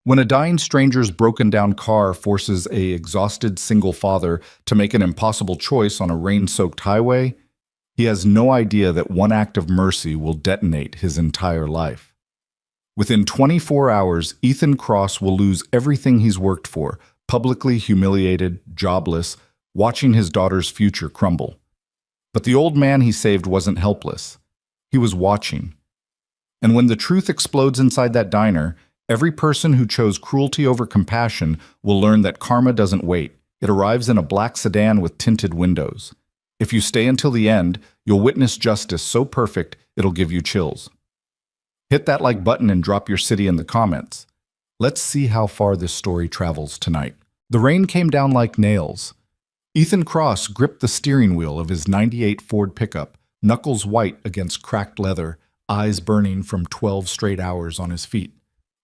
When a dying stranger's broken-down car forces a exhausted single father to make an impossible choice on a rain-soaked highway, he has no idea that one act of mercy will detonate his entire life. Within 24 hours, Ethan Cross will lose everything he's worked for, publicly humiliated, jobless, watching his daughter's future crumble. But the old man he saved wasn't helpless. He was watching. And when the truth explodes inside that diner, every person who chose cruelty over compassion will learn that karma doesn't wait. It arrives in a black sedan with tinted windows. If you stay until the end, you'll witness justice so perfect it'll give you chills. Hit that like button and drop your city in the comments. Let's see how far this story travels tonight. The rain came down like nails. Ethan Cross gripped the steering wheel of his '98 Ford pickup, knuckles white against cracked leather, eyes burning from 12 straight hours on his feet.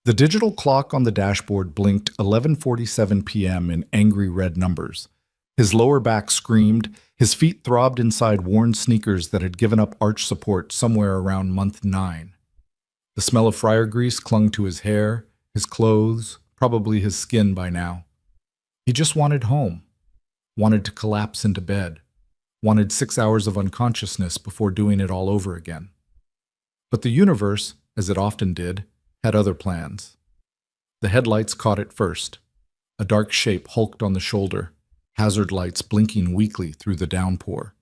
The digital clock on the dashboard blinked 11:47 p.m. in angry red numbers. His lower back screamed, his feet throbbed inside worn sneakers that had given up arch support somewhere around month 9. The smell of fryer grease clung to his hair, his clothes, probably his skin by now. He just wanted home, wanted to collapse into bed, wanted 6 hours of unconsciousness before doing it all over again. But the universe, as it often did, had other plans. The headlights caught it first. A dark shape hulked on the shoulder, hazard lights blinking weakly through the downpour.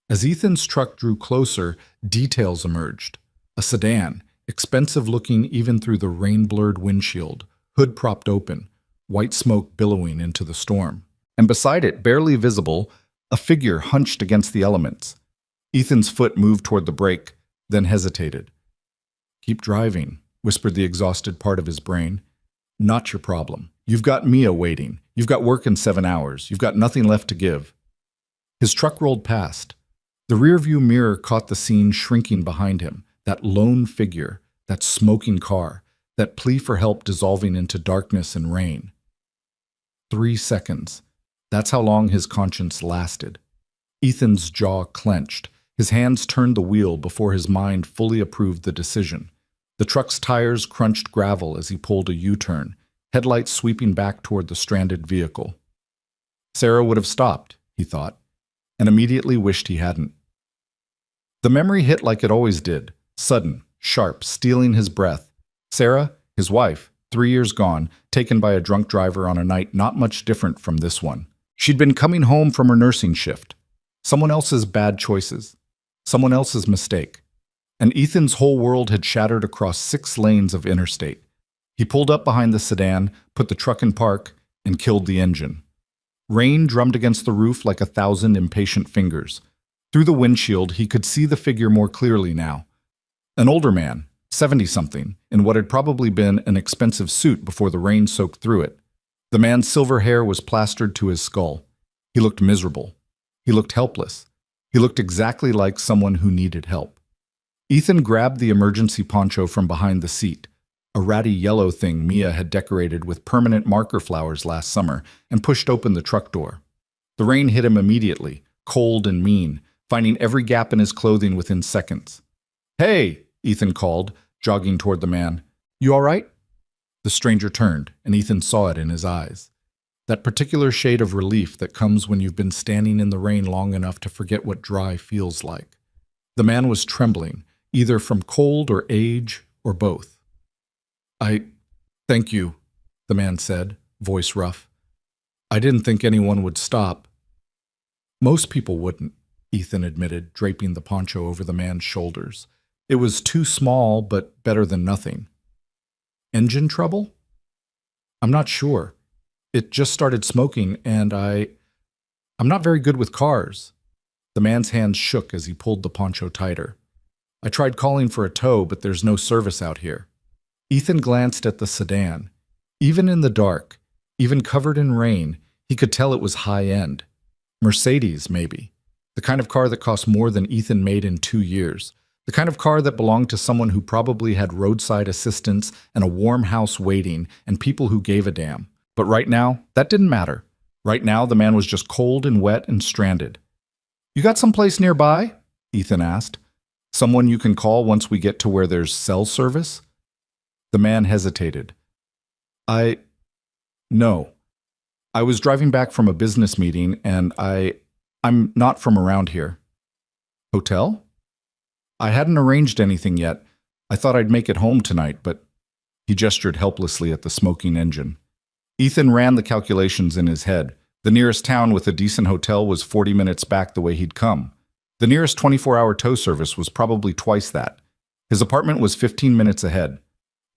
As Ethan's truck drew closer, details emerged. A sedan, expensive-looking even through the rain-blurred windshield, hood propped open, white smoke billowing into the storm. And beside it, barely visible, a figure hunched against the elements. Ethan's foot moved toward the brake, then hesitated. "Keep driving," whispered the exhausted part of his brain. "Not your problem. You've got Mia waiting. You've got work in 7 hours. You've got nothing left to give." His truck rolled past. The rearview mirror caught the scene shrinking behind him, that lone figure, that smoking car, that plea for help dissolving into darkness and rain. 3 seconds. That's how long his conscience lasted. Ethan's jaw clenched. His hands turned the wheel before his mind fully approved the decision. The truck's tires crunched gravel as he pulled a U-turn, headlights sweeping back toward the stranded vehicle. Sarah would have stopped, he thought, and immediately wished he hadn't. The memory hit like it always did, sudden, sharp, stealing his breath. Sarah, his wife, 3 years gone, taken by a drunk driver on a night not much different from this one. She'd been coming home from her nursing shift. Someone else's bad choices. Someone else's mistake. And Ethan's whole world had shattered across 6 lanes of interstate. He pulled up behind the sedan, put the truck in park, and killed the engine. Rain drummed against the roof like 1,000 impatient fingers. Through the windshield, he could see the figure more clearly now. An older man, 70-something, in what had probably been an expensive suit before the rain soaked through it. The man's silver hair was plastered to his skull. He looked miserable. He looked helpless. He looked exactly like someone who needed help. Ethan grabbed the emergency poncho from behind the seat, a ratty yellow thing Mia had decorated with permanent marker flowers last summer, and pushed open the truck door. The rain hit him immediately, cold and mean, finding every gap in his clothing within seconds. "Hey!" Ethan called, jogging toward the man. "You all right?" The stranger turned, and Ethan saw it in his eyes. That particular shade of relief that comes when you've been standing in the rain long enough to forget what dry feels like. The man was trembling, either from cold or age or both. Thank you," the man said, voice rough. "I didn't think anyone would stop." "Most people wouldn't," Ethan admitted, draping the poncho over the man's shoulders. It was too small, but better than nothing. "Engine trouble?" "I'm not sure. It just started smoking, and I'm not very good with cars." The man's hands shook as he pulled the poncho tighter. "I tried calling for a tow, but there's no service out here." Ethan glanced at the sedan. Even in the dark, even covered in rain, he could tell it was high-end. Mercedes, maybe. The kind of car that cost more than Ethan made in 2 years. The kind of car that belonged to someone who probably had roadside assistance and a warm house waiting and people who gave a damn. But right now, that didn't matter. Right now, the man was just cold and wet and stranded. "You got someplace nearby?" Ethan asked. "Someone you can call once we get to where there's cell service?" The man hesitated. I... No. I was driving back from a business meeting and I'm not from around here. Hotel? I hadn't arranged anything yet. I thought I'd make it home tonight, but he gestured helplessly at the smoking engine. Ethan ran the calculations in his head. The nearest town with a decent hotel was 40 minutes back the way he'd come. The nearest 24-hour tow service was probably twice that. His apartment was 15 minutes ahead.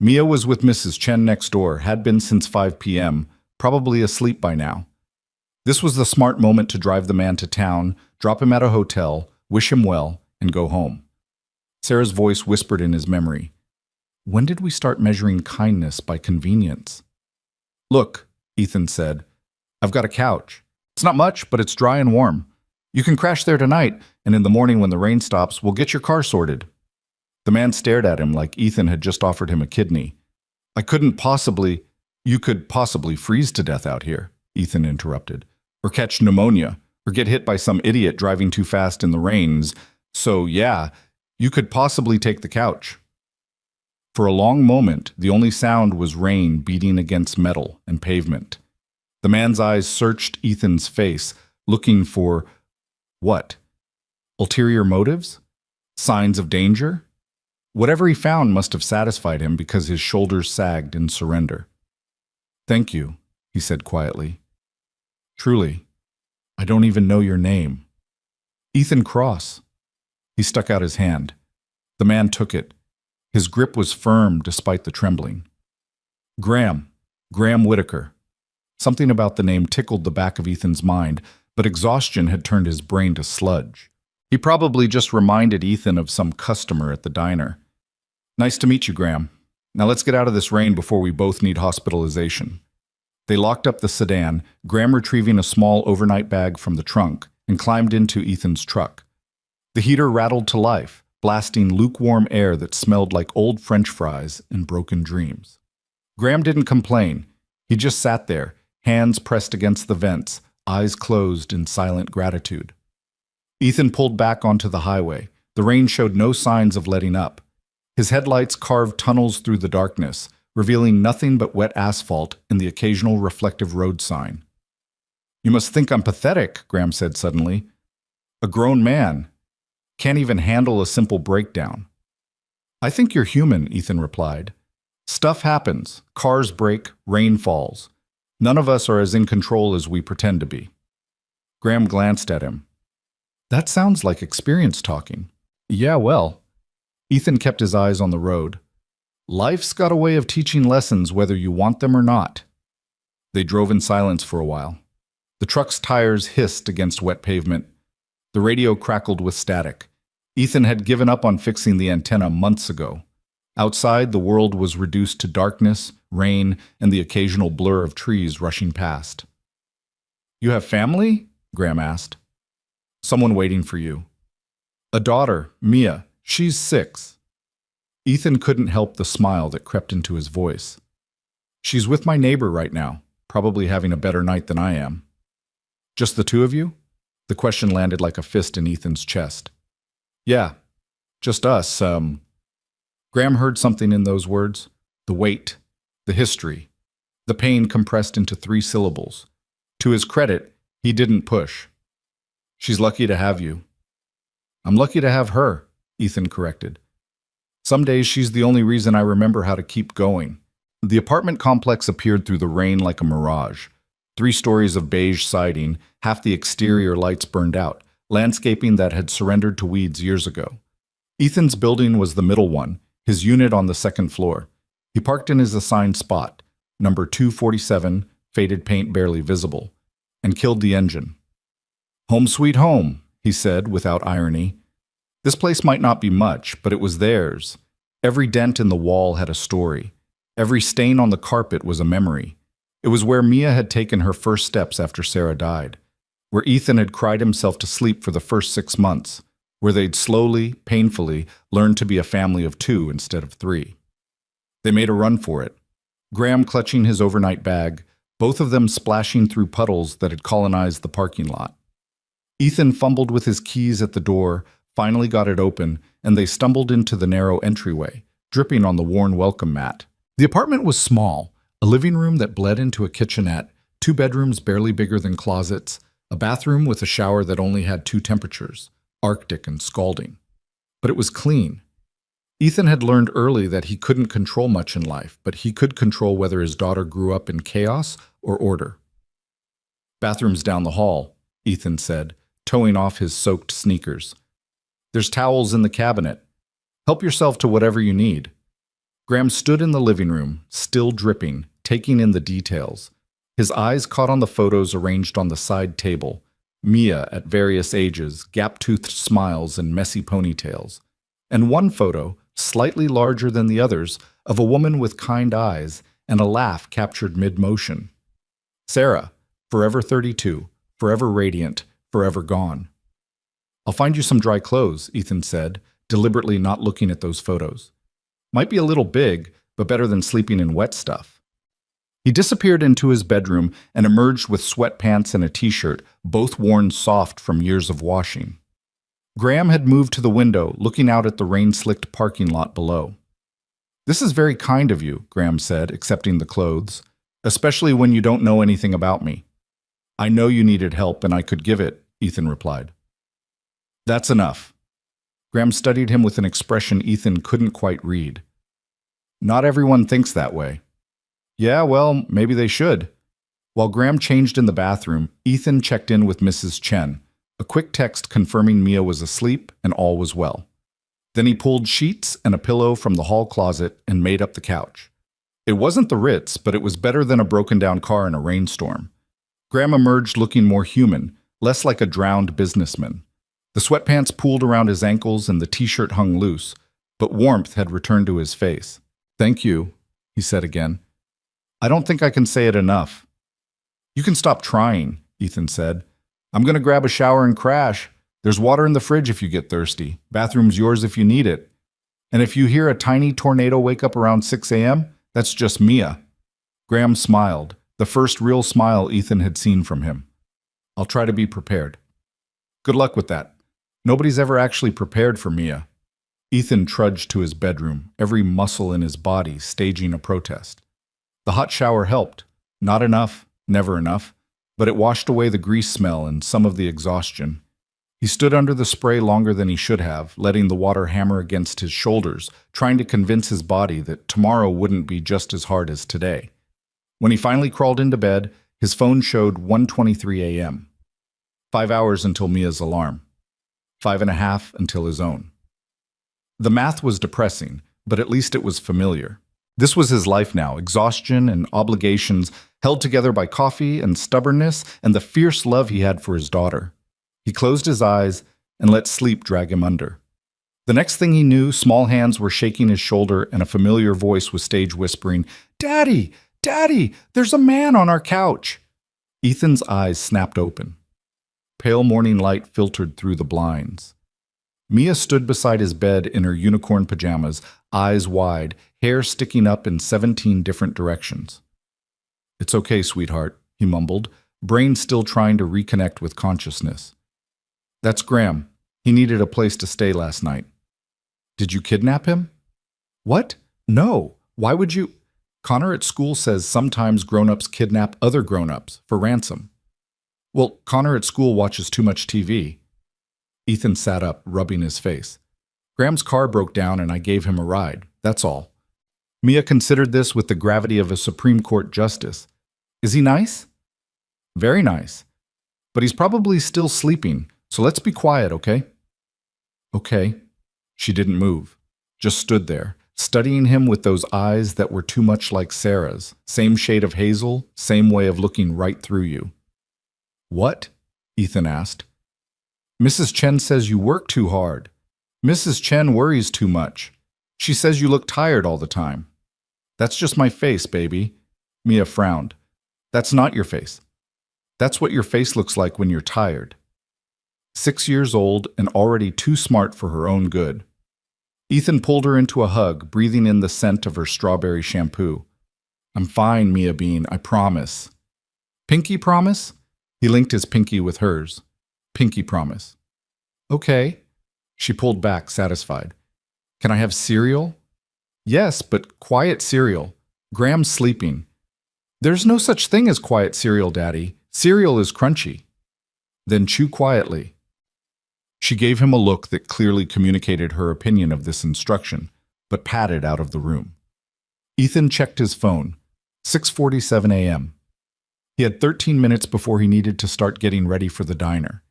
Mia was with Mrs. Chen next door, had been since 5 p.m., probably asleep by now. This was the smart moment to drive the man to town, drop him at a hotel, wish him well, and go home. Sarah's voice whispered in his memory. When did we start measuring kindness by convenience? Look, Ethan said, I've got a couch. It's not much, but it's dry and warm. You can crash there tonight, and in the morning when the rain stops, we'll get your car sorted. The man stared at him like Ethan had just offered him a kidney. You could possibly freeze to death out here, Ethan interrupted, or catch pneumonia, or get hit by some idiot driving too fast in the rains. So yeah, you could possibly take the couch. For a long moment, the only sound was rain beating against metal and pavement. The man's eyes searched Ethan's face, looking for what? Ulterior motives? Signs of danger? Whatever he found must have satisfied him because his shoulders sagged in surrender. Thank you, he said quietly. Truly, I don't even know your name. Ethan Cross. He stuck out his hand. The man took it. His grip was firm despite the trembling. Graham Whitaker. Something about the name tickled the back of Ethan's mind, but exhaustion had turned his brain to sludge. He probably just reminded Ethan of some customer at the diner. Nice to meet you, Graham. Now let's get out of this rain before we both need hospitalization. They locked up the sedan, Graham retrieving a small overnight bag from the trunk, and climbed into Ethan's truck. The heater rattled to life, blasting lukewarm air that smelled like old French fries and broken dreams. Graham didn't complain. He just sat there, hands pressed against the vents, eyes closed in silent gratitude. Ethan pulled back onto the highway. The rain showed no signs of letting up. His headlights carved tunnels through the darkness, revealing nothing but wet asphalt and the occasional reflective road sign. You must think I'm pathetic, Graham said suddenly. A grown man. Can't even handle a simple breakdown. I think you're human, Ethan replied. Stuff happens. Cars break, rain falls. None of us are as in control as we pretend to be. Graham glanced at him. That sounds like experience talking. Yeah, well. Ethan kept his eyes on the road. Life's got a way of teaching lessons whether you want them or not. They drove in silence for a while. The truck's tires hissed against wet pavement. The radio crackled with static. Ethan had given up on fixing the antenna months ago. Outside, the world was reduced to darkness, rain, and the occasional blur of trees rushing past. You have family? Graham asked. Someone waiting for you. A daughter, Mia. She's 6. Ethan couldn't help the smile that crept into his voice. She's with my neighbor right now, probably having a better night than I am. Just the two of you? The question landed like a fist in Ethan's chest. Yeah, just us. Graham heard something in those words. The weight, the history, the pain compressed into 3 syllables. To his credit, he didn't push. She's lucky to have you. I'm lucky to have her, Ethan corrected. Some days she's the only reason I remember how to keep going. The apartment complex appeared through the rain like a mirage. 3 stories of beige siding, half the exterior lights burned out, landscaping that had surrendered to weeds years ago. Ethan's building was the middle one, his unit on the 2nd floor. He parked in his assigned spot, number 247, faded paint barely visible, and killed the engine. Home sweet home, he said without irony. This place might not be much, but it was theirs. Every dent in the wall had a story. Every stain on the carpet was a memory. It was where Mia had taken her first steps after Sarah died, where Ethan had cried himself to sleep for the first 6 months, where they'd slowly, painfully, learned to be a family of 2 instead of 3. They made a run for it, Graham clutching his overnight bag, both of them splashing through puddles that had colonized the parking lot. Ethan fumbled with his keys at the door, finally got it open, and they stumbled into the narrow entryway, dripping on the worn welcome mat. The apartment was small, A living room that bled into a kitchenette, two bedrooms barely bigger than closets, a bathroom with a shower that only had two temperatures, Arctic and scalding. But it was clean. Ethan had learned early that he couldn't control much in life, but he could control whether his daughter grew up in chaos or order. "Bathroom's down the hall," Ethan said, toeing off his soaked sneakers. "There's towels in the cabinet. Help yourself to whatever you need." Graham stood in the living room, still dripping, taking in the details. His eyes caught on the photos arranged on the side table. Mia at various ages, gap-toothed smiles and messy ponytails. And one photo, slightly larger than the others, of a woman with kind eyes and a laugh captured mid-motion. Sarah, forever 32, forever radiant, forever gone. "I'll find you some dry clothes," Ethan said, deliberately not looking at those photos. "Might be a little big, but better than sleeping in wet stuff." He disappeared into his bedroom and emerged with sweatpants and a t-shirt, both worn soft from years of washing. Graham had moved to the window, looking out at the rain-slicked parking lot below. "This is very kind of you," Graham said, accepting the clothes, "especially when you don't know anything about me." "I know you needed help and I could give it," Ethan replied. "That's enough." Graham studied him with an expression Ethan couldn't quite read. "Not everyone thinks that way." "Yeah, well, maybe they should." While Graham changed in the bathroom, Ethan checked in with Mrs. Chen, a quick text confirming Mia was asleep and all was well. Then he pulled sheets and a pillow from the hall closet and made up the couch. It wasn't the Ritz, but it was better than a broken-down car in a rainstorm. Graham emerged looking more human, less like a drowned businessman. The sweatpants pooled around his ankles and the t-shirt hung loose, but warmth had returned to his face. "Thank you," he said again. "I don't think I can say it enough." "You can stop trying," Ethan said. "I'm going to grab a shower and crash. There's water in the fridge if you get thirsty. Bathroom's yours if you need it. And if you hear a tiny tornado wake up around 6 a.m., that's just Mia." Graham smiled, the first real smile Ethan had seen from him. "I'll try to be prepared." "Good luck with that. Nobody's ever actually prepared for Mia." Ethan trudged to his bedroom, every muscle in his body staging a protest. The hot shower helped. Not enough, never enough, but it washed away the grease smell and some of the exhaustion. He stood under the spray longer than he should have, letting the water hammer against his shoulders, trying to convince his body that tomorrow wouldn't be just as hard as today. When he finally crawled into bed, his phone showed 1:23 a.m. 5 hours until Mia's alarm. 5.5 until his own. The math was depressing, but at least it was familiar. This was his life now, exhaustion and obligations held together by coffee and stubbornness and the fierce love he had for his daughter. He closed his eyes and let sleep drag him under. The next thing he knew, small hands were shaking his shoulder and a familiar voice was stage whispering, "Daddy! Daddy! There's a man on our couch!" Ethan's eyes snapped open. Pale morning light filtered through the blinds. Mia stood beside his bed in her unicorn pajamas, eyes wide, hair sticking up in 17 different directions. "It's okay, sweetheart," he mumbled, brain still trying to reconnect with consciousness. "That's Graham. He needed a place to stay last night." "Did you kidnap him?" "What? No. Why would you?" "Connor at school says sometimes grown-ups kidnap other grown-ups for ransom." "Well, Connor at school watches too much TV." Ethan sat up, rubbing his face. "Graham's car broke down and I gave him a ride. That's all." Mia considered this with the gravity of a Supreme Court justice. "Is he nice?" "Very nice. But he's probably still sleeping, so let's be quiet, okay?" "Okay." She didn't move, just stood there, studying him with those eyes that were too much like Sarah's, same shade of hazel, same way of looking right through you. "What?" Ethan asked. "Mrs. Chen says you work too hard. Mrs. Chen worries too much. She says you look tired all the time." "That's just my face, baby." Mia frowned. "That's not your face. That's what your face looks like when you're tired." 6 years old and already too smart for her own good. Ethan pulled her into a hug, breathing in the scent of her strawberry shampoo. "I'm fine, Mia Bean, I promise." "Pinky promise?" He linked his pinky with hers. "Pinky promise." "Okay." She pulled back, satisfied. "Can I have cereal?" "Yes, but quiet cereal. Graham's sleeping. There's no such thing as quiet cereal, Daddy. Cereal is crunchy. Then chew quietly. She gave him a look that clearly communicated her opinion of this instruction, but padded out of the room. Ethan checked his phone. 6:47 a.m. He had 13 minutes before he needed to start getting ready for the diner.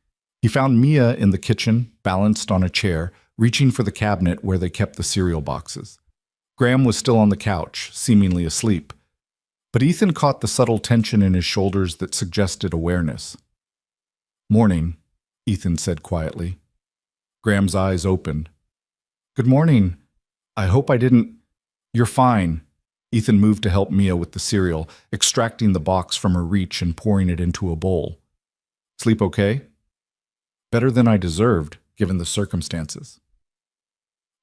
He found Mia in the kitchen, balanced on a chair, reaching for the cabinet where they kept the cereal boxes. Graham was still on the couch, seemingly asleep. But Ethan caught the subtle tension in his shoulders that suggested awareness. "Morning," Ethan said quietly. Graham's eyes opened. "Good morning. I hope I didn't—" "You're fine." Ethan moved to help Mia with the cereal, extracting the box from her reach and pouring it into a bowl. "Sleep okay?" "Better than I deserved, given the circumstances."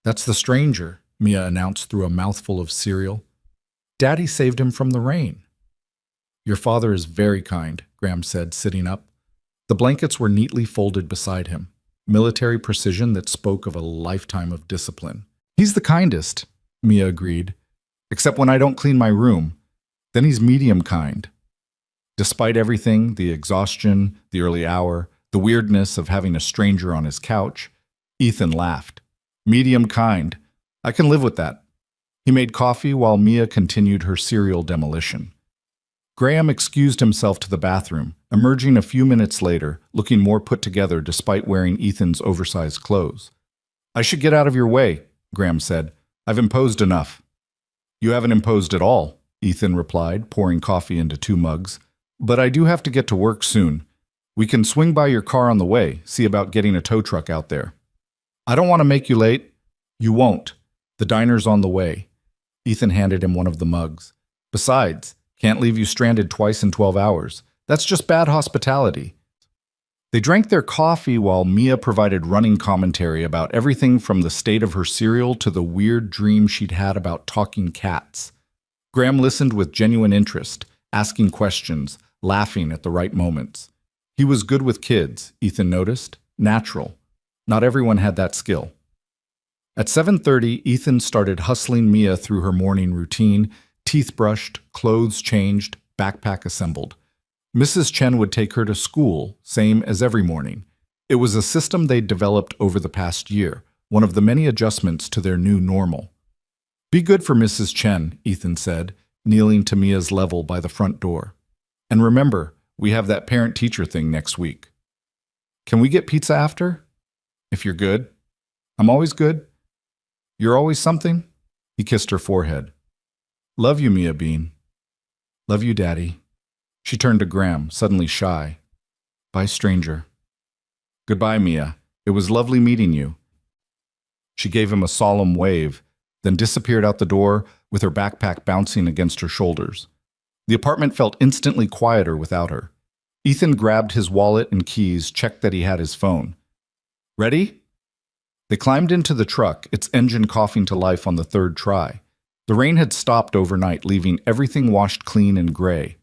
"That's the stranger," Mia announced through a mouthful of cereal. "Daddy saved him from the rain." "Your father is very kind," Graham said, sitting up. The blankets were neatly folded beside him, military precision that spoke of a lifetime of discipline. "He's the kindest," Mia agreed, "except when I don't clean my room. Then he's medium kind." Despite everything, the exhaustion, the early hour, the weirdness of having a stranger on his couch, Ethan laughed. "Medium kind. I can live with that." He made coffee while Mia continued her cereal demolition. Graham excused himself to the bathroom, emerging a few minutes later, looking more put together despite wearing Ethan's oversized clothes. "I should get out of your way," Graham said. "I've imposed enough." "You haven't imposed at all," Ethan replied, pouring coffee into 2 mugs. "But I do have to get to work soon. We can swing by your car on the way, see about getting a tow truck out there." "I don't want to make you late." "You won't. The diner's on the way." Ethan handed him one of the mugs. "Besides, can't leave you stranded twice in 12 hours. That's just bad hospitality." They drank their coffee while Mia provided running commentary about everything from the state of her cereal to the weird dream she'd had about talking cats. Graham listened with genuine interest, asking questions, laughing at the right moments. He was good with kids, Ethan noticed. Natural. Not everyone had that skill. At 7:30, Ethan started hustling Mia through her morning routine, teeth brushed, clothes changed, backpack assembled. Mrs. Chen would take her to school, same as every morning. It was a system they'd developed over the past year, one of the many adjustments to their new normal. "Be good for Mrs. Chen," Ethan said, kneeling to Mia's level by the front door. "And remember, we have that parent-teacher thing next week." "Can we get pizza after?" "If you're good." "I'm always good." "You're always something?" He kissed her forehead. "Love you, Mia Bean." "Love you, Daddy." She turned to Graham, suddenly shy. "Bye, stranger." "Goodbye, Mia. It was lovely meeting you." She gave him a solemn wave, then disappeared out the door with her backpack bouncing against her shoulders. The apartment felt instantly quieter without her. Ethan grabbed his wallet and keys, checked that he had his phone. "Ready?" They climbed into the truck, its engine coughing to life on the 3rd try. The rain had stopped overnight, leaving everything washed clean and gray.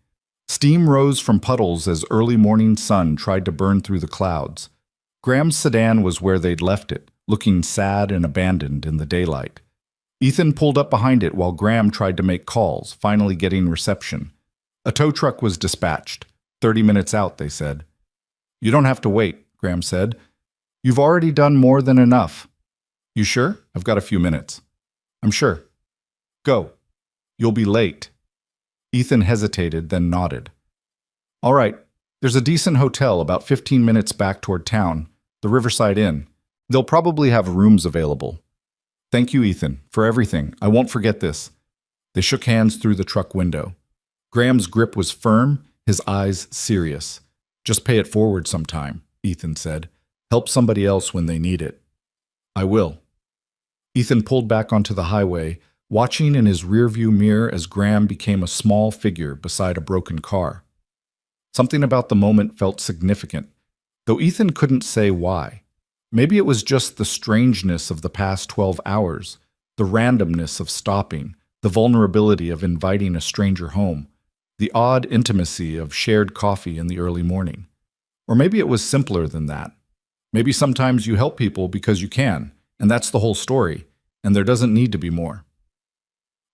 Steam rose from puddles as early morning sun tried to burn through the clouds. Graham's sedan was where they'd left it, looking sad and abandoned in the daylight. Ethan pulled up behind it while Graham tried to make calls, finally getting reception. A tow truck was dispatched. 30 minutes out, they said. "You don't have to wait," Graham said. "You've already done more than enough." "You sure? I've got a few minutes." "I'm sure." "Go. You'll be late." Ethan hesitated, then nodded. "All right. There's a decent hotel about 15 minutes back toward town, the Riverside Inn. They'll probably have rooms available." "Thank you, Ethan, for everything. I won't forget this." They shook hands through the truck window. Graham's grip was firm, his eyes serious. "Just pay it forward sometime," Ethan said. "Help somebody else when they need it." "I will." Ethan pulled back onto the highway, watching in his rearview mirror as Graham became a small figure beside a broken car. Something about the moment felt significant, though Ethan couldn't say why. Maybe it was just the strangeness of the past 12 hours, the randomness of stopping, the vulnerability of inviting a stranger home, the odd intimacy of shared coffee in the early morning. Or maybe it was simpler than that. Maybe sometimes you help people because you can, and that's the whole story, and there doesn't need to be more.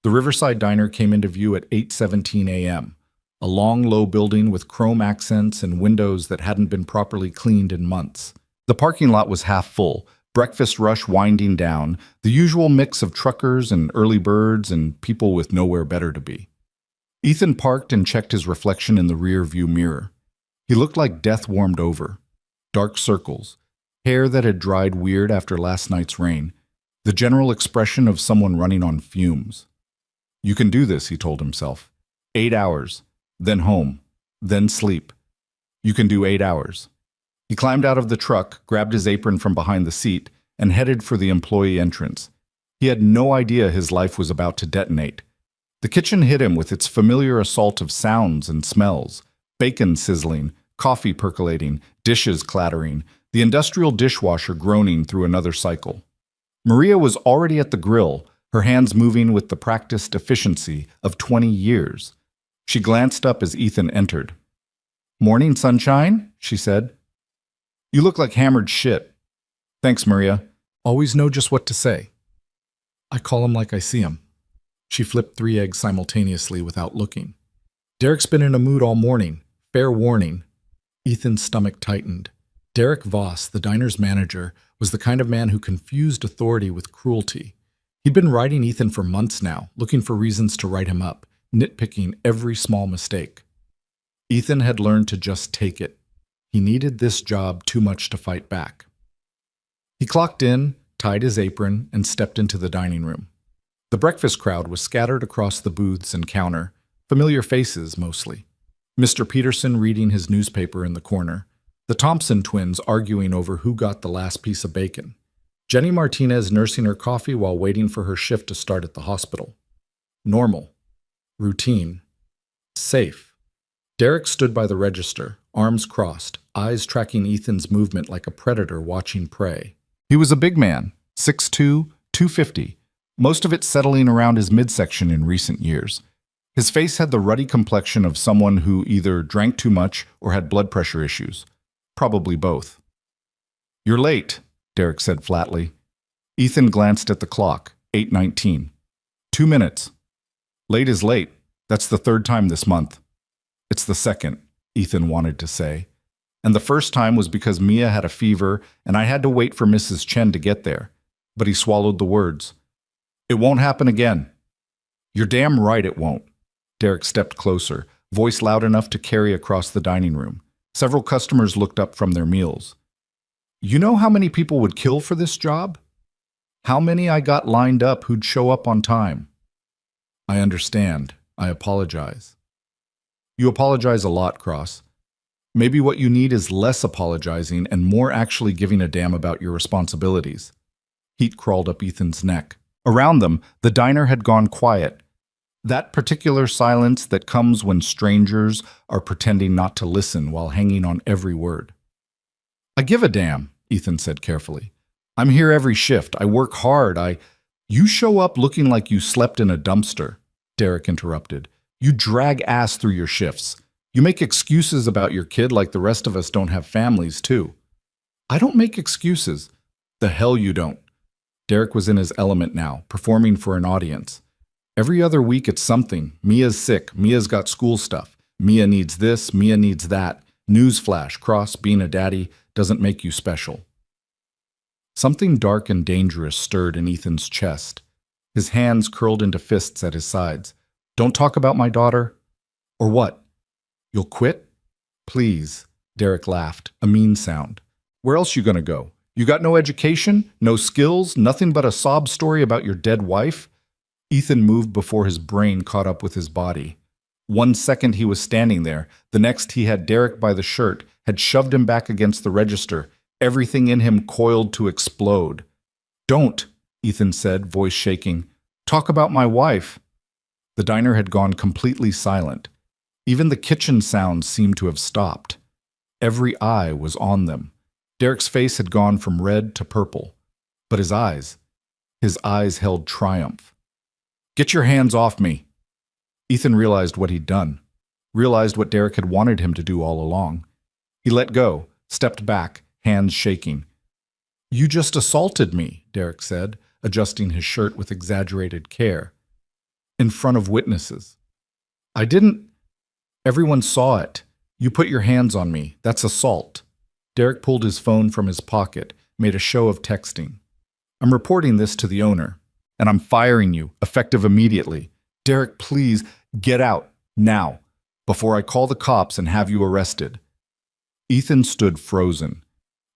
The Riverside Diner came into view at 8:17 a.m., A long, low building with chrome accents and windows that hadn't been properly cleaned in months. The parking lot was half full, breakfast rush winding down, the usual mix of truckers and early birds and people with nowhere better to be. Ethan parked and checked his reflection in the rear view mirror. He looked like death warmed over. Dark circles, hair that had dried weird after last night's rain, the general expression of someone running on fumes. You can do this, he told himself. 8 hours, then home, then sleep. You can do 8 hours. He climbed out of the truck, grabbed his apron from behind the seat, and headed for the employee entrance. He had no idea his life was about to detonate. The kitchen hit him with its familiar assault of sounds and smells. Bacon sizzling, coffee percolating, dishes clattering, the industrial dishwasher groaning through another cycle. Maria was already at the grill, her hands moving with the practiced efficiency of 20 years. She glanced up as Ethan entered. "Morning, sunshine," she said. "You look like hammered shit." "Thanks, Maria. Always know just what to say." "I call him like I see him." She flipped 3 eggs simultaneously without looking. "Derek's been in a mood all morning. Fair warning." Ethan's stomach tightened. Derek Voss, the diner's manager, was the kind of man who confused authority with cruelty. He'd been writing Ethan for months now, looking for reasons to write him up, nitpicking every small mistake. Ethan had learned to just take it. He needed this job too much to fight back. He clocked in, tied his apron, and stepped into the dining room. The breakfast crowd was scattered across the booths and counter, familiar faces mostly. Mr. Peterson reading his newspaper in the corner, the Thompson twins arguing over who got the last piece of bacon, Jenny Martinez nursing her coffee while waiting for her shift to start at the hospital. Normal. Routine. Safe. Derek stood by the register, arms crossed, eyes tracking Ethan's movement like a predator watching prey. He was a big man, 6'2", 250, most of it settling around his midsection in recent years. His face had the ruddy complexion of someone who either drank too much or had blood pressure issues. Probably both. "You're late," Derek said flatly. Ethan glanced at the clock, 8:19. 2 minutes. Late is late. That's the 3rd time this month. It's the 2nd, Ethan wanted to say. And the first time was because Mia had a fever and I had to wait for Mrs. Chen to get there. But he swallowed the words. "It won't happen again." "You're damn right it won't." Derek stepped closer, voice loud enough to carry across the dining room. Several customers looked up from their meals. "You know how many people would kill for this job? How many I got lined up who'd show up on time?" "I understand. I apologize." "You apologize a lot, Cross. Maybe what you need is less apologizing and more actually giving a damn about your responsibilities." Heat crawled up Ethan's neck. Around them, the diner had gone quiet. That particular silence that comes when strangers are pretending not to listen while hanging on every word. "I give a damn," Ethan said carefully. "I'm here every shift. I work hard. You show up looking like you slept in a dumpster," Derek interrupted. "You drag ass through your shifts. You make excuses about your kid like the rest of us don't have families, too." "I don't make excuses." "The hell you don't." Derek was in his element now, performing for an audience. "Every other week it's something. Mia's sick. Mia's got school stuff. Mia needs this. Mia needs that. Newsflash, Cross, being a daddy doesn't make you special." Something dark and dangerous stirred in Ethan's chest. His hands curled into fists at his sides. "Don't talk about my daughter?" "Or what? You'll quit?" "Please," Derek laughed, a mean sound. "Where else you gonna go? You got no education, no skills, nothing but a sob story about your dead wife?" Ethan moved before his brain caught up with his body. 1 second he was standing there, the next he had Derek by the shirt, had shoved him back against the register, everything in him coiled to explode. "Don't," Ethan said, voice shaking. "Talk about my wife." The diner had gone completely silent. Even the kitchen sounds seemed to have stopped. Every eye was on them. Derek's face had gone from red to purple. But his eyes held triumph. "Get your hands off me." Ethan realized what he'd done, realized what Derek had wanted him to do all along. He let go, stepped back, hands shaking. "You just assaulted me," Derek said, adjusting his shirt with exaggerated care. "In front of witnesses." "I didn't." Everyone saw it. You put your hands on me. That's assault. Derek pulled his phone from his pocket, made a show of texting. I'm reporting this to the owner, and I'm firing you, effective immediately. Derek, please, get out, now, before I call the cops and have you arrested. Ethan stood frozen.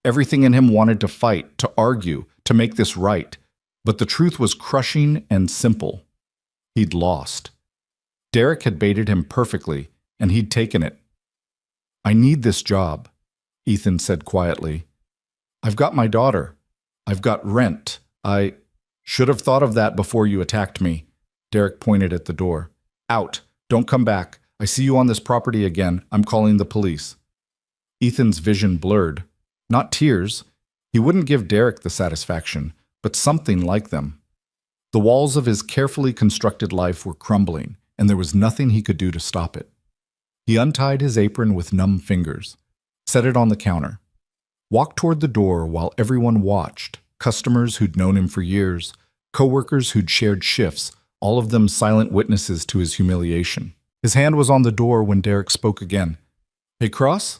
Everything in him wanted to fight, to argue, to make this right. But the truth was crushing and simple. He'd lost. Derek had baited him perfectly, and he'd taken it. I need this job, Ethan said quietly. I've got my daughter. I've got rent. I should have thought of that before you attacked me. Derek pointed at the door. Out. Don't come back. I see you on this property again. I'm calling the police. Ethan's vision blurred. Not tears. He wouldn't give Derek the satisfaction, but something like them. The walls of his carefully constructed life were crumbling, and there was nothing he could do to stop it. He untied his apron with numb fingers, set it on the counter, walked toward the door while everyone watched, customers who'd known him for years, coworkers who'd shared shifts, all of them silent witnesses to his humiliation. His hand was on the door when Derek spoke again. Hey, Cross?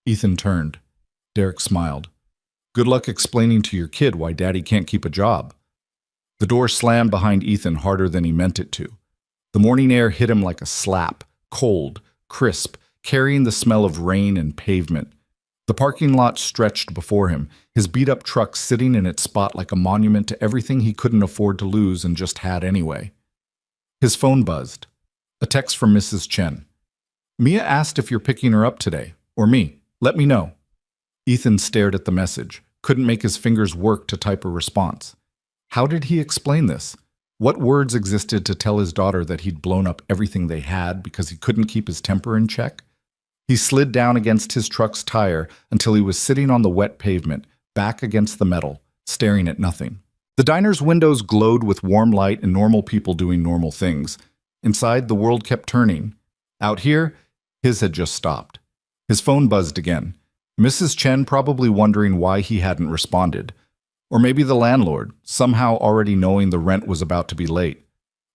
Ethan turned. Derek smiled. Good luck explaining to your kid why Daddy can't keep a job. The door slammed behind Ethan harder than he meant it to. The morning air hit him like a slap, cold, crisp, carrying the smell of rain and pavement. The parking lot stretched before him, his beat-up truck sitting in its spot like a monument to everything he couldn't afford to lose and just had anyway. His phone buzzed. A text from Mrs. Chen. Mia asked if you're picking her up today, or me. Let me know. Ethan stared at the message, couldn't make his fingers work to type a response. How did he explain this? What words existed to tell his daughter that he'd blown up everything they had because he couldn't keep his temper in check? He slid down against his truck's tire until he was sitting on the wet pavement, back against the metal, staring at nothing. The diner's windows glowed with warm light and normal people doing normal things. Inside, the world kept turning. Out here, his had just stopped. His phone buzzed again. Mrs. Chen probably wondering why he hadn't responded. Or maybe the landlord, somehow already knowing the rent was about to be late.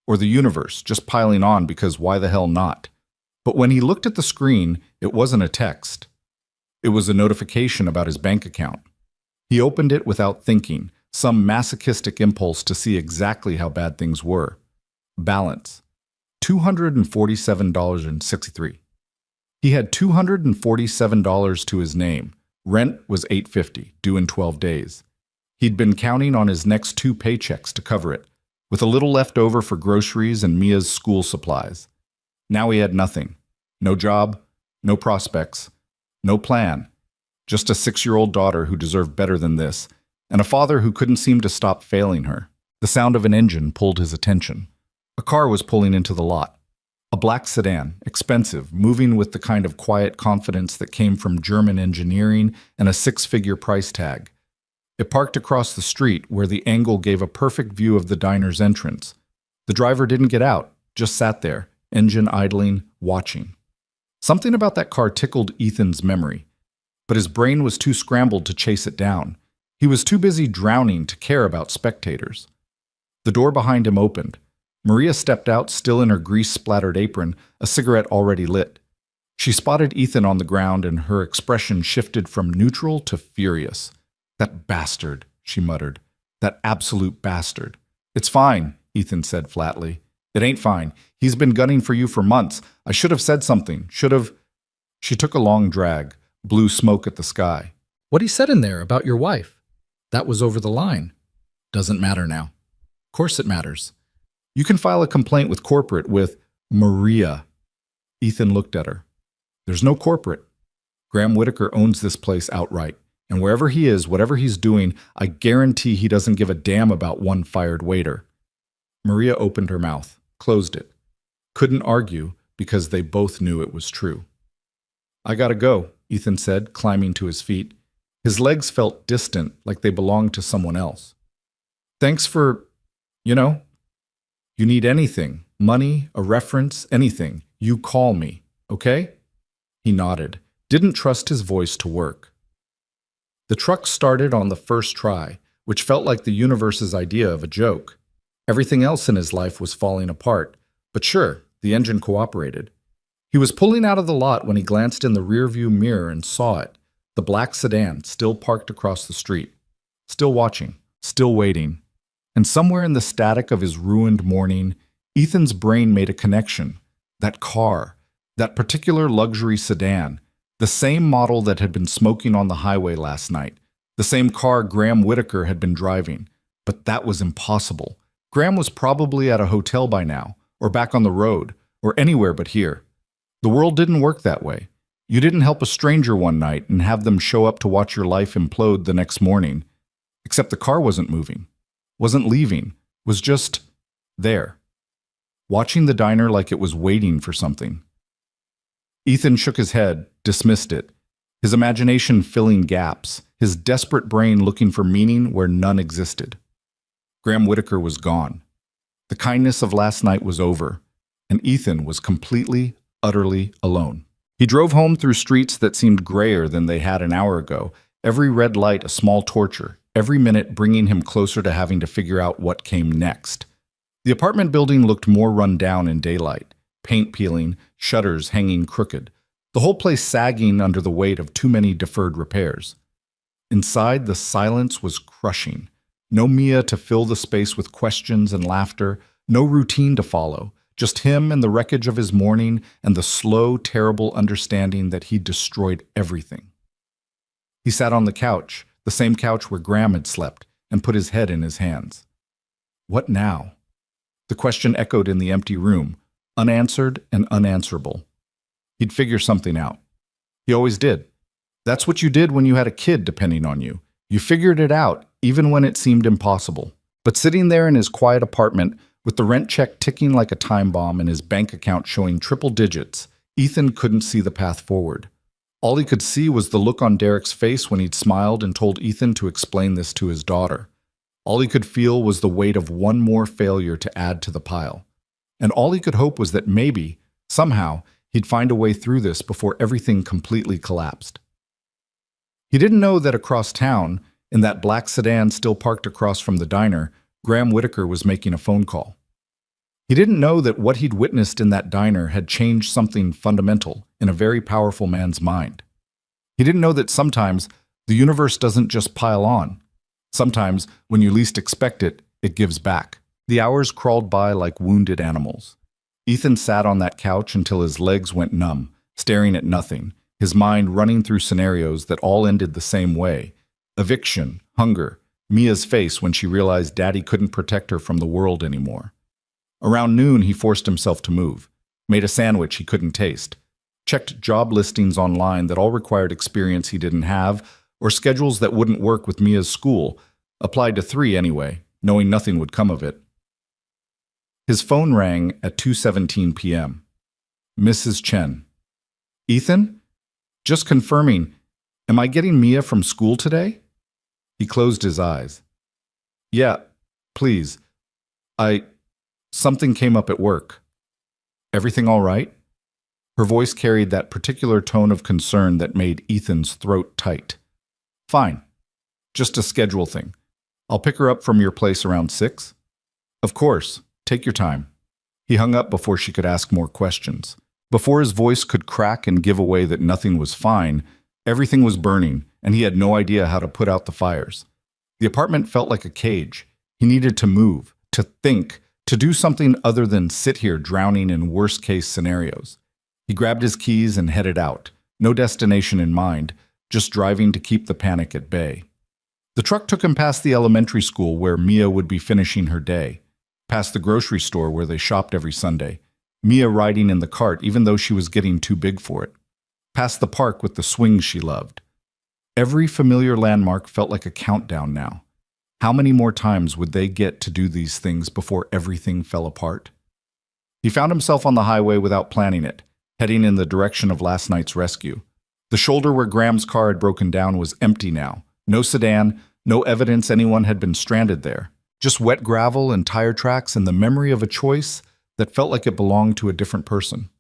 Or the universe, just piling on because why the hell not? But when he looked at the screen, it wasn't a text. It was a notification about his bank account. He opened it without thinking, some masochistic impulse to see exactly how bad things were. Balance. $247.63. He had $247 to his name. Rent was $850, due in 12 days. He'd been counting on his next 2 paychecks to cover it, with a little left over for groceries and Mia's school supplies. Now he had nothing. No job, no prospects, no plan. Just a 6-year-old daughter who deserved better than this, and a father who couldn't seem to stop failing her. The sound of an engine pulled his attention. A car was pulling into the lot. A black sedan, expensive, moving with the kind of quiet confidence that came from German engineering and a 6-figure price tag. It parked across the street where the angle gave a perfect view of the diner's entrance. The driver didn't get out, just sat there, engine idling, watching. Something about that car tickled Ethan's memory, but his brain was too scrambled to chase it down. He was too busy drowning to care about spectators. The door behind him opened. Maria stepped out, still in her grease-splattered apron, a cigarette already lit. She spotted Ethan on the ground, and her expression shifted from neutral to furious. That bastard, she muttered. That absolute bastard. It's fine, Ethan said flatly. It ain't fine. He's been gunning for you for months. I should have said something. Should have. She took a long drag, blew smoke at the sky. What he said in there about your wife? That was over the line. Doesn't matter now. Of course it matters. You can file a complaint with corporate with Maria. Ethan looked at her. There's no corporate. Graham Whitaker owns this place outright. And wherever he is, whatever he's doing, I guarantee he doesn't give a damn about one fired waiter. Maria opened her mouth, closed it. Couldn't argue because they both knew it was true. I gotta go, Ethan said, climbing to his feet. His legs felt distant, like they belonged to someone else. Thanks for, you need anything, money, a reference, anything, you call me, okay? He nodded, didn't trust his voice to work. The truck started on the first try, which felt like the universe's idea of a joke. Everything else in his life was falling apart, but sure, the engine cooperated. He was pulling out of the lot when he glanced in the rearview mirror and saw it, the black sedan still parked across the street, still watching, still waiting. And somewhere in the static of his ruined morning, Ethan's brain made a connection. That car, that particular luxury sedan, the same model that had been smoking on the highway last night, the same car Graham Whitaker had been driving. But that was impossible. Graham was probably at a hotel by now, or back on the road, or anywhere but here. The world didn't work that way. You didn't help a stranger one night and have them show up to watch your life implode the next morning. Except the car wasn't moving, wasn't leaving, was just there, watching the diner like it was waiting for something. Ethan shook his head, dismissed it, his imagination filling gaps, his desperate brain looking for meaning where none existed. Graham Whitaker was gone. The kindness of last night was over, and Ethan was completely, utterly alone. He drove home through streets that seemed grayer than they had an hour ago, every red light a small torture, every minute bringing him closer to having to figure out what came next. The apartment building looked more run down in daylight, paint peeling, shutters hanging crooked, the whole place sagging under the weight of too many deferred repairs. Inside, the silence was crushing. No Mia to fill the space with questions and laughter, no routine to follow, just him and the wreckage of his morning and the slow, terrible understanding that he'd destroyed everything. He sat on the couch, the same couch where Graham had slept, and put his head in his hands. What now? The question echoed in the empty room, unanswered and unanswerable. He'd figure something out. He always did. That's what you did when you had a kid depending on you. You figured it out, even when it seemed impossible. But sitting there in his quiet apartment, with the rent check ticking like a time bomb and his bank account showing triple digits, Ethan couldn't see the path forward. All he could see was the look on Derek's face when he'd smiled and told Ethan to explain this to his daughter. All he could feel was the weight of one more failure to add to the pile. And all he could hope was that maybe, somehow, he'd find a way through this before everything completely collapsed. He didn't know that across town, in that black sedan still parked across from the diner, Graham Whitaker was making a phone call. He didn't know that what he'd witnessed in that diner had changed something fundamental in a very powerful man's mind. He didn't know that sometimes the universe doesn't just pile on. Sometimes, when you least expect it, it gives back. The hours crawled by like wounded animals. Ethan sat on that couch until his legs went numb, staring at nothing, his mind running through scenarios that all ended the same way. Eviction, hunger, Mia's face when she realized Daddy couldn't protect her from the world anymore. Around noon, he forced himself to move, made a sandwich he couldn't taste, checked job listings online that all required experience he didn't have, or schedules that wouldn't work with Mia's school, applied to 3 anyway, knowing nothing would come of it. His phone rang at 2:17 p.m. Mrs. Chen. Ethan? Just confirming, am I getting Mia from school today? He closed his eyes. Yeah, please. Something came up at work. Everything all right? Her voice carried that particular tone of concern that made Ethan's throat tight. Fine. Just a schedule thing. I'll pick her up from your place around 6. Of course. Take your time. He hung up before she could ask more questions. Before his voice could crack and give away that nothing was fine, everything was burning, and he had no idea how to put out the fires. The apartment felt like a cage. He needed to move, to think, to do something other than sit here drowning in worst-case scenarios. He grabbed his keys and headed out, no destination in mind, just driving to keep the panic at bay. The truck took him past the elementary school where Mia would be finishing her day, past the grocery store where they shopped every Sunday, Mia riding in the cart even though she was getting too big for it, past the park with the swings she loved. Every familiar landmark felt like a countdown now. How many more times would they get to do these things before everything fell apart? He found himself on the highway without planning it, heading in the direction of last night's rescue. The shoulder where Graham's car had broken down was empty now. No sedan, no evidence anyone had been stranded there. Just wet gravel and tire tracks and the memory of a choice that felt like it belonged to a different person.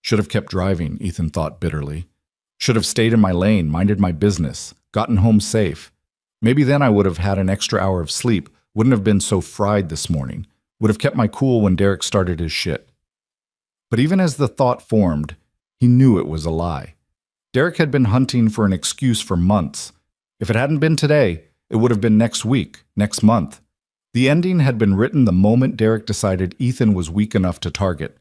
Should have kept driving, Ethan thought bitterly. Should have stayed in my lane, minded my business, gotten home safe. Maybe then I would have had an extra hour of sleep, wouldn't have been so fried this morning, would have kept my cool when Derek started his shit. But even as the thought formed, he knew it was a lie. Derek had been hunting for an excuse for months. If it hadn't been today, it would have been next week, next month. The ending had been written the moment Derek decided Ethan was weak enough to target.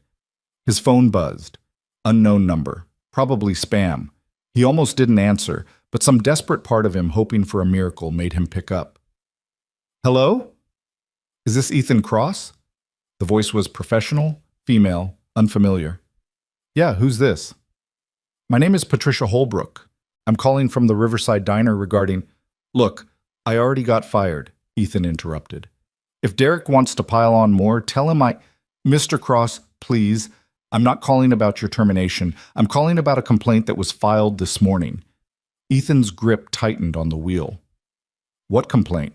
His phone buzzed. Unknown number. Probably spam. He almost didn't answer, but some desperate part of him hoping for a miracle made him pick up. Hello? Is this Ethan Cross? The voice was professional, female, unfamiliar. Yeah, who's this? My name is Patricia Holbrook. I'm calling from the Riverside Diner regarding… Look, I already got fired, Ethan interrupted. If Derek wants to pile on more, tell him Mr. Cross, please. I'm not calling about your termination. I'm calling about a complaint that was filed this morning. Ethan's grip tightened on the wheel. What complaint?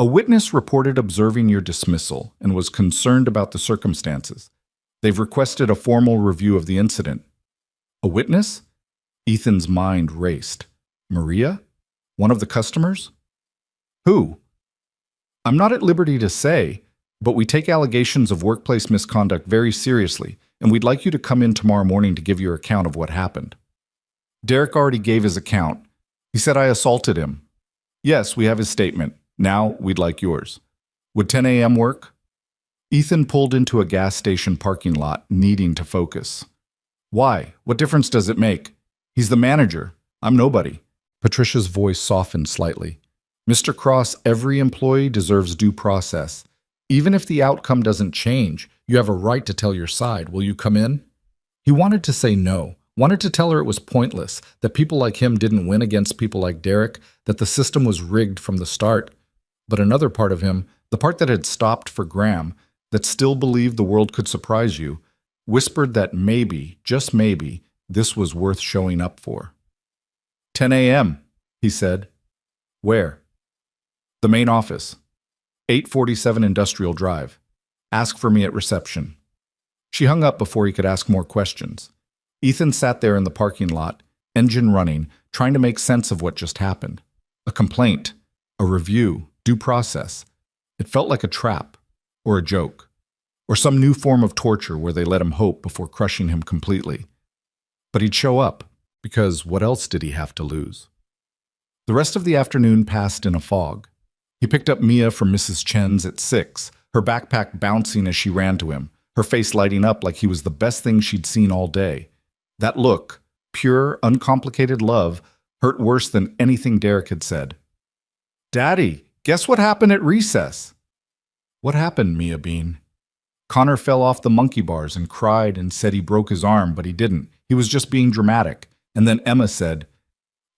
A witness reported observing your dismissal and was concerned about the circumstances. They've requested a formal review of the incident. A witness? Ethan's mind raced. Maria? One of the customers? Who? I'm not at liberty to say, but we take allegations of workplace misconduct very seriously, and we'd like you to come in tomorrow morning to give your account of what happened. Derek already gave his account. He said I assaulted him. Yes, we have his statement. Now we'd like yours. Would 10 a.m. work? Ethan pulled into a gas station parking lot, needing to focus. Why? What difference does it make? He's the manager. I'm nobody. Patricia's voice softened slightly. Mr. Cross, every employee deserves due process. Even if the outcome doesn't change, you have a right to tell your side. Will you come in? He wanted to say no, wanted to tell her it was pointless, that people like him didn't win against people like Derek, that the system was rigged from the start. But another part of him, the part that had stopped for Graham, that still believed the world could surprise you, whispered that maybe, just maybe, this was worth showing up for. 10 a.m., he said. Where? The main office. 847 Industrial Drive. Ask for me at reception. She hung up before he could ask more questions. Ethan sat there in the parking lot, engine running, trying to make sense of what just happened. A complaint, a review, due process. It felt like a trap, or a joke, or some new form of torture where they let him hope before crushing him completely. But he'd show up, because what else did he have to lose? The rest of the afternoon passed in a fog. He picked up Mia from Mrs. Chen's at 6, her backpack bouncing as she ran to him, her face lighting up like he was the best thing she'd seen all day. That look, pure, uncomplicated love, hurt worse than anything Derek had said. Daddy, guess what happened at recess? What happened, Mia Bean? Connor fell off the monkey bars and cried and said he broke his arm, but he didn't. He was just being dramatic. And then Emma said…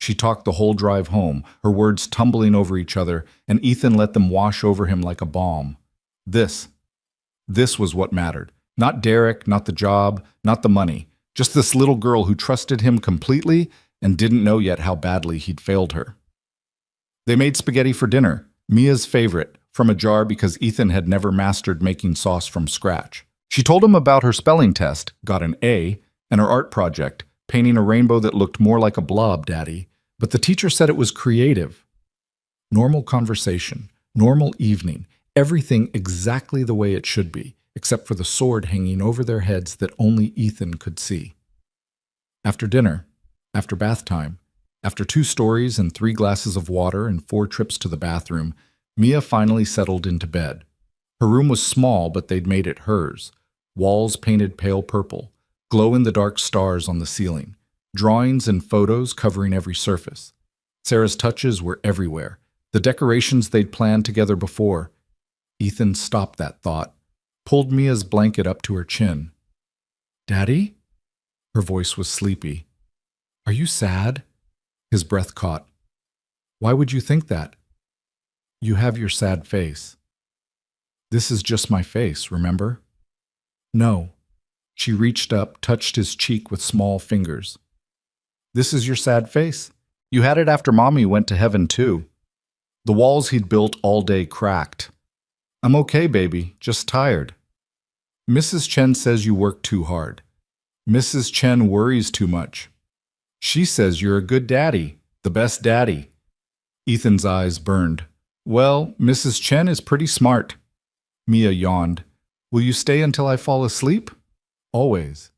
She talked the whole drive home, her words tumbling over each other, and Ethan let them wash over him like a balm. This was what mattered. Not Derek, not the job, not the money. Just this little girl who trusted him completely and didn't know yet how badly he'd failed her. They made spaghetti for dinner, Mia's favorite, from a jar because Ethan had never mastered making sauce from scratch. She told him about her spelling test, got an A, and her art project, painting a rainbow that looked more like a blob, Daddy. But the teacher said it was creative. Normal conversation, normal evening, everything exactly the way it should be, except for the sword hanging over their heads that only Ethan could see. After dinner, after bath time, after 2 stories and 3 glasses of water and 4 trips to the bathroom, Mia finally settled into bed. Her room was small, but they'd made it hers. Walls painted pale purple, glow-in-the-dark stars on the ceiling, drawings and photos covering every surface. Sarah's touches were everywhere, the decorations they'd planned together before. Ethan stopped that thought, pulled Mia's blanket up to her chin. Daddy? Her voice was sleepy. Are you sad? His breath caught. Why would you think that? You have your sad face. This is just my face, remember? No. She reached up, touched his cheek with small fingers. This is your sad face? You had it after Mommy went to heaven too. The walls he'd built all day cracked. I'm okay, baby, just tired. Mrs. Chen says you work too hard. Mrs. Chen worries too much. She says you're a good daddy, the best daddy. Ethan's eyes burned. Well, Mrs. Chen is pretty smart. Mia yawned. Will you stay until I fall asleep? always.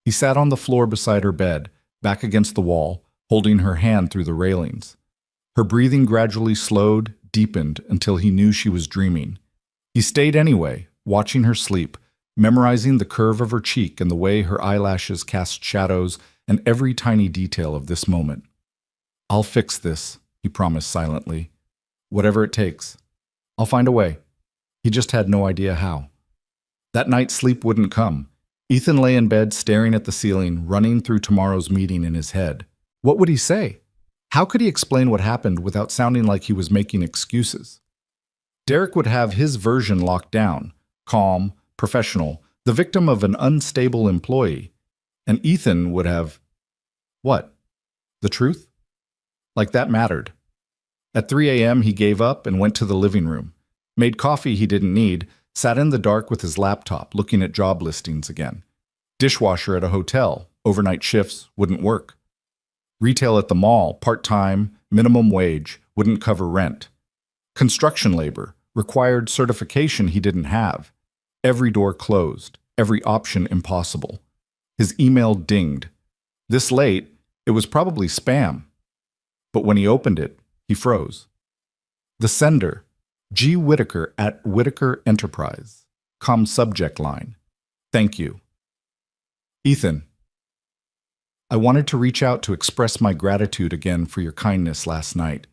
He sat on the floor beside her bed, back against the wall, holding her hand through the railings. Her breathing gradually slowed, deepened, until he knew she was dreaming. He stayed anyway, watching her sleep, memorizing the curve of her cheek and the way her eyelashes cast shadows and every tiny detail of this moment. "I'll fix this," he promised silently. "Whatever it takes. I'll find a way." He just had no idea how. That night sleep wouldn't come. Ethan lay in bed staring at the ceiling, running through tomorrow's meeting in his head. What would he say? How could he explain what happened without sounding like he was making excuses? Derek would have his version locked down, calm, professional, the victim of an unstable employee. And Ethan would have… what? The truth? Like that mattered. At 3 a.m. he gave up and went to the living room, made coffee he didn't need, sat in the dark with his laptop looking at job listings again. Dishwasher at a hotel, overnight shifts, wouldn't work. Retail at the mall, part-time, minimum wage, wouldn't cover rent. Construction labor, required certification he didn't have. Every door closed, every option impossible. His email dinged. This late, it was probably spam. But when he opened it, he froze. The sender, G. Whitaker at Whitaker Enterprise. Subject line. Thank you. Ethan, I wanted to reach out to express my gratitude again for your kindness last night.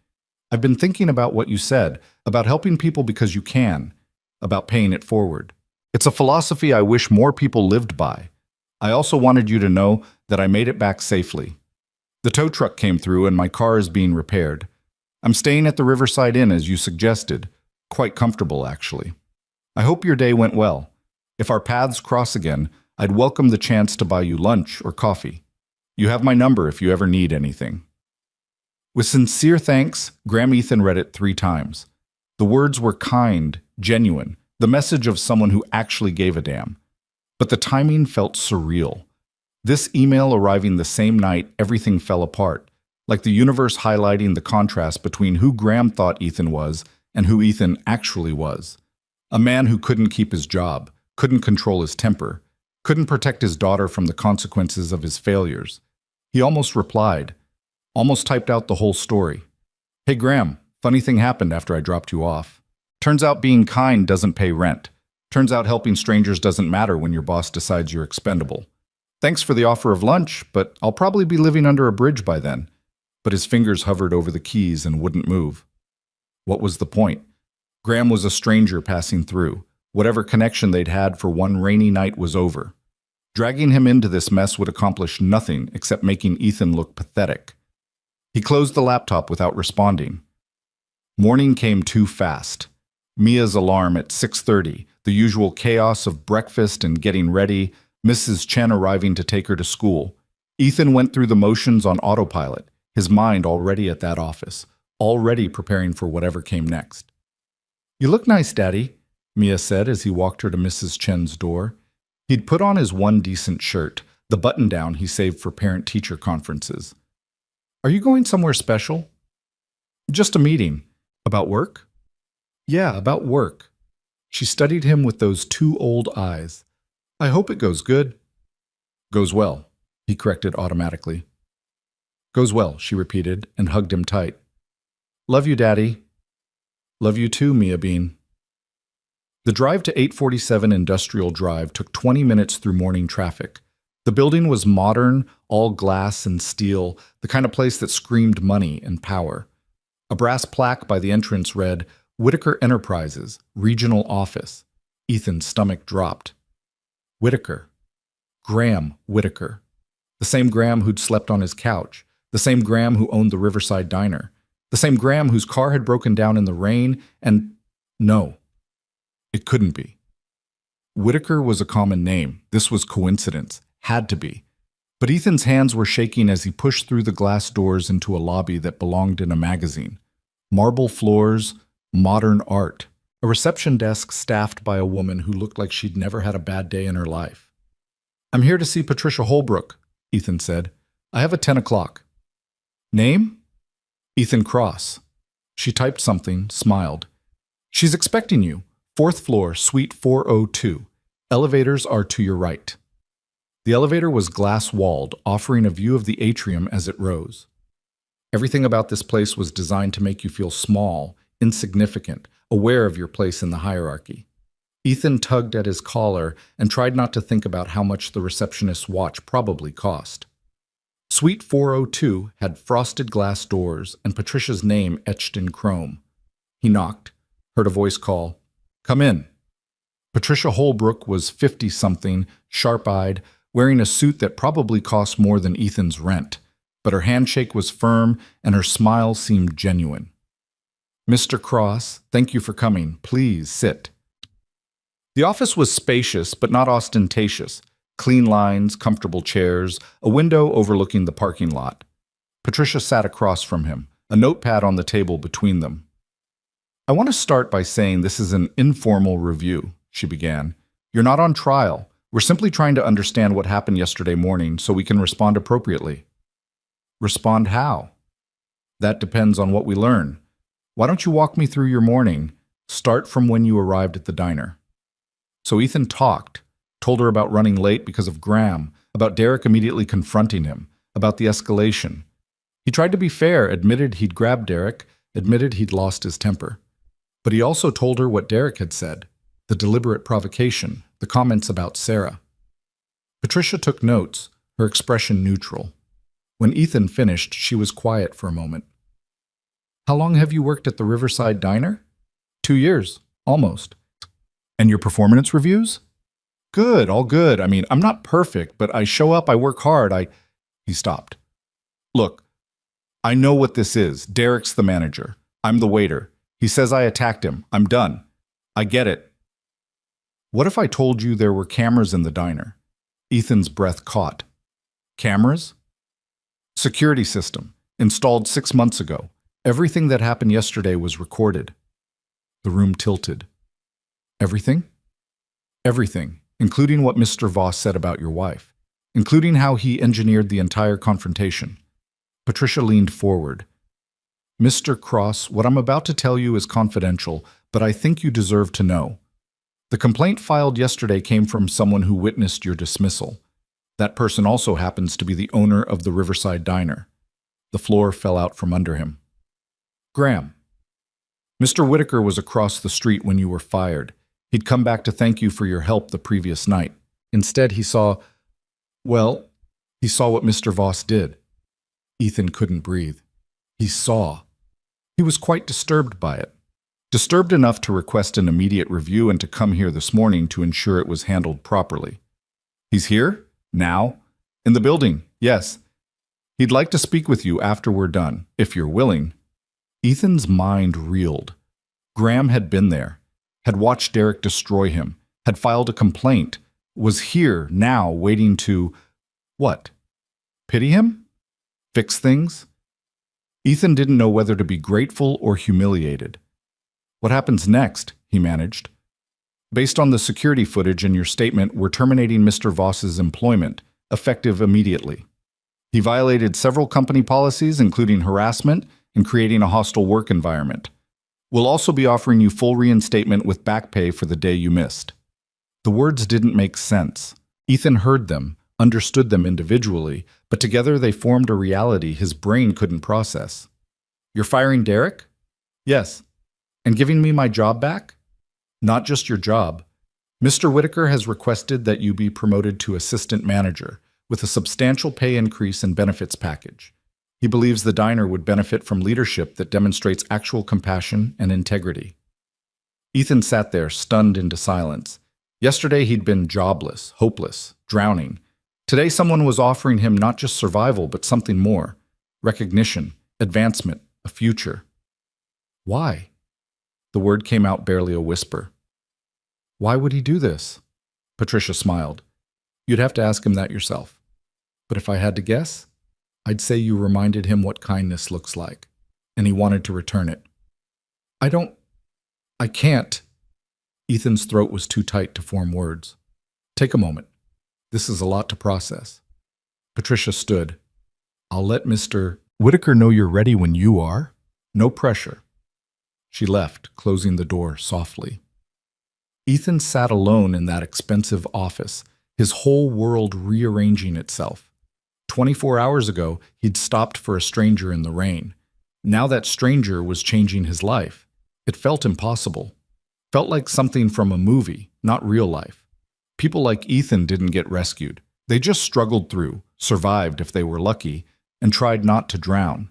I've been thinking about what you said, about helping people because you can, about paying it forward. It's a philosophy I wish more people lived by. I also wanted you to know that I made it back safely. The tow truck came through and my car is being repaired. I'm staying at the Riverside Inn as you suggested. Quite comfortable, actually. I hope your day went well. If our paths cross again, I'd welcome the chance to buy you lunch or coffee. You have my number if you ever need anything. With sincere thanks, Graham Ethan read it 3 times. The words were kind, genuine, the message of someone who actually gave a damn. But the timing felt surreal. This email arriving the same night, everything fell apart, like the universe highlighting the contrast between who Graham thought Ethan was and who Ethan actually was. A man who couldn't keep his job, couldn't control his temper, couldn't protect his daughter from the consequences of his failures. He almost replied, almost typed out the whole story. "Hey Graham, funny thing happened after I dropped you off. Turns out being kind doesn't pay rent. Turns out helping strangers doesn't matter when your boss decides you're expendable. Thanks for the offer of lunch, but I'll probably be living under a bridge by then." But his fingers hovered over the keys and wouldn't move. What was the point? Graham was a stranger passing through. Whatever connection they'd had for one rainy night was over. Dragging him into this mess would accomplish nothing except making Ethan look pathetic. He closed the laptop without responding. Morning came too fast. Mia's alarm at 6:30, the usual chaos of breakfast and getting ready, Mrs. Chen arriving to take her to school. Ethan went through the motions on autopilot, his mind already at that office, already preparing for whatever came next. "You look nice, Daddy," Mia said as he walked her to Mrs. Chen's door. He'd put on his one decent shirt, the button-down he saved for parent-teacher conferences. "Are you going somewhere special?" "Just a meeting." "About work?" "Yeah, about work." She studied him with those 2 old eyes. "I hope it goes good." "Goes well," he corrected automatically. "Goes well," she repeated and hugged him tight. "Love you, Daddy." "Love you too, Mia Bean." The drive to 847 Industrial Drive took 20 minutes through morning traffic. The building was modern, all glass and steel, the kind of place that screamed money and power. A brass plaque by the entrance read, "Whitaker Enterprises, Regional Office." Ethan's stomach dropped. Whitaker. Graham Whitaker. The same Graham who'd slept on his couch. The same Graham who owned the Riverside Diner. The same Graham whose car had broken down in the rain, and no, it couldn't be. Whitaker was a common name. This was coincidence. Had to be. But Ethan's hands were shaking as he pushed through the glass doors into a lobby that belonged in a magazine. Marble floors, modern art. A reception desk staffed by a woman who looked like she'd never had a bad day in her life. "I'm here to see Patricia Holbrook," Ethan said. "I have a 10 o'clock. "Name?" "Ethan Cross." She typed something, smiled. "She's expecting you. 4th floor, suite 402. Elevators are to your right." The elevator was glass-walled, offering a view of the atrium as it rose. Everything about this place was designed to make you feel small, insignificant, aware of your place in the hierarchy. Ethan tugged at his collar and tried not to think about how much the receptionist's watch probably cost. Suite 402 had frosted glass doors and Patricia's name etched in chrome. He knocked, heard a voice call, "Come in." Patricia Holbrook was 50-something, sharp-eyed, wearing a suit that probably cost more than Ethan's rent, but her handshake was firm and her smile seemed genuine. "Mr. Cross, thank you for coming. Please sit." The office was spacious but not ostentatious. Clean lines, comfortable chairs, a window overlooking the parking lot. Patricia sat across from him, a notepad on the table between them. "I want to start by saying this is an informal review," she began. "You're not on trial. We're simply trying to understand what happened yesterday morning so we can respond appropriately." "Respond how?" "That depends on what we learn. Why don't you walk me through your morning? Start from when you arrived at the diner." So Ethan talked, told her about running late because of Graham, about Derek immediately confronting him, about the escalation. He tried to be fair, admitted he'd grabbed Derek, admitted he'd lost his temper. But he also told her what Derek had said, the deliberate provocation, the comments about Sarah. Patricia took notes, her expression neutral. When Ethan finished, she was quiet for a moment. "How long have you worked at the Riverside Diner?" 2 years, almost." "And your performance reviews?" "Good, all good. I mean, I'm not perfect, but I show up, I work hard, He stopped. "Look, I know what this is. Derek's the manager. I'm the waiter. He says I attacked him. I'm done. I get it." "What if I told you there were cameras in the diner?" Ethan's breath caught. "Cameras?" "Security system, installed 6 months ago. Everything that happened yesterday was recorded." The room tilted. "Everything?" "Everything, including what Mr. Voss said about your wife, including how he engineered the entire confrontation." Patricia leaned forward. "Mr. Cross, what I'm about to tell you is confidential, but I think you deserve to know. The complaint filed yesterday came from someone who witnessed your dismissal. That person also happens to be the owner of the Riverside Diner." The floor fell out from under him. "Graham. Mr. Whitaker was across the street when you were fired. He'd come back to thank you for your help the previous night. Instead, he saw what Mr. Voss did." Ethan couldn't breathe. He saw. He was quite disturbed by it. Disturbed enough to request an immediate review and to come here this morning to ensure it was handled properly. "He's here? Now? In the building, yes. He'd like to speak with you after we're done, if you're willing." Ethan's mind reeled. Graham had been there, had watched Derek destroy him, had filed a complaint, was here now waiting to, what? Pity him? Fix things? Ethan didn't know whether to be grateful or humiliated. "What happens next?" he managed. "Based on the security footage in your statement, we're terminating Mr. Voss's employment, effective immediately. He violated several company policies, including harassment and creating a hostile work environment. We'll also be offering you full reinstatement with back pay for the day you missed." The words didn't make sense. Ethan heard them, understood them individually, but together they formed a reality his brain couldn't process. "You're firing Derek?" "Yes." "And giving me my job back?" "Not just your job. Mr. Whitaker has requested that you be promoted to assistant manager, with a substantial pay increase and benefits package. He believes the diner would benefit from leadership that demonstrates actual compassion and integrity." Ethan sat there, stunned into silence. Yesterday he'd been jobless, hopeless, drowning. Today someone was offering him not just survival, but something more. Recognition, advancement, a future. "Why?" The word came out barely a whisper. "Why would he do this?" Patricia smiled. "You'd have to ask him that yourself. But if I had to guess, I'd say you reminded him what kindness looks like, and he wanted to return it." I can't." Ethan's throat was too tight to form words. "Take a moment. This is a lot to process." Patricia stood. "I'll let Mr. Whitaker know you're ready when you are. No pressure." She left, closing the door softly. Ethan sat alone in that expensive office, his whole world rearranging itself. 24 hours ago, he'd stopped for a stranger in the rain. Now that stranger was changing his life. It felt impossible. Felt like something from a movie, not real life. People like Ethan didn't get rescued. They just struggled through, survived if they were lucky, and tried not to drown.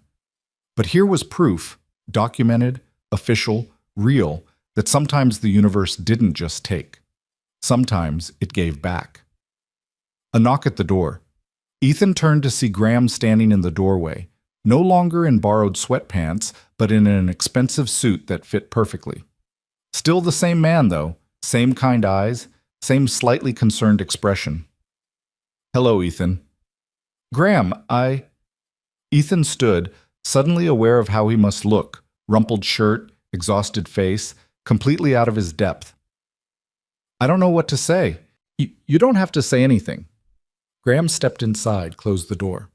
But here was proof, documented, official, real, that sometimes the universe didn't just take. Sometimes it gave back. A knock at the door. Ethan turned to see Graham standing in the doorway, no longer in borrowed sweatpants, but in an expensive suit that fit perfectly. Still the same man, though, same kind eyes, same slightly concerned expression. "Hello, Ethan." "Graham, Ethan stood, suddenly aware of how he must look, rumpled shirt, exhausted face, completely out of his depth. "I don't know what to say." You don't have to say anything." Graham stepped inside, closed the door.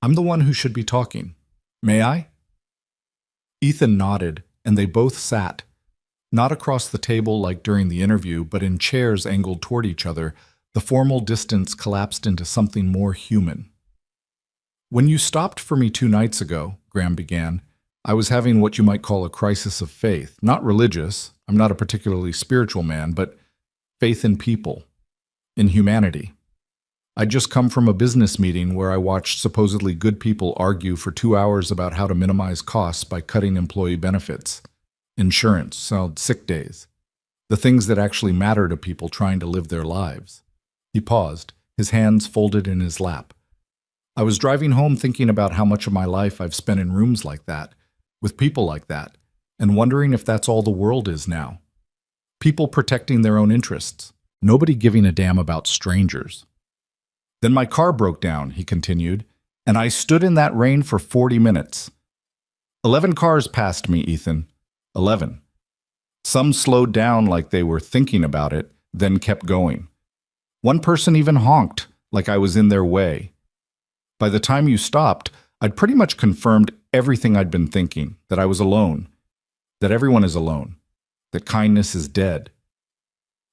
"I'm the one who should be talking. May I?" Ethan nodded, and they both sat, not across the table like during the interview, but in chairs angled toward each other. The formal distance collapsed into something more human. "When you stopped for me 2 nights ago," Graham began, "I was having what you might call a crisis of faith. Not religious, I'm not a particularly spiritual man, but faith in people, in humanity. I'd just come from a business meeting where I watched supposedly good people argue for 2 hours about how to minimize costs by cutting employee benefits, insurance, sick days, the things that actually matter to people trying to live their lives." He paused, his hands folded in his lap. "I was driving home thinking about how much of my life I've spent in rooms like that, with people like that, and wondering if that's all the world is now. People protecting their own interests, nobody giving a damn about strangers. Then my car broke down," he continued, "and I stood in that rain for 40 minutes. 11 cars passed me, Ethan. 11. Some slowed down like they were thinking about it, then kept going. One person even honked, like I was in their way. By the time you stopped, I'd pretty much confirmed everything I'd been thinking, that I was alone, that everyone is alone, that kindness is dead."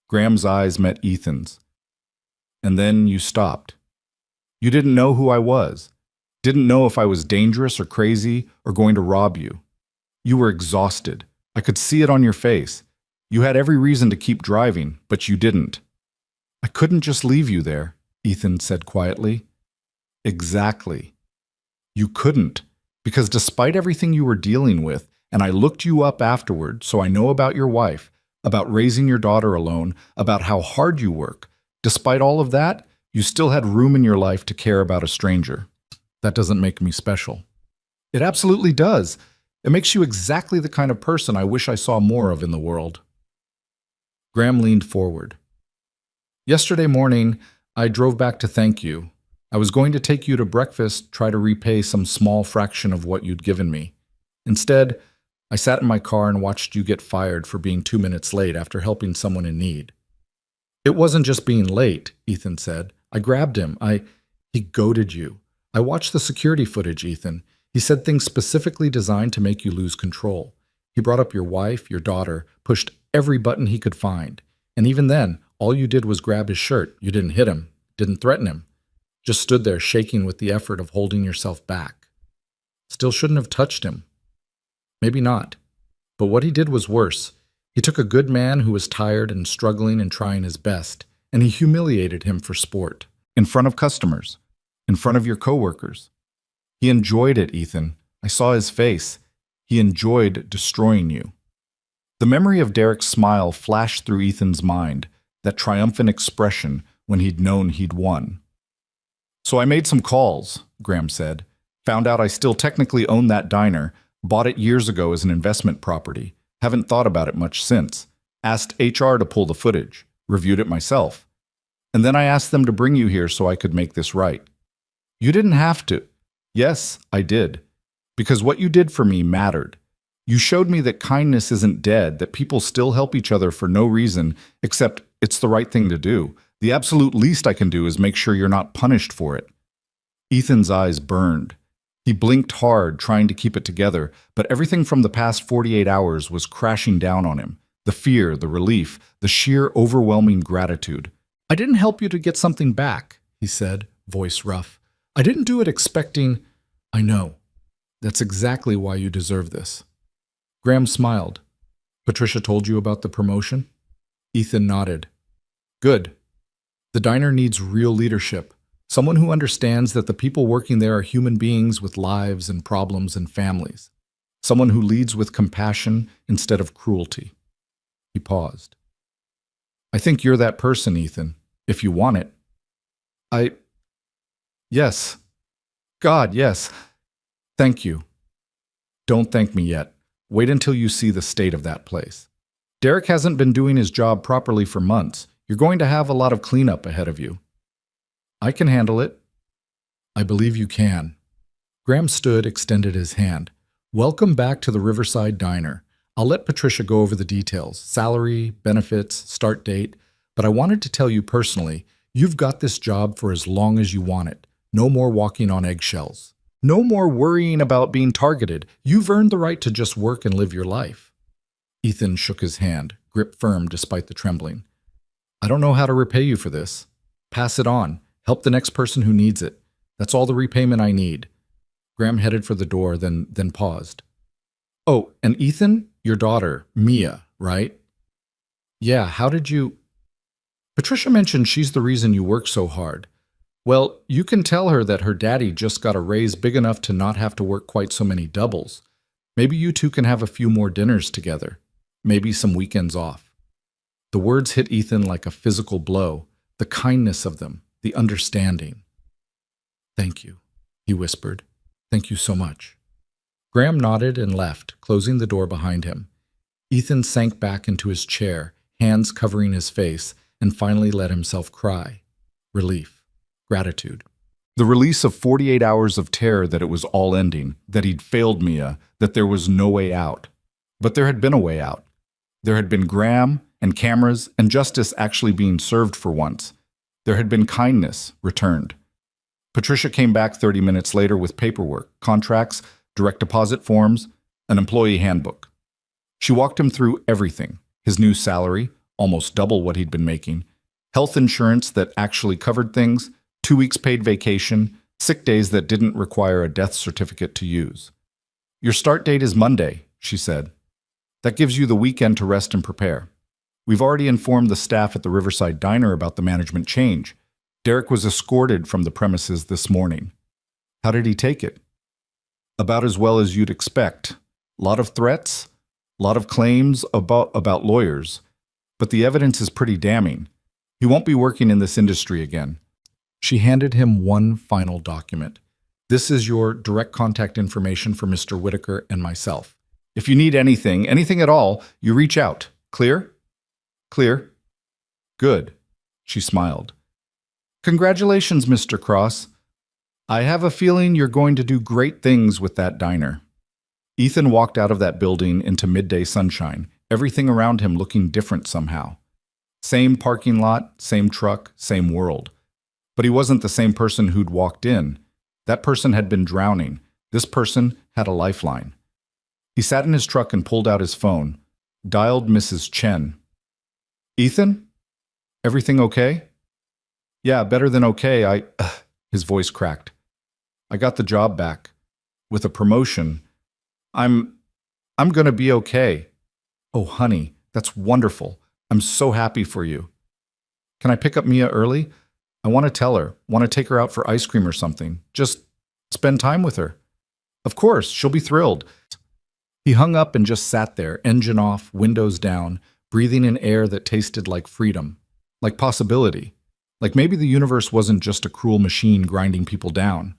Graham's eyes met Ethan's. "And then you stopped. You didn't know who I was, didn't know if I was dangerous or crazy or going to rob you. You were exhausted. I could see it on your face. You had every reason to keep driving, but you didn't." "I couldn't just leave you there," Ethan said quietly. "Exactly. You couldn't, because despite everything you were dealing with, and I looked you up afterward, so I know about your wife, about raising your daughter alone, about how hard you work, despite all of that, you still had room in your life to care about a stranger. That doesn't make me special." "It absolutely does. It makes you exactly the kind of person I wish I saw more of in the world." Graham leaned forward. "Yesterday morning, I drove back to thank you. I was going to take you to breakfast, try to repay some small fraction of what you'd given me. Instead, I sat in my car and watched you get fired for being 2 minutes late after helping someone in need." "It wasn't just being late," Ethan said. "I grabbed him. He goaded you. I watched the security footage, Ethan. He said things specifically designed to make you lose control. He brought up your wife, your daughter, pushed every button he could find. And even then, all you did was grab his shirt. You didn't hit him, didn't threaten him. Just stood there shaking with the effort of holding yourself back. Still shouldn't have touched him. Maybe not. But what he did was worse. He took a good man who was tired and struggling and trying his best, and he humiliated him for sport. In front of customers. In front of your coworkers. He enjoyed it, Ethan. I saw his face. He enjoyed destroying you." The memory of Derek's smile flashed through Ethan's mind, that triumphant expression when he'd known he'd won. "So I made some calls," Graham said. "Found out I still technically own that diner, bought it years ago as an investment property, haven't thought about it much since. Asked HR to pull the footage, reviewed it myself. And then I asked them to bring you here so I could make this right. You didn't have to." "Yes, I did. Because what you did for me mattered. You showed me that kindness isn't dead, that people still help each other for no reason, except it's the right thing to do. The absolute least I can do is make sure you're not punished for it." Ethan's eyes burned. He blinked hard, trying to keep it together, but everything from the past 48 hours was crashing down on him. The fear, the relief, the sheer overwhelming gratitude. I didn't help you to get something back, he said, voice rough. I didn't do it expecting... I know. That's exactly why you deserve this. Graham smiled. Patricia told you about the promotion? Ethan nodded. Good. The diner needs real leadership. Someone who understands that the people working there are human beings with lives and problems and families. Someone who leads with compassion instead of cruelty. He paused. I think you're that person, Ethan, if you want it. Yes. God, yes. Thank you. Don't thank me yet. Wait until you see the state of that place. Derek hasn't been doing his job properly for months. You're going to have a lot of cleanup ahead of you. I can handle it. I believe you can. Graham stood, extended his hand. Welcome back to the Riverside Diner. I'll let Patricia go over the details, salary, benefits, start date, but I wanted to tell you personally, you've got this job for as long as you want it. No more walking on eggshells. No more worrying about being targeted. You've earned the right to just work and live your life. Ethan shook his hand, grip firm despite the trembling. I don't know how to repay you for this. Pass it on. Help the next person who needs it. That's all the repayment I need. Graham headed for the door, then paused. Oh, and Ethan, your daughter, Mia, right? Yeah, how did you... Patricia mentioned she's the reason you work so hard. Well, you can tell her that her daddy just got a raise big enough to not have to work quite so many doubles. Maybe you two can have a few more dinners together. Maybe some weekends off. The words hit Ethan like a physical blow. The kindness of them, the understanding. Thank you, he whispered. Thank you so much. Graham nodded and left, closing the door behind him. Ethan sank back into his chair, hands covering his face, and finally let himself cry. Relief. Gratitude. The release of 48 hours of terror that it was all ending, that he'd failed Mia, that there was no way out. But there had been a way out. There had been Graham and cameras and justice actually being served for once. There had been kindness returned. Patricia came back 30 minutes later with paperwork, contracts, direct deposit forms, an employee handbook. She walked him through everything, his new salary, almost double what he'd been making, health insurance that actually covered things, 2 weeks paid vacation, sick days that didn't require a death certificate to use. Your start date is Monday, she said. That gives you the weekend to rest and prepare. We've already informed the staff at the Riverside Diner about the management change. Derek was escorted from the premises this morning. How did he take it? About as well as you'd expect. Lot of threats, lot of claims about lawyers. But the evidence is pretty damning. He won't be working in this industry again. She handed him one final document. This is your direct contact information for Mr. Whitaker and myself. If you need anything at all, you reach out. Clear? Clear. Good. She smiled. Congratulations, Mr. Cross. I have a feeling you're going to do great things with that diner. Ethan walked out of that building into midday sunshine, everything around him looking different somehow. Same parking lot, same truck, same world. But he wasn't the same person who'd walked in. That person had been drowning. This person had a lifeline. He sat in his truck and pulled out his phone, dialed Mrs. Chen. Ethan? Everything okay? Yeah, better than okay. His voice cracked. I got the job back. With a promotion. I'm gonna be okay. Oh, honey, that's wonderful. I'm so happy for you. Can I pick up Mia early? I want to tell her, want to take her out for ice cream or something. Just spend time with her. Of course, she'll be thrilled. He hung up and just sat there, engine off, windows down, breathing in air that tasted like freedom, like possibility. Like maybe the universe wasn't just a cruel machine grinding people down.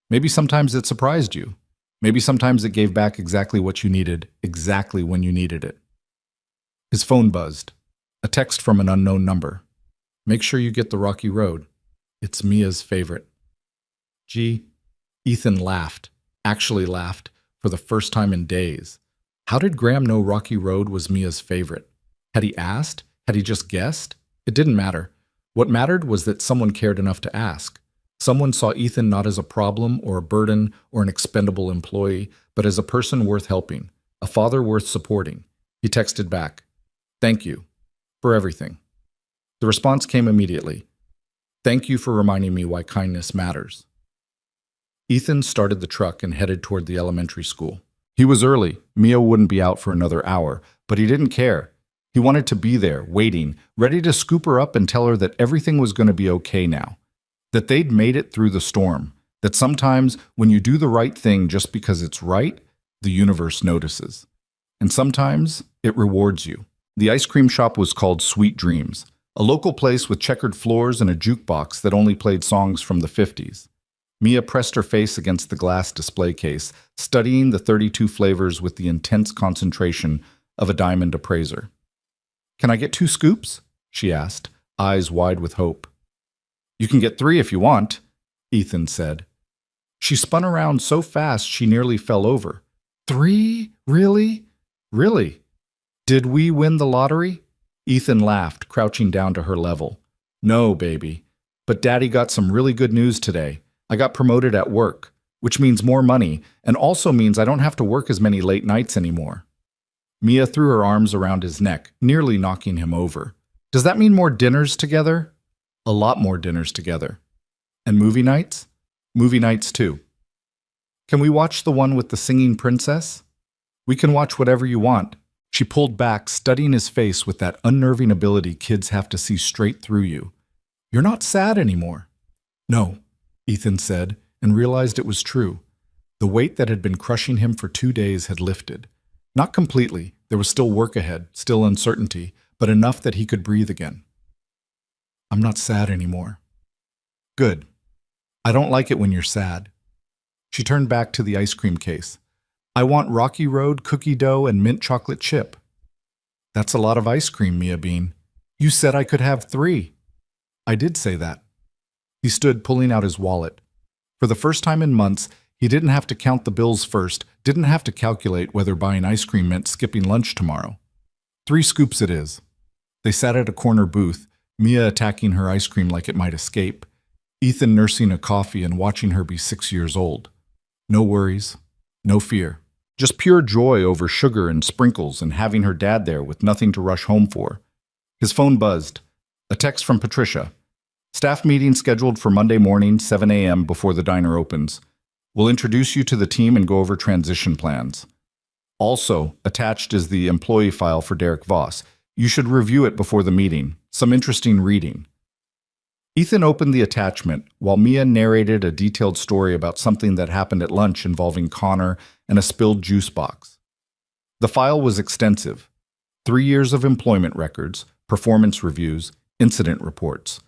Maybe sometimes it surprised you. Maybe sometimes it gave back exactly what you needed, exactly when you needed it. His phone buzzed. A text from an unknown number. Make sure you get the Rocky Road. It's Mia's favorite. Gee, Ethan laughed, actually laughed, for the first time in days. How did Graham know Rocky Road was Mia's favorite? Had he asked? Had he just guessed? It didn't matter. What mattered was that someone cared enough to ask. Someone saw Ethan not as a problem or a burden or an expendable employee, but as a person worth helping, a father worth supporting. He texted back, "Thank you for everything." The response came immediately. Thank you for reminding me why kindness matters. Ethan started the truck and headed toward the elementary school. He was early. Mia wouldn't be out for another hour, but he didn't care. He wanted to be there, waiting, ready to scoop her up and tell her that everything was going to be okay now. That they'd made it through the storm. That sometimes when you do the right thing just because it's right, the universe notices. And sometimes it rewards you. The ice cream shop was called Sweet Dreams, a local place with checkered floors and a jukebox that only played songs from the 50s. Mia pressed her face against the glass display case, studying the 32 flavors with the intense concentration of a diamond appraiser. Can I get 2 scoops? She asked, eyes wide with hope. You can get 3 if you want, Ethan said. She spun around so fast she nearly fell over. 3? Really? Really? Did we win the lottery? Ethan laughed, crouching down to her level. No, baby. But Daddy got some really good news today. I got promoted at work, which means more money, and also means I don't have to work as many late nights anymore. Mia threw her arms around his neck, nearly knocking him over. Does that mean more dinners together? A lot more dinners together. And movie nights? Movie nights too. Can we watch the one with the singing princess? We can watch whatever you want. She pulled back, studying his face with that unnerving ability kids have to see straight through you. You're not sad anymore. No, Ethan said, and realized it was true. The weight that had been crushing him for 2 days had lifted. Not completely. There was still work ahead, still uncertainty, but enough that he could breathe again. I'm not sad anymore. Good. I don't like it when you're sad. She turned back to the ice cream case. I want Rocky Road, cookie dough, and mint chocolate chip. That's a lot of ice cream, Mia Bean. You said I could have 3. I did say that. He stood, pulling out his wallet. For the first time in months, he didn't have to count the bills first, didn't have to calculate whether buying ice cream meant skipping lunch tomorrow. 3 scoops it is. They sat at a corner booth, Mia attacking her ice cream like it might escape, Ethan nursing a coffee and watching her be 6 years old. No worries, no fear. Just pure joy over sugar and sprinkles and having her dad there with nothing to rush home for. His phone buzzed. A text from Patricia. Staff meeting scheduled for Monday morning, 7 a.m. before the diner opens. We'll introduce you to the team and go over transition plans. Also, attached is the employee file for Derek Voss. You should review it before the meeting. Some interesting reading. Ethan opened the attachment while Mia narrated a detailed story about something that happened at lunch involving Connor and a spilled juice box. The file was extensive. 3 years of employment records, performance reviews, incident reports.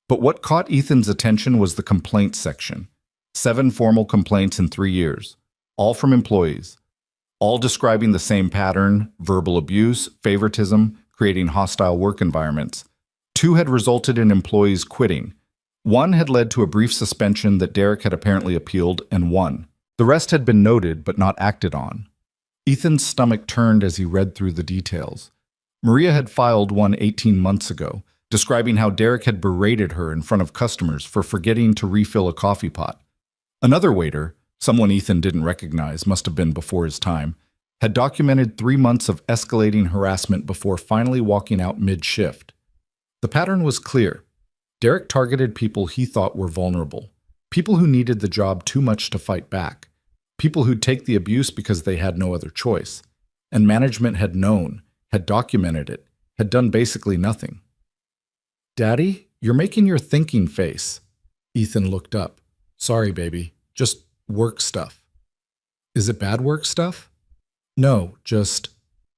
But what caught Ethan's attention was the complaints section. 7 formal complaints in 3 years, all from employees, all describing the same pattern: verbal abuse, favoritism, creating hostile work environments. 2 had resulted in employees quitting. 1 had led to a brief suspension that Derek had apparently appealed and won. The rest had been noted but not acted on. Ethan's stomach turned as he read through the details. Maria had filed one 18 months ago, describing how Derek had berated her in front of customers for forgetting to refill a coffee pot. Another waiter, someone Ethan didn't recognize, must have been before his time, had documented 3 months of escalating harassment before finally walking out mid-shift. The pattern was clear. Derek targeted people he thought were vulnerable, people who needed the job too much to fight back, people who'd take the abuse because they had no other choice. And management had known, had documented it, had done basically nothing. Daddy, you're making your thinking face. Ethan looked up. Sorry, baby. Just work stuff. Is it bad work stuff? No, just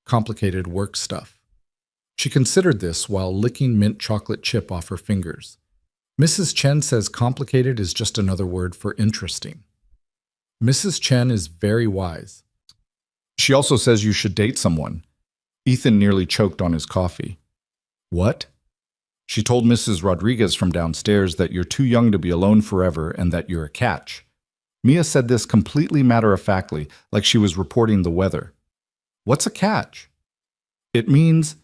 complicated work stuff. She considered this while licking mint chocolate chip off her fingers. Mrs. Chen says complicated is just another word for interesting. Mrs. Chen is very wise. She also says you should date someone. Ethan nearly choked on his coffee. What? She told Mrs. Rodriguez from downstairs that you're too young to be alone forever and that you're a catch. Mia said this completely matter-of-factly, like she was reporting the weather. What's a catch? It means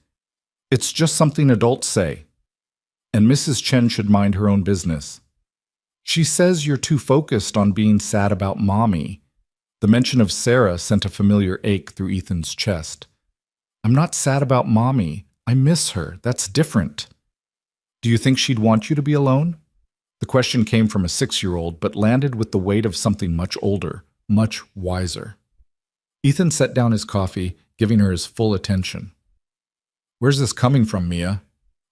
it's just something adults say. And Mrs. Chen should mind her own business. She says you're too focused on being sad about Mommy. The mention of Sarah sent a familiar ache through Ethan's chest. I'm not sad about Mommy. I miss her. That's different. Do you think she'd want you to be alone? The question came from a 6-year-old, but landed with the weight of something much older, much wiser. Ethan set down his coffee, giving her his full attention. Where's this coming from, Mia?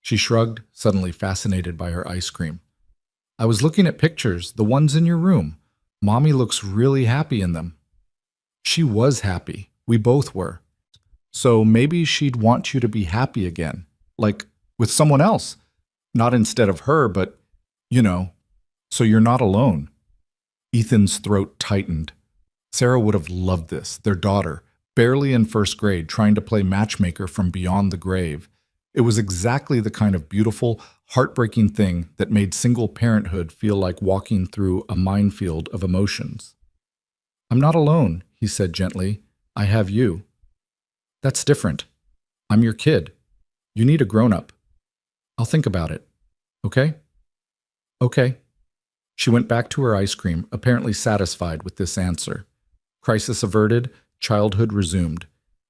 She shrugged, suddenly fascinated by her ice cream. I was looking at pictures, the ones in your room. Mommy looks really happy in them. She was happy. We both were. So maybe she'd want you to be happy again, like with someone else. Not instead of her, but, so you're not alone. Ethan's throat tightened. Sarah would have loved this, their daughter, barely in first grade, trying to play matchmaker from beyond the grave. It was exactly the kind of beautiful, heartbreaking thing that made single parenthood feel like walking through a minefield of emotions. I'm not alone, he said gently. I have you. That's different. I'm your kid. You need a grown-up. I'll think about it. Okay? Okay. She went back to her ice cream, apparently satisfied with this answer. Crisis averted, childhood resumed.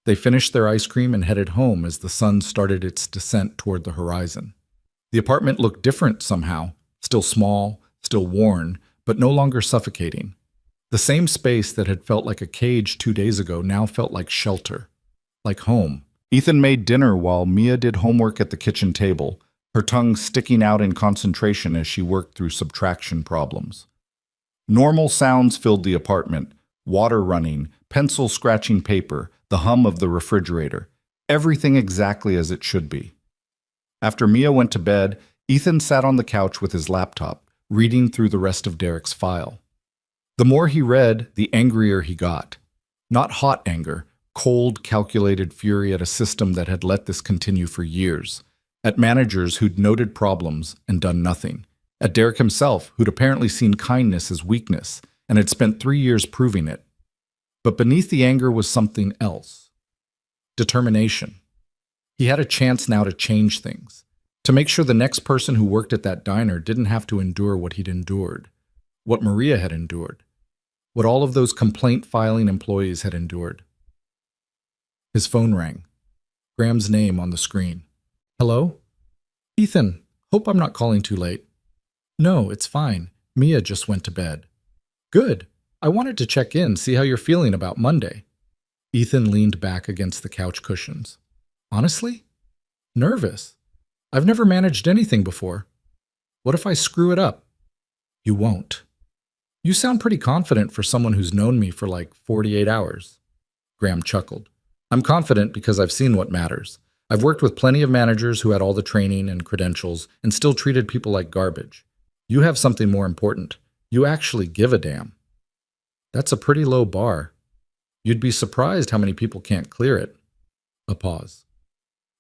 They finished their ice cream and headed home as the sun started its descent toward the horizon. The apartment looked different somehow, still small, still worn, but no longer suffocating. The same space that had felt like a cage 2 days ago now felt like shelter, like home. Ethan made dinner while Mia did homework at the kitchen table, her tongue sticking out in concentration as she worked through subtraction problems. Normal sounds filled the apartment, water running, pencil scratching paper, the hum of the refrigerator, everything exactly as it should be. After Mia went to bed, Ethan sat on the couch with his laptop, reading through the rest of Derek's file. The more he read, the angrier he got. Not hot anger, cold, calculated fury at a system that had let this continue for years, at managers who'd noted problems and done nothing, at Derek himself, who'd apparently seen kindness as weakness and had spent 3 years proving it. But beneath the anger was something else. Determination. He had a chance now to change things, to make sure the next person who worked at that diner didn't have to endure what he'd endured, what Maria had endured, what all of those complaint-filing employees had endured. His phone rang. Graham's name on the screen. Hello? Ethan, hope I'm not calling too late. No, it's fine. Mia just went to bed. Good. I wanted to check in, see how you're feeling about Monday. Ethan leaned back against the couch cushions. Honestly? Nervous. I've never managed anything before. What if I screw it up? You won't. You sound pretty confident for someone who's known me for like 48 hours. Graham chuckled. I'm confident because I've seen what matters. I've worked with plenty of managers who had all the training and credentials and still treated people like garbage. You have something more important. You actually give a damn. That's a pretty low bar. You'd be surprised how many people can't clear it. A pause.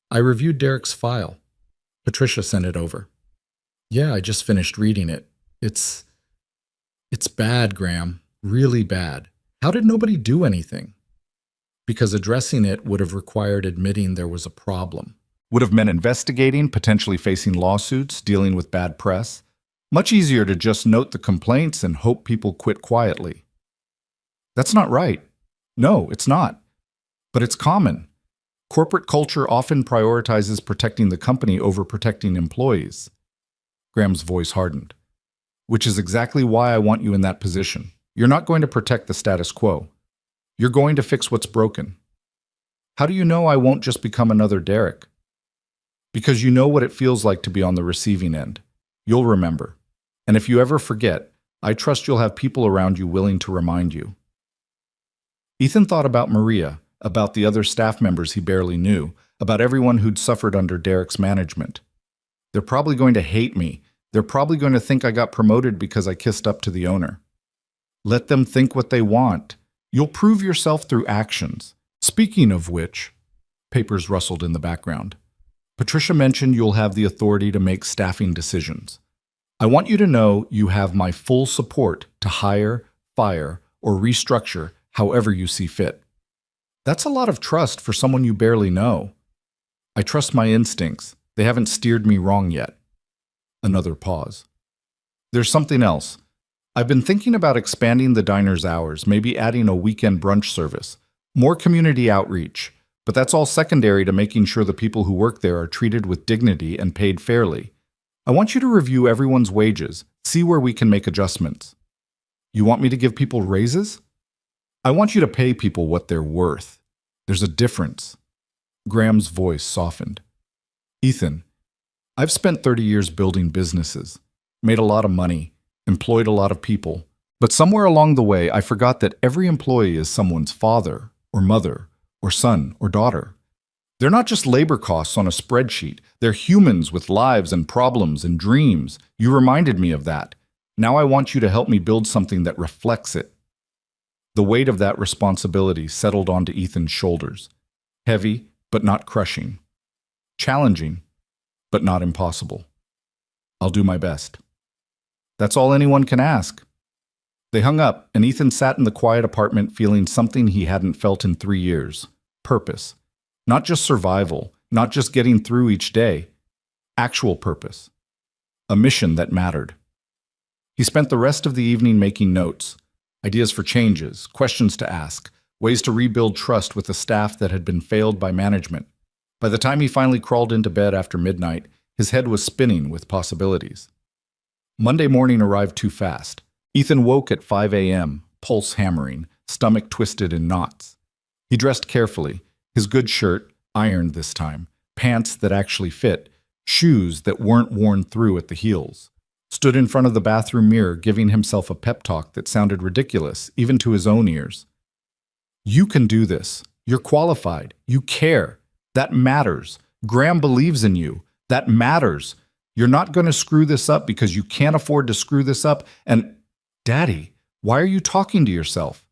I reviewed Derek's file. Patricia sent it over. Yeah, I just finished reading it. It's bad, Graham. Really bad. How did nobody do anything? Because addressing it would have required admitting there was a problem. Would have meant investigating, potentially facing lawsuits, dealing with bad press. Much easier to just note the complaints and hope people quit quietly. That's not right. No, it's not. But it's common. Corporate culture often prioritizes protecting the company over protecting employees. Graham's voice hardened. Which is exactly why I want you in that position. You're not going to protect the status quo. You're going to fix what's broken. How do you know I won't just become another Derek? Because you know what it feels like to be on the receiving end. You'll remember. And if you ever forget, I trust you'll have people around you willing to remind you. Ethan thought about Maria, about the other staff members he barely knew, about everyone who'd suffered under Derek's management. They're probably going to hate me. They're probably going to think I got promoted because I kissed up to the owner. Let them think what they want. You'll prove yourself through actions. Speaking of which, papers rustled in the background. Patricia mentioned you'll have the authority to make staffing decisions. I want you to know you have my full support to hire, fire, or restructure however you see fit. That's a lot of trust for someone you barely know. I trust my instincts. They haven't steered me wrong yet. Another pause. There's something else. I've been thinking about expanding the diner's hours, maybe adding a weekend brunch service, more community outreach, but that's all secondary to making sure the people who work there are treated with dignity and paid fairly. I want you to review everyone's wages, see where we can make adjustments. You want me to give people raises? I want you to pay people what they're worth. There's a difference. Graham's voice softened. Ethan, I've spent 30 years building businesses, made a lot of money, employed a lot of people, but somewhere along the way I forgot that every employee is someone's father or mother or son or daughter. They're not just labor costs on a spreadsheet. They're humans with lives and problems and dreams. You reminded me of that. Now I want you to help me build something that reflects it. The weight of that responsibility settled onto Ethan's shoulders. Heavy, but not crushing. Challenging, but not impossible. I'll do my best. That's all anyone can ask. They hung up, and Ethan sat in the quiet apartment feeling something he hadn't felt in 3 years. Purpose. Not just survival, not just getting through each day. Actual purpose. A mission that mattered. He spent the rest of the evening making notes, ideas for changes, questions to ask, ways to rebuild trust with a staff that had been failed by management. By the time he finally crawled into bed after midnight, his head was spinning with possibilities. Monday morning arrived too fast. Ethan woke at 5 a.m., pulse hammering, stomach twisted in knots. He dressed carefully, his good shirt, ironed this time, pants that actually fit, shoes that weren't worn through at the heels. Stood in front of the bathroom mirror, giving himself a pep talk that sounded ridiculous, even to his own ears. You can do this. You're qualified. You care. That matters. Graham believes in you. That matters. You're not going to screw this up because you can't afford to screw this up. And, Daddy, why are you talking to yourself?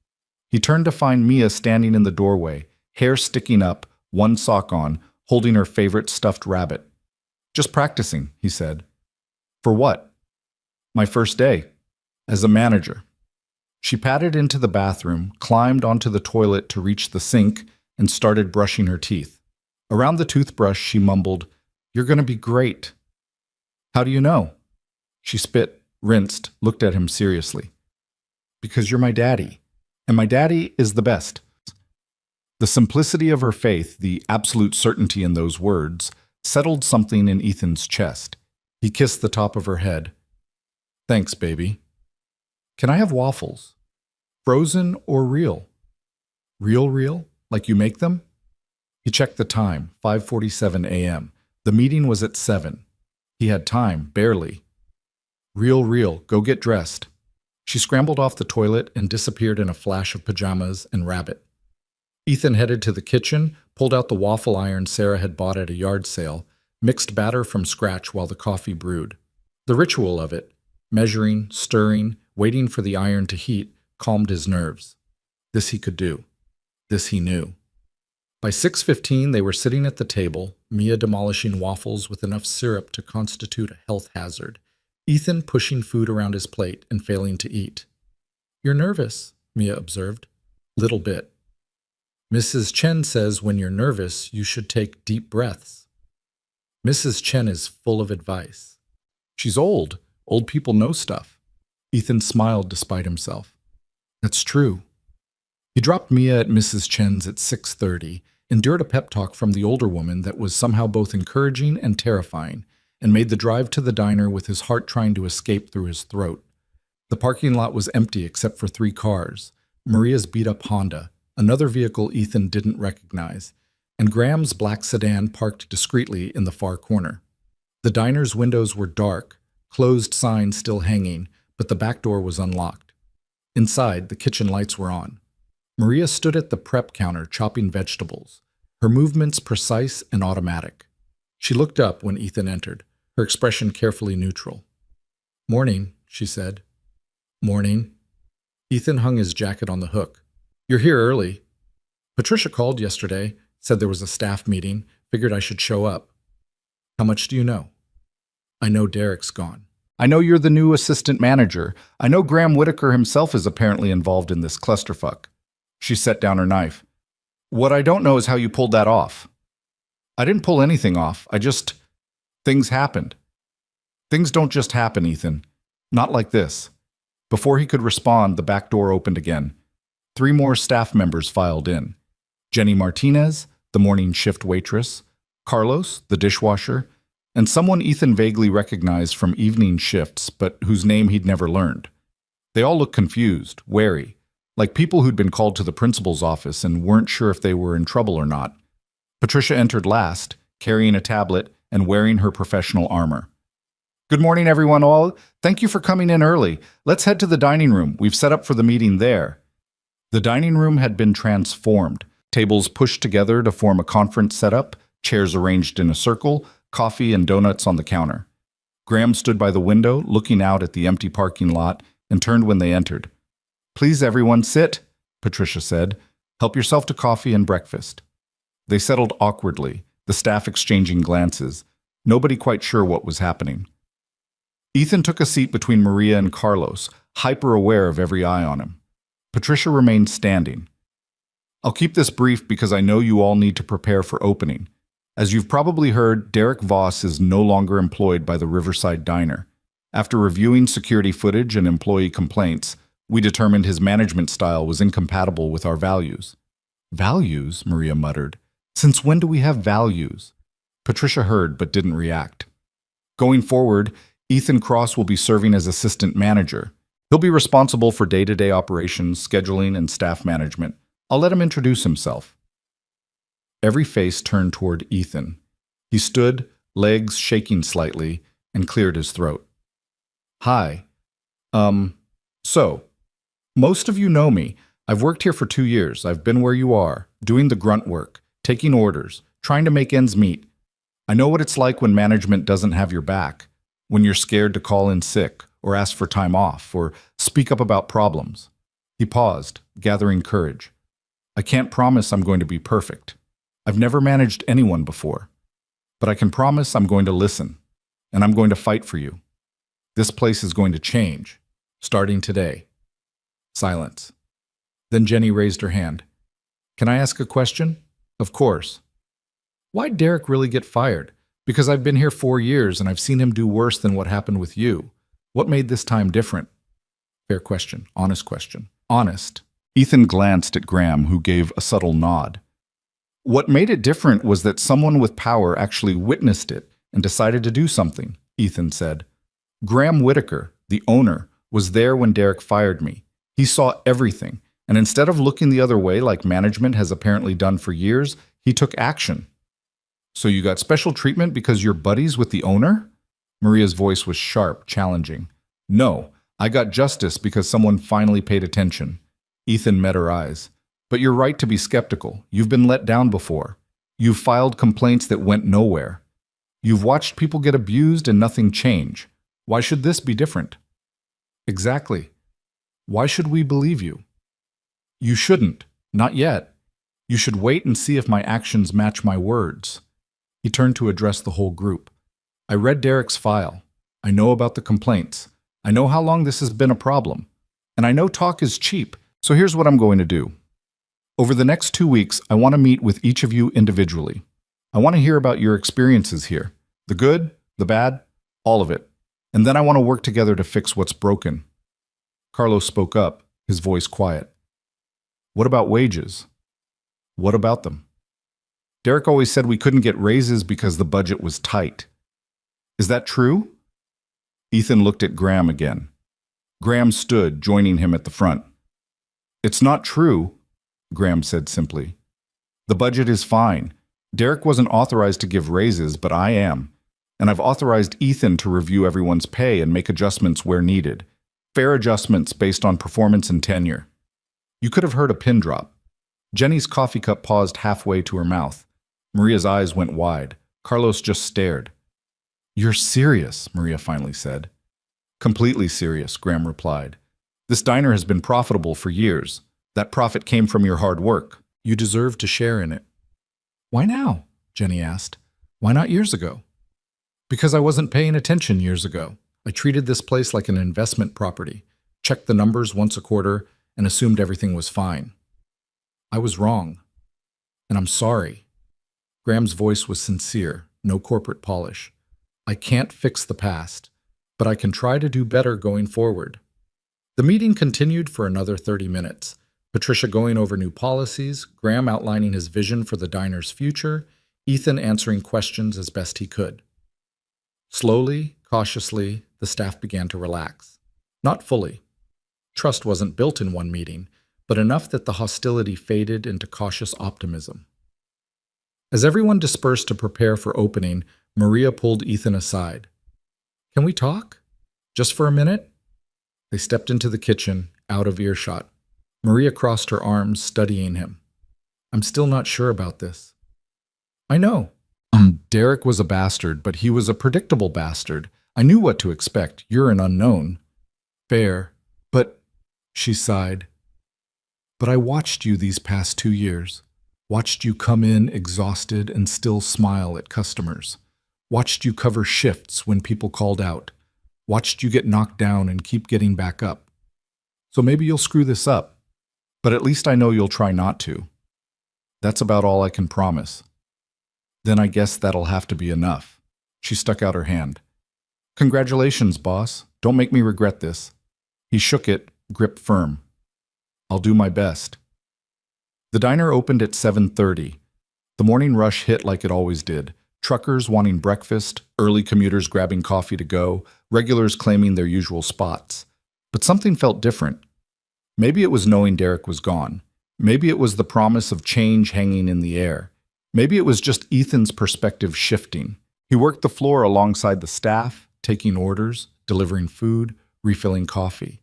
He turned to find Mia standing in the doorway, hair sticking up, one sock on, holding her favorite stuffed rabbit. Just practicing, he said. For what? My first day. As a manager. She padded into the bathroom, climbed onto the toilet to reach the sink, and started brushing her teeth. Around the toothbrush, she mumbled, "You're going to be great." How do you know? She spit, rinsed, looked at him seriously. Because you're my daddy, and my daddy is the best. The simplicity of her faith, the absolute certainty in those words, settled something in Ethan's chest. He kissed the top of her head. Thanks, baby. Can I have waffles? Frozen or real? Real, like you make them? He checked the time, 5:47 a.m. The meeting was at 7. He had time, barely. Real, go get dressed. She scrambled off the toilet and disappeared in a flash of pajamas and rabbit. Ethan headed to the kitchen, pulled out the waffle iron Sarah had bought at a yard sale, mixed batter from scratch while the coffee brewed. The ritual of it, measuring, stirring, waiting for the iron to heat, calmed his nerves. This he could do. This he knew. By 6:15, they were sitting at the table, Mia demolishing waffles with enough syrup to constitute a health hazard, Ethan pushing food around his plate and failing to eat. You're nervous, Mia observed. Little bit. Mrs. Chen says when you're nervous, you should take deep breaths. Mrs. Chen is full of advice. She's old. Old people know stuff. Ethan smiled despite himself. That's true. He dropped Mia at Mrs. Chen's at 6:30, endured a pep talk from the older woman that was somehow both encouraging and terrifying, and made the drive to the diner with his heart trying to escape through his throat. The parking lot was empty except for 3 cars, Maria's beat-up Honda, another vehicle Ethan didn't recognize, and Graham's black sedan parked discreetly in the far corner. The diner's windows were dark, closed signs still hanging, but the back door was unlocked. Inside, the kitchen lights were on. Maria stood at the prep counter chopping vegetables, her movements precise and automatic. She looked up when Ethan entered, her expression carefully neutral. Morning, she said. Morning. Ethan hung his jacket on the hook. You're here early. Patricia called yesterday, said there was a staff meeting, figured I should show up. How much do you know? I know Derek's gone. I know you're the new assistant manager. I know Graham Whitaker himself is apparently involved in this clusterfuck. She set down her knife. What I don't know is how you pulled that off. I didn't pull anything off. Things happened. Things don't just happen, Ethan. Not like this. Before he could respond, the back door opened again. 3 more staff members filed in. Jenny Martinez, the morning shift waitress, Carlos, the dishwasher, and someone Ethan vaguely recognized from evening shifts, but whose name he'd never learned. They all looked confused, wary, like people who'd been called to the principal's office and weren't sure if they were in trouble or not. Patricia entered last, carrying a tablet and wearing her professional armor. "Good morning, everyone all. Thank you for coming in early. Let's head to the dining room. We've set up for the meeting there." The dining room had been transformed. Tables pushed together to form a conference setup, chairs arranged in a circle, coffee and donuts on the counter. Graham stood by the window, looking out at the empty parking lot, and turned when they entered. "Please, everyone, sit," Patricia said. "Help yourself to coffee and breakfast." They settled awkwardly, the staff exchanging glances, nobody quite sure what was happening. Ethan took a seat between Maria and Carlos, hyper-aware of every eye on him. Patricia remained standing. "I'll keep this brief because I know you all need to prepare for opening. As you've probably heard, Derek Voss is no longer employed by the Riverside Diner. After reviewing security footage and employee complaints, we determined his management style was incompatible with our values." "Values?" Maria muttered. "Since when do we have values?" Patricia heard but didn't react. "Going forward, Ethan Cross will be serving as assistant manager. He'll be responsible for day-to-day operations, scheduling, and staff management. I'll let him introduce himself." Every face turned toward Ethan. He stood, legs shaking slightly, and cleared his throat. "Hi. So, most of you know me. I've worked here for 2 years. I've been where you are, doing the grunt work, taking orders, trying to make ends meet. I know what it's like when management doesn't have your back, when you're scared to call in sick, or ask for time off, or speak up about problems." He paused, gathering courage. "I can't promise I'm going to be perfect. I've never managed anyone before. But I can promise I'm going to listen, and I'm going to fight for you. This place is going to change, starting today." Silence. Then Jenny raised her hand. "Can I ask a question?" "Of course." "Why'd Derek really get fired? Because I've been here 4 years and I've seen him do worse than what happened with you. What made this time different?" "Fair question. Honest question." "Honest." Ethan glanced at Graham, who gave a subtle nod. "What made it different was that someone with power actually witnessed it and decided to do something," Ethan said. "Graham Whitaker, the owner, was there when Derek fired me. He saw everything, and instead of looking the other way like management has apparently done for years, he took action." "So you got special treatment because you're buddies with the owner?" Maria's voice was sharp, challenging. "No, I got justice because someone finally paid attention." Ethan met her eyes. "But you're right to be skeptical. You've been let down before. You've filed complaints that went nowhere. You've watched people get abused and nothing change. Why should this be different?" "Exactly. Why should we believe you?" "You shouldn't. Not yet. You should wait and see if my actions match my words." He turned to address the whole group. "I read Derek's file. I know about the complaints. I know how long this has been a problem. And I know talk is cheap, so here's what I'm going to do. Over the next 2 weeks, I want to meet with each of you individually. I want to hear about your experiences here. The good, the bad, all of it. And then I want to work together to fix what's broken." Carlos spoke up, his voice quiet. "What about wages?" "What about them?" "Derek always said we couldn't get raises because the budget was tight. Is that true?" Ethan looked at Graham again. Graham stood, joining him at the front. "It's not true," Graham said simply. "The budget is fine. Derek wasn't authorized to give raises, but I am. And I've authorized Ethan to review everyone's pay and make adjustments where needed. Fair adjustments based on performance and tenure." You could have heard a pin drop. Jenny's coffee cup paused halfway to her mouth. Maria's eyes went wide. Carlos just stared. "You're serious," Maria finally said. "Completely serious," Graham replied. "This diner has been profitable for years. That profit came from your hard work. You deserve to share in it." "Why now?" Jenny asked. "Why not years ago?" "Because I wasn't paying attention years ago. I treated this place like an investment property, checked the numbers once a quarter, and assumed everything was fine. I was wrong. And I'm sorry." Graham's voice was sincere, no corporate polish. "I can't fix the past, but I can try to do better going forward." The meeting continued for another 30 minutes, Patricia going over new policies, Graham outlining his vision for the diner's future, Ethan answering questions as best he could. Slowly, cautiously, the staff began to relax. Not fully. Trust wasn't built in one meeting, but enough that the hostility faded into cautious optimism. As everyone dispersed to prepare for opening, Maria pulled Ethan aside. "Can we talk? Just for a minute?" They stepped into the kitchen, out of earshot. Maria crossed her arms, studying him. "I'm still not sure about this." "I know." Derek was a bastard, but he was a predictable bastard. I knew what to expect. You're an unknown. Fair. But, she sighed. But I watched you these past 2 years. Watched you come in exhausted and still smile at customers. Watched you cover shifts when people called out. Watched you get knocked down and keep getting back up. So maybe you'll screw this up. But at least I know you'll try not to. That's about all I can promise. Then I guess that'll have to be enough. She stuck out her hand. Congratulations, boss. Don't make me regret this. He shook it, grip firm. I'll do my best. The diner opened at 7:30. The morning rush hit like it always did. Truckers wanting breakfast, early commuters grabbing coffee to go, regulars claiming their usual spots. But something felt different. Maybe it was knowing Derek was gone. Maybe it was the promise of change hanging in the air. Maybe it was just Ethan's perspective shifting. He worked the floor alongside the staff, taking orders, delivering food, refilling coffee.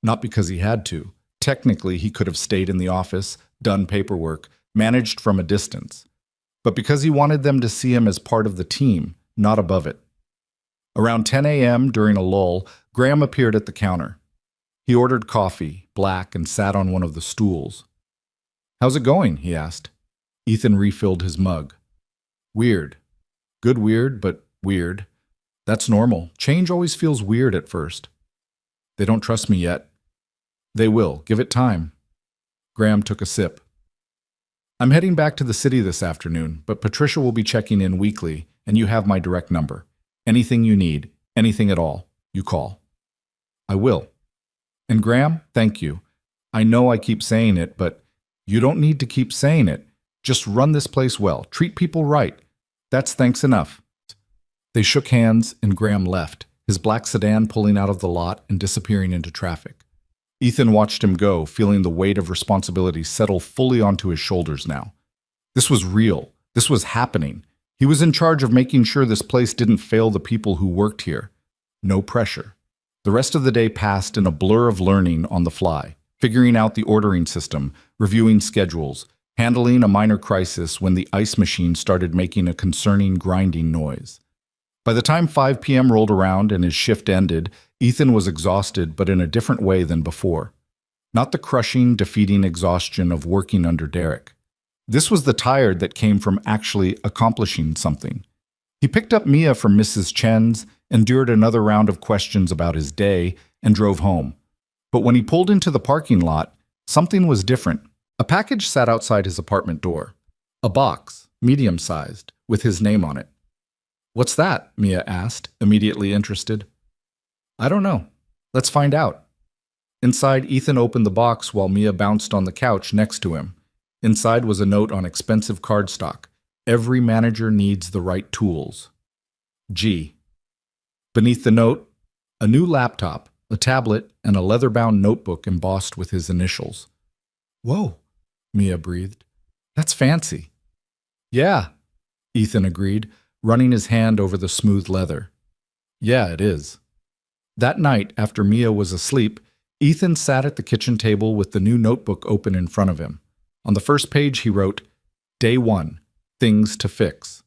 Not because he had to. Technically, he could have stayed in the office, done paperwork, managed from a distance. But because he wanted them to see him as part of the team, not above it. Around 10 a.m., during a lull, Graham appeared at the counter. He ordered coffee, black, and sat on one of the stools. "How's it going?" he asked. Ethan refilled his mug. "Weird. Good weird, but weird. That's normal. Change always feels weird at first. They don't trust me yet. They will. Give it time." Graham took a sip. "I'm heading back to the city this afternoon, but Patricia will be checking in weekly, and you have my direct number. Anything you need, anything at all, you call." "I will. And Graham, thank you. I know I keep saying it, but you don't need to keep saying it. Just run this place well. Treat people right. That's thanks enough." They shook hands, and Graham left, his black sedan pulling out of the lot and disappearing into traffic. Ethan watched him go, feeling the weight of responsibility settle fully onto his shoulders now. This was real. This was happening. He was in charge of making sure this place didn't fail the people who worked here. No pressure. The rest of the day passed in a blur of learning on the fly, figuring out the ordering system, reviewing schedules, handling a minor crisis when the ice machine started making a concerning grinding noise. By the time 5 p.m. rolled around and his shift ended, Ethan was exhausted, but in a different way than before. Not the crushing, defeating exhaustion of working under Derek. This was the tired that came from actually accomplishing something. He picked up Mia from Mrs. Chen's, endured another round of questions about his day, and drove home. But when he pulled into the parking lot, something was different. A package sat outside his apartment door. A box, medium-sized, with his name on it. "What's that?" Mia asked, immediately interested. "I don't know. Let's find out." Inside, Ethan opened the box while Mia bounced on the couch next to him. Inside was a note on expensive cardstock. "Every manager needs the right tools. G." Beneath the note, a new laptop, a tablet, and a leather-bound notebook embossed with his initials. "Whoa," Mia breathed. "That's fancy." "Yeah," Ethan agreed, running his hand over the smooth leather. "Yeah, it is." That night, after Mia was asleep, Ethan sat at the kitchen table with the new notebook open in front of him. On the first page he wrote, "Day 1, things to fix."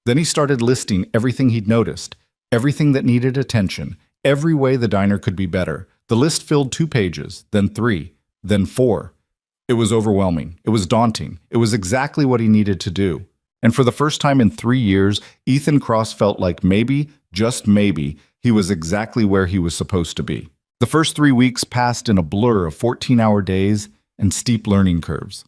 Then he started listing everything he'd noticed, everything that needed attention, every way the diner could be better. The list filled 2 pages, then 3, then 4. It was overwhelming. It was daunting. It was exactly what he needed to do. And for the first time in 3 years, Ethan Cross felt like maybe, just maybe, he was exactly where he was supposed to be. The first 3 weeks passed in a blur of 14-hour days and steep learning curves.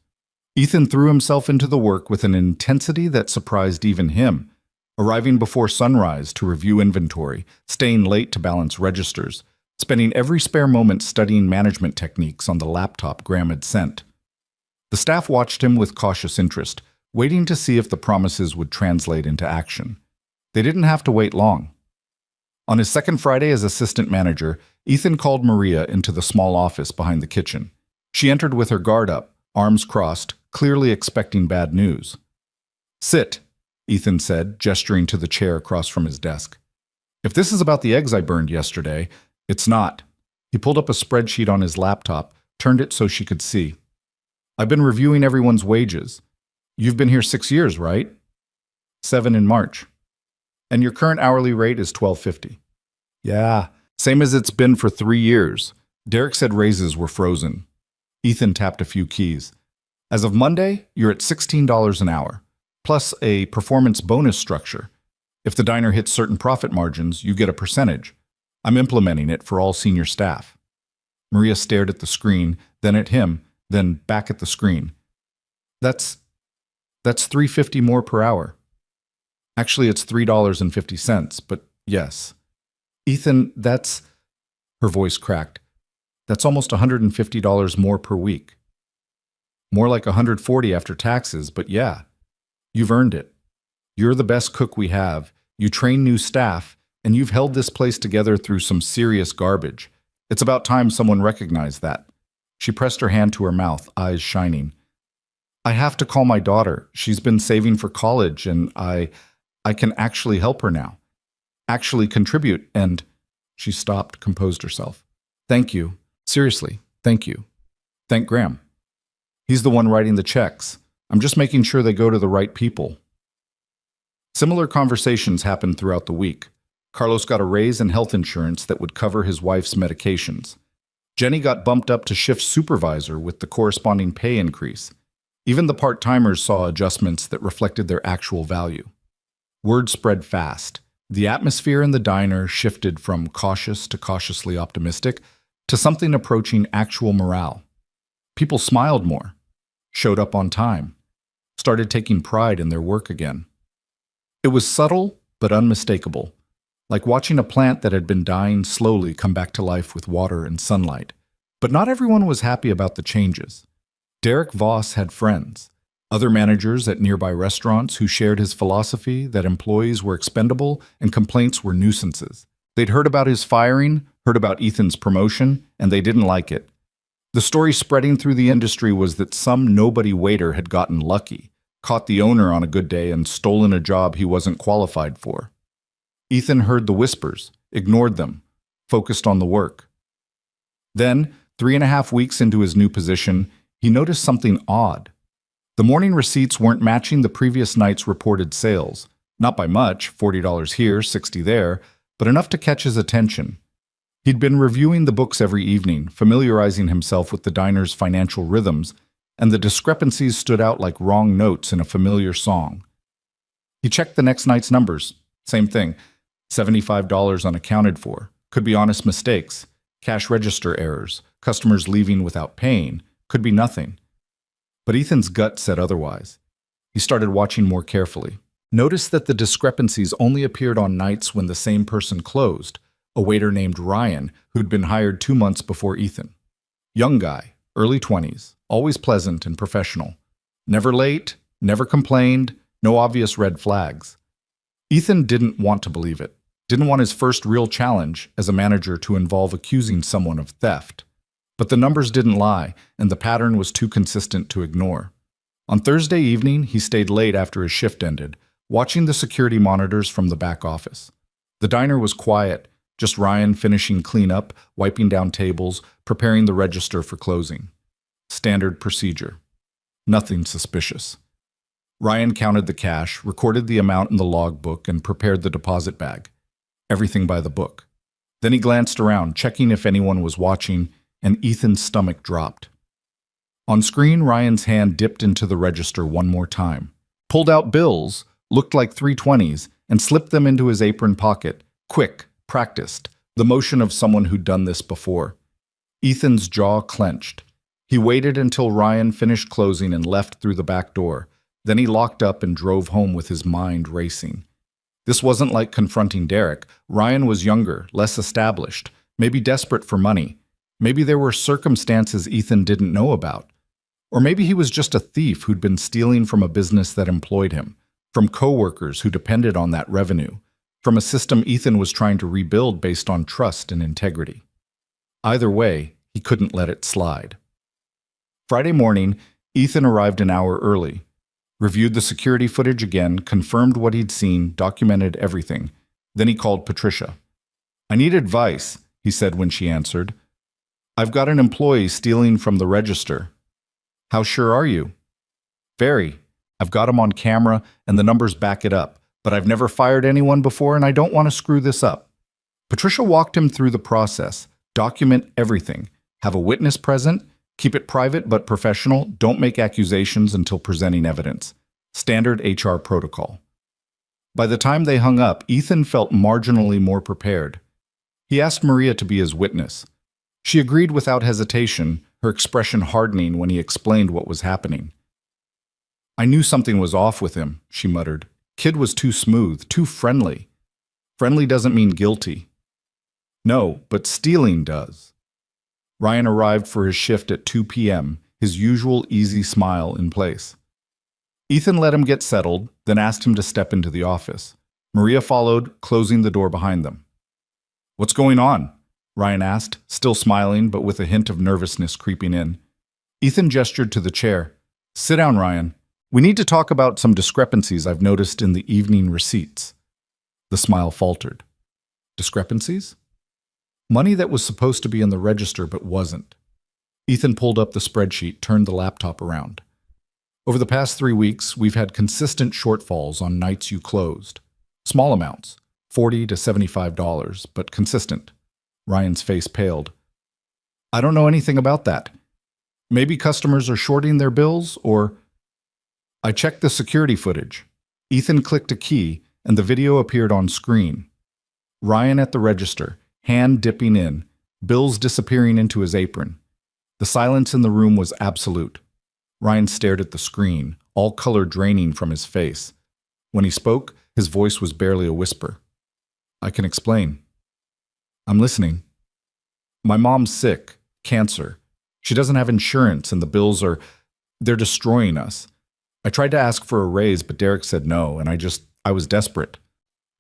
Ethan threw himself into the work with an intensity that surprised even him, arriving before sunrise to review inventory, staying late to balance registers, spending every spare moment studying management techniques on the laptop Graham had sent. The staff watched him with cautious interest, waiting to see if the promises would translate into action. They didn't have to wait long. On his second Friday as assistant manager, Ethan called Maria into the small office behind the kitchen. She entered with her guard up, arms crossed, clearly expecting bad news. "Sit," Ethan said, gesturing to the chair across from his desk. "If this is about the eggs I burned yesterday, it's not." He pulled up a spreadsheet on his laptop, turned it so she could see. "I've been reviewing everyone's wages. You've been here 6 years, right?" 7 in March. "And your current hourly rate is $12.50. "Yeah, same as it's been for 3 years. Derek said raises were frozen." Ethan tapped a few keys. "As of Monday, you're at $16 an hour, plus a performance bonus structure. If the diner hits certain profit margins, you get a percentage. I'm implementing it for all senior staff." Maria stared at the screen, then at him, then back at the screen. That's $3.50 more per hour. Actually, it's $3.50, but yes." "Ethan, that's..." Her voice cracked. "That's almost $150 more per week. More like $140 after taxes, but yeah, you've earned it. You're the best cook we have, you train new staff, and you've held this place together through some serious garbage. It's about time someone recognized that." She pressed her hand to her mouth, eyes shining. "I have to call my daughter. She's been saving for college, and I can actually help her now. Actually contribute, and..." She stopped, composed herself. "Thank you. Seriously, thank you. Thank Graham. He's the one writing the checks. I'm just making sure they go to the right people." Similar conversations happened throughout the week. Carlos got a raise in health insurance that would cover his wife's medications. Jenny got bumped up to shift supervisor with the corresponding pay increase. Even the part-timers saw adjustments that reflected their actual value. Word spread fast. The atmosphere in the diner shifted from cautious to cautiously optimistic to something approaching actual morale. People smiled more, showed up on time, started taking pride in their work again. It was subtle but unmistakable, like watching a plant that had been dying slowly come back to life with water and sunlight. But not everyone was happy about the changes. Derek Voss had friends, other managers at nearby restaurants who shared his philosophy that employees were expendable and complaints were nuisances. They'd heard about his firing, heard about Ethan's promotion, and they didn't like it. The story spreading through the industry was that some nobody waiter had gotten lucky, caught the owner on a good day, and stolen a job he wasn't qualified for. Ethan heard the whispers, ignored them, focused on the work. Then, 3.5 weeks into his new position, he noticed something odd. The morning receipts weren't matching the previous night's reported sales. Not by much, $40 here, $60 there, but enough to catch his attention. He'd been reviewing the books every evening, familiarizing himself with the diner's financial rhythms, and the discrepancies stood out like wrong notes in a familiar song. He checked the next night's numbers. Same thing. $75 unaccounted for. Could be honest mistakes. Cash register errors. Customers leaving without paying. Could be nothing. But Ethan's gut said otherwise. He started watching more carefully. Noticed that the discrepancies only appeared on nights when the same person closed, a waiter named Ryan, who'd been hired 2 months before Ethan. Young guy, early 20s, always pleasant and professional. Never late, never complained, no obvious red flags. Ethan didn't want to believe it. Didn't want his first real challenge as a manager to involve accusing someone of theft. But the numbers didn't lie, and the pattern was too consistent to ignore. On Thursday evening, he stayed late after his shift ended, watching the security monitors from the back office. The diner was quiet, just Ryan finishing cleanup, wiping down tables, preparing the register for closing. Standard procedure. Nothing suspicious. Ryan counted the cash, recorded the amount in the logbook, and prepared the deposit bag. Everything by the book. Then he glanced around, checking if anyone was watching, and Ethan's stomach dropped. On screen, Ryan's hand dipped into the register one more time, pulled out bills, looked like 320s, and slipped them into his apron pocket. Quick, practiced, the motion of someone who'd done this before. Ethan's jaw clenched. He waited until Ryan finished closing and left through the back door. Then he locked up and drove home with his mind racing. This wasn't like confronting Derek. Ryan was younger, less established, maybe desperate for money. Maybe there were circumstances Ethan didn't know about. Or maybe he was just a thief who'd been stealing from a business that employed him, from coworkers who depended on that revenue. from a system Ethan was trying to rebuild based on trust and integrity. Either way, he couldn't let it slide. Friday morning, Ethan arrived an hour early, reviewed the security footage again, confirmed what he'd seen, documented everything. Then he called Patricia. "I need advice," he said when she answered. "I've got an employee stealing from the register." "How sure are you?" "Very. I've got him on camera and the numbers back it up, but I've never fired anyone before and I don't want to screw this up." Patricia walked him through the process. Document everything. Have a witness present. Keep it private but professional. Don't make accusations until presenting evidence. Standard HR protocol. By the time they hung up, Ethan felt marginally more prepared. He asked Maria to be his witness. She agreed without hesitation, her expression hardening when he explained what was happening. "I knew something was off with him," she muttered. "Kid was too smooth, too friendly. Friendly doesn't mean guilty." "No, but stealing does." Ryan arrived for his shift at 2 p.m., his usual easy smile in place. Ethan let him get settled, then asked him to step into the office. Maria followed, closing the door behind them. "What's going on?" Ryan asked, still smiling but with a hint of nervousness creeping in. Ethan gestured to the chair. "Sit down, Ryan. We need to talk about some discrepancies I've noticed in the evening receipts." The smile faltered. "Discrepancies?" "Money that was supposed to be in the register but wasn't." Ethan pulled up the spreadsheet, turned the laptop around. "Over the past 3 weeks, we've had consistent shortfalls on nights you closed. Small amounts, $40 to $75, but consistent." Ryan's face paled. "I don't know anything about that. Maybe customers are shorting their bills, or—" "I checked the security footage." Ethan clicked a key, and the video appeared on screen. Ryan at the register, hand dipping in, bills disappearing into his apron. The silence in the room was absolute. Ryan stared at the screen, all color draining from his face. When he spoke, his voice was barely a whisper. "I can explain." "I'm listening." "My mom's sick, cancer. She doesn't have insurance and the bills they're destroying us. I tried to ask for a raise, but Derek said no, and I was desperate."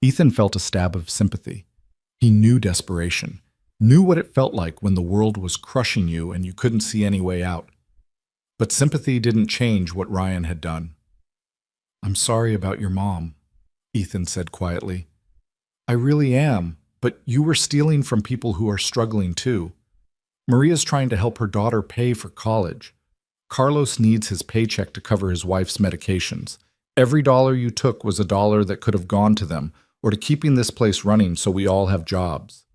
Ethan felt a stab of sympathy. He knew desperation, knew what it felt like when the world was crushing you and you couldn't see any way out. But sympathy didn't change what Ryan had done. "I'm sorry about your mom," Ethan said quietly. "I really am, but you were stealing from people who are struggling too. Maria's trying to help her daughter pay for college. Carlos needs his paycheck to cover his wife's medications. Every dollar you took was a dollar that could have gone to them, or to keeping this place running so we all have jobs."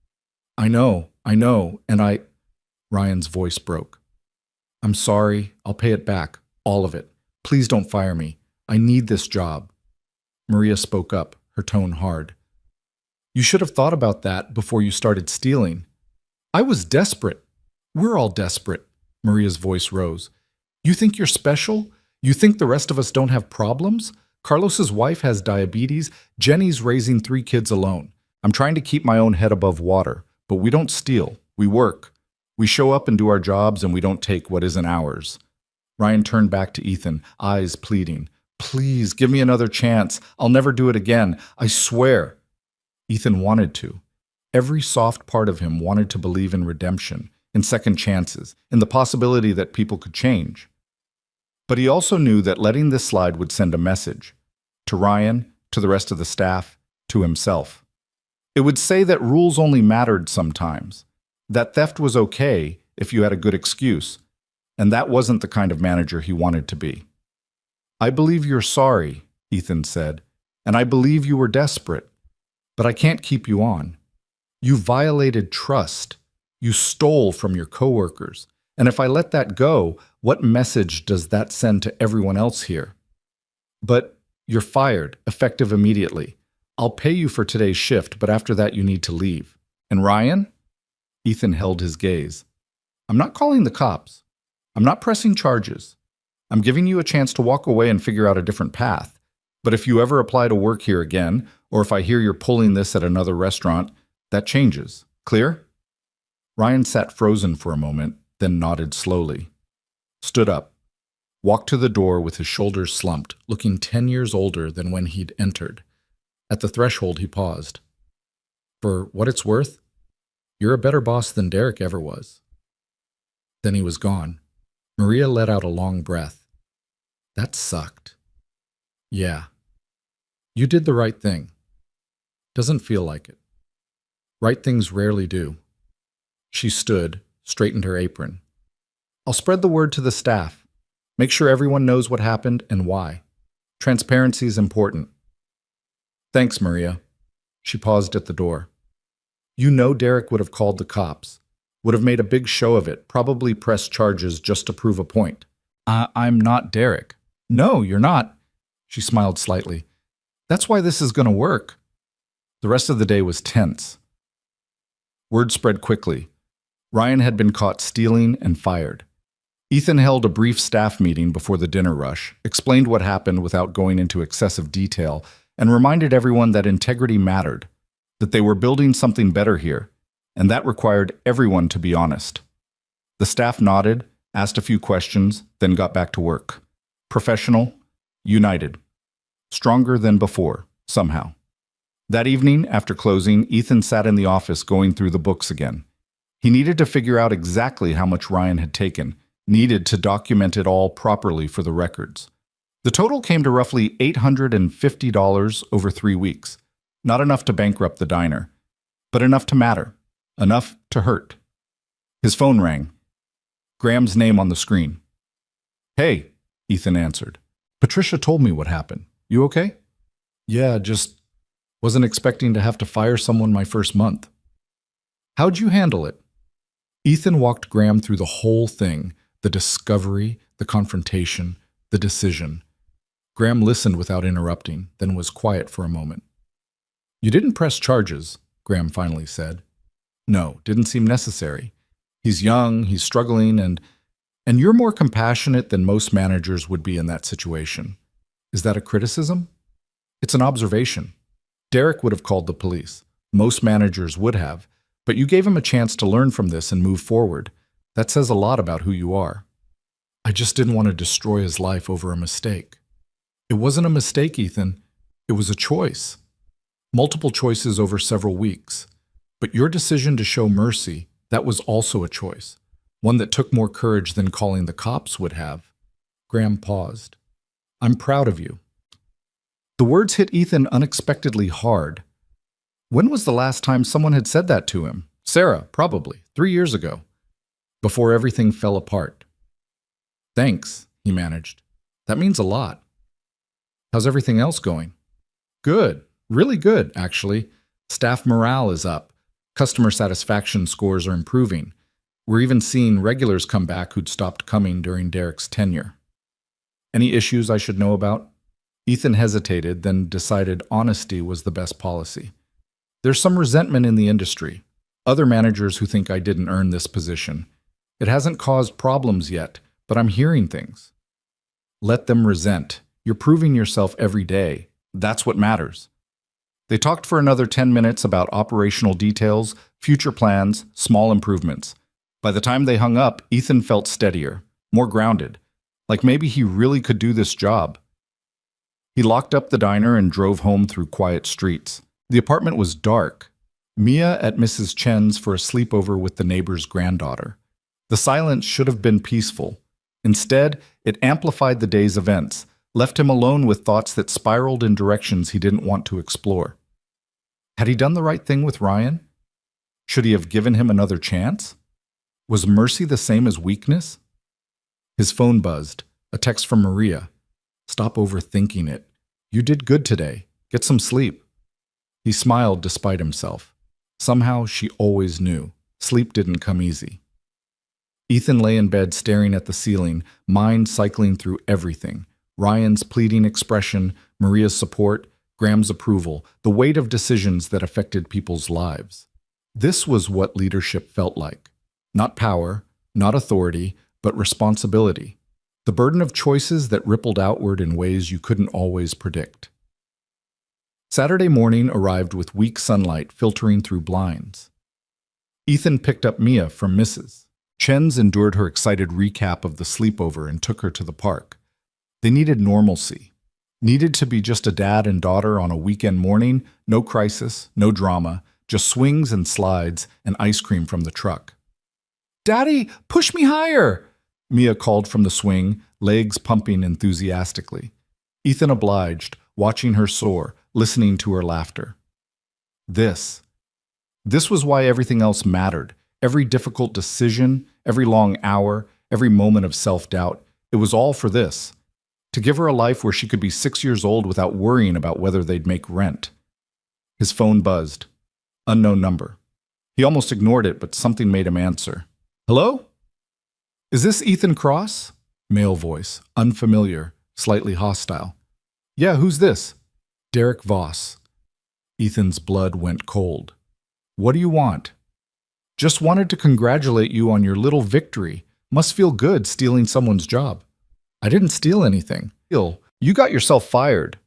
I know, and Ryan's voice broke. "I'm sorry, I'll pay it back, all of it. Please don't fire me. I need this job." Maria spoke up, her tone hard. "You should have thought about that before you started stealing." "I was desperate. We're all desperate." Maria's voice rose. "You think you're special? You think the rest of us don't have problems? Carlos's wife has diabetes. Jenny's raising 3 kids alone. I'm trying to keep my own head above water, but we don't steal. We work. We show up and do our jobs, and we don't take what isn't ours." Ryan turned back to Ethan, eyes pleading. "Please, give me another chance. I'll never do it again. I swear." Ethan wanted to. Every soft part of him wanted to believe in redemption, in second chances, in the possibility that people could change. But he also knew that letting this slide would send a message. To Ryan, to the rest of the staff, to himself. It would say that rules only mattered sometimes. That theft was okay if you had a good excuse, and that wasn't the kind of manager he wanted to be. "I believe you're sorry," Ethan said, "and I believe you were desperate, but I can't keep you on. You violated trust. You stole from your coworkers. And if I let that go, what message does that send to everyone else here? But you're fired, effective immediately. I'll pay you for today's shift, but after that you need to leave. And Ryan?" Ethan held his gaze. "I'm not calling the cops. I'm not pressing charges. I'm giving you a chance to walk away and figure out a different path. But if you ever apply to work here again, or if I hear you're pulling this at another restaurant, that changes. Clear?" Ryan sat frozen for a moment, then nodded slowly. Stood up. Walked to the door with his shoulders slumped, looking 10 years older than when he'd entered. At the threshold, he paused. For what it's worth, you're a better boss than Derek ever was. Then he was gone. Maria let out a long breath. That sucked. Yeah. You did the right thing. Doesn't feel like it. Right things rarely do. She stood, straightened her apron. I'll spread the word to the staff. Make sure everyone knows what happened and why. Transparency is important. Thanks, Maria. She paused at the door. You know Derek would have called the cops, would have made a big show of it, probably pressed charges just to prove a point. I'm not Derek. No, you're not. She smiled slightly. That's why this is going to work. The rest of the day was tense. Word spread quickly. Ryan had been caught stealing and fired. Ethan held a brief staff meeting before the dinner rush, explained what happened without going into excessive detail, and reminded everyone that integrity mattered, that they were building something better here, and that required everyone to be honest. The staff nodded, asked a few questions, then got back to work. Professional, united. Stronger than before, somehow. That evening, after closing, Ethan sat in the office going through the books again. He needed to figure out exactly how much Ryan had taken, needed to document it all properly for the records. The total came to roughly $850 over 3 weeks. Not enough to bankrupt the diner, but enough to matter, enough to hurt. His phone rang. Graham's name on the screen. Hey, Ethan answered. Patricia told me what happened. You okay? Yeah, just wasn't expecting to have to fire someone my first month. How'd you handle it? Ethan walked Graham through the whole thing, the discovery, the confrontation, the decision. Graham listened without interrupting, then was quiet for a moment. You didn't press charges, Graham finally said. No, didn't seem necessary. He's young, he's struggling, and you're more compassionate than most managers would be in that situation. Is that a criticism? It's an observation. Derek would have called the police. Most managers would have, but you gave him a chance to learn from this and move forward. That says a lot about who you are. I just didn't want to destroy his life over a mistake. It wasn't a mistake, Ethan. It was a choice. Multiple choices over several weeks. But your decision to show mercy, that was also a choice. One that took more courage than calling the cops would have. Graham paused. I'm proud of you. The words hit Ethan unexpectedly hard. When was the last time someone had said that to him? Sarah, probably, 3 years ago. Before everything fell apart. Thanks, he managed. That means a lot. How's everything else going? Good. Really good, actually. Staff morale is up. Customer satisfaction scores are improving. We're even seeing regulars come back who'd stopped coming during Derek's tenure. Any issues I should know about? Ethan hesitated, then decided honesty was the best policy. There's some resentment in the industry. Other managers who think I didn't earn this position. It hasn't caused problems yet, but I'm hearing things. Let them resent. You're proving yourself every day. That's what matters. They talked for another 10 minutes about operational details, future plans, small improvements. By the time they hung up, Ethan felt steadier, more grounded, like maybe he really could do this job. He locked up the diner and drove home through quiet streets. The apartment was dark. Mia at Mrs. Chen's for a sleepover with the neighbor's granddaughter. The silence should have been peaceful. Instead, it amplified the day's events, left him alone with thoughts that spiraled in directions he didn't want to explore. Had he done the right thing with Ryan? Should he have given him another chance? Was mercy the same as weakness? His phone buzzed, a text from Maria. Stop overthinking it. You did good today. Get some sleep. He smiled despite himself. Somehow she always knew. Sleep didn't come easy. Ethan lay in bed staring at the ceiling, mind cycling through everything. Ryan's pleading expression, Maria's support, Graham's approval, the weight of decisions that affected people's lives. This was what leadership felt like. Not power, not authority, but responsibility. The burden of choices that rippled outward in ways you couldn't always predict. Saturday morning arrived with weak sunlight filtering through blinds. Ethan picked up Mia from Mrs. Chen's, endured her excited recap of the sleepover, and took her to the park. They needed normalcy. Needed to be just a dad and daughter on a weekend morning, no crisis, no drama, just swings and slides and ice cream from the truck. "Daddy, push me higher!" Mia called from the swing, legs pumping enthusiastically. Ethan obliged, watching her soar, listening to her laughter. This was why everything else mattered. Every difficult decision, every long hour, every moment of self-doubt. It was all for this. To give her a life where she could be 6 years old without worrying about whether they'd make rent. His phone buzzed. Unknown number. He almost ignored it, but something made him answer. "Hello? Is this Ethan Cross?" Male voice, unfamiliar, slightly hostile. "Yeah, who's this?" "Derek Voss." Ethan's blood went cold. "What do you want?" "Just wanted to congratulate you on your little victory. Must feel good stealing someone's job." "I didn't steal anything." "You got yourself fired."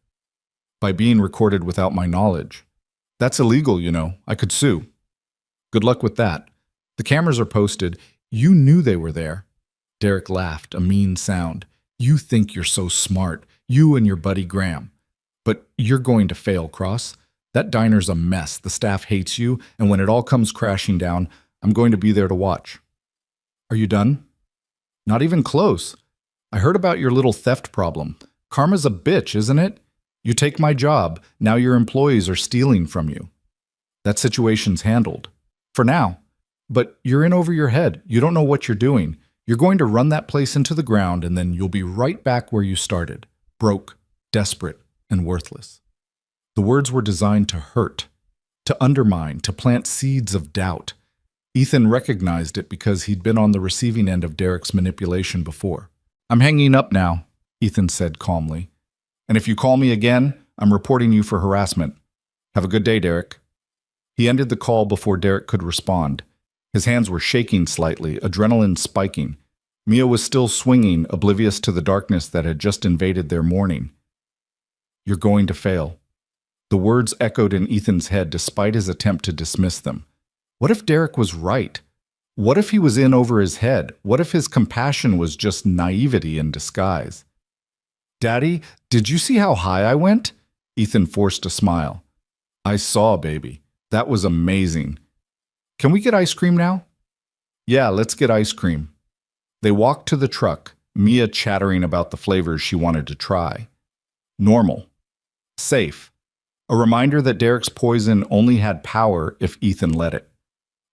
"By being recorded without my knowledge. That's illegal, you know. I could sue." "Good luck with that. The cameras are posted. You knew they were there." Derek laughed, a mean sound. "You think you're so smart, you and your buddy Graham. But you're going to fail, Cross. That diner's a mess. The staff hates you, and when it all comes crashing down, I'm going to be there to watch." "Are you done?" "Not even close. I heard about your little theft problem. Karma's a bitch, isn't it? You take my job, now your employees are stealing from you. That situation's handled. For now. But you're in over your head. You don't know what you're doing. You're going to run that place into the ground, and then you'll be right back where you started. Broke, desperate, and worthless." The words were designed to hurt, to undermine, to plant seeds of doubt. Ethan recognized it because he'd been on the receiving end of Derek's manipulation before. "I'm hanging up now," Ethan said calmly. "And if you call me again, I'm reporting you for harassment. Have a good day, Derek." He ended the call before Derek could respond. His hands were shaking slightly, adrenaline spiking. Mia was still swinging, oblivious to the darkness that had just invaded their morning. "You're going to fail." The words echoed in Ethan's head despite his attempt to dismiss them. What if Derek was right? What if he was in over his head? What if his compassion was just naivety in disguise? "Daddy, did you see how high I went?" Ethan forced a smile. "I saw, baby. That was amazing. Can we get ice cream now?" "Yeah, let's get ice cream." They walked to the truck, Mia chattering about the flavors she wanted to try. Normal. Safe. A reminder that Derek's poison only had power if Ethan let it.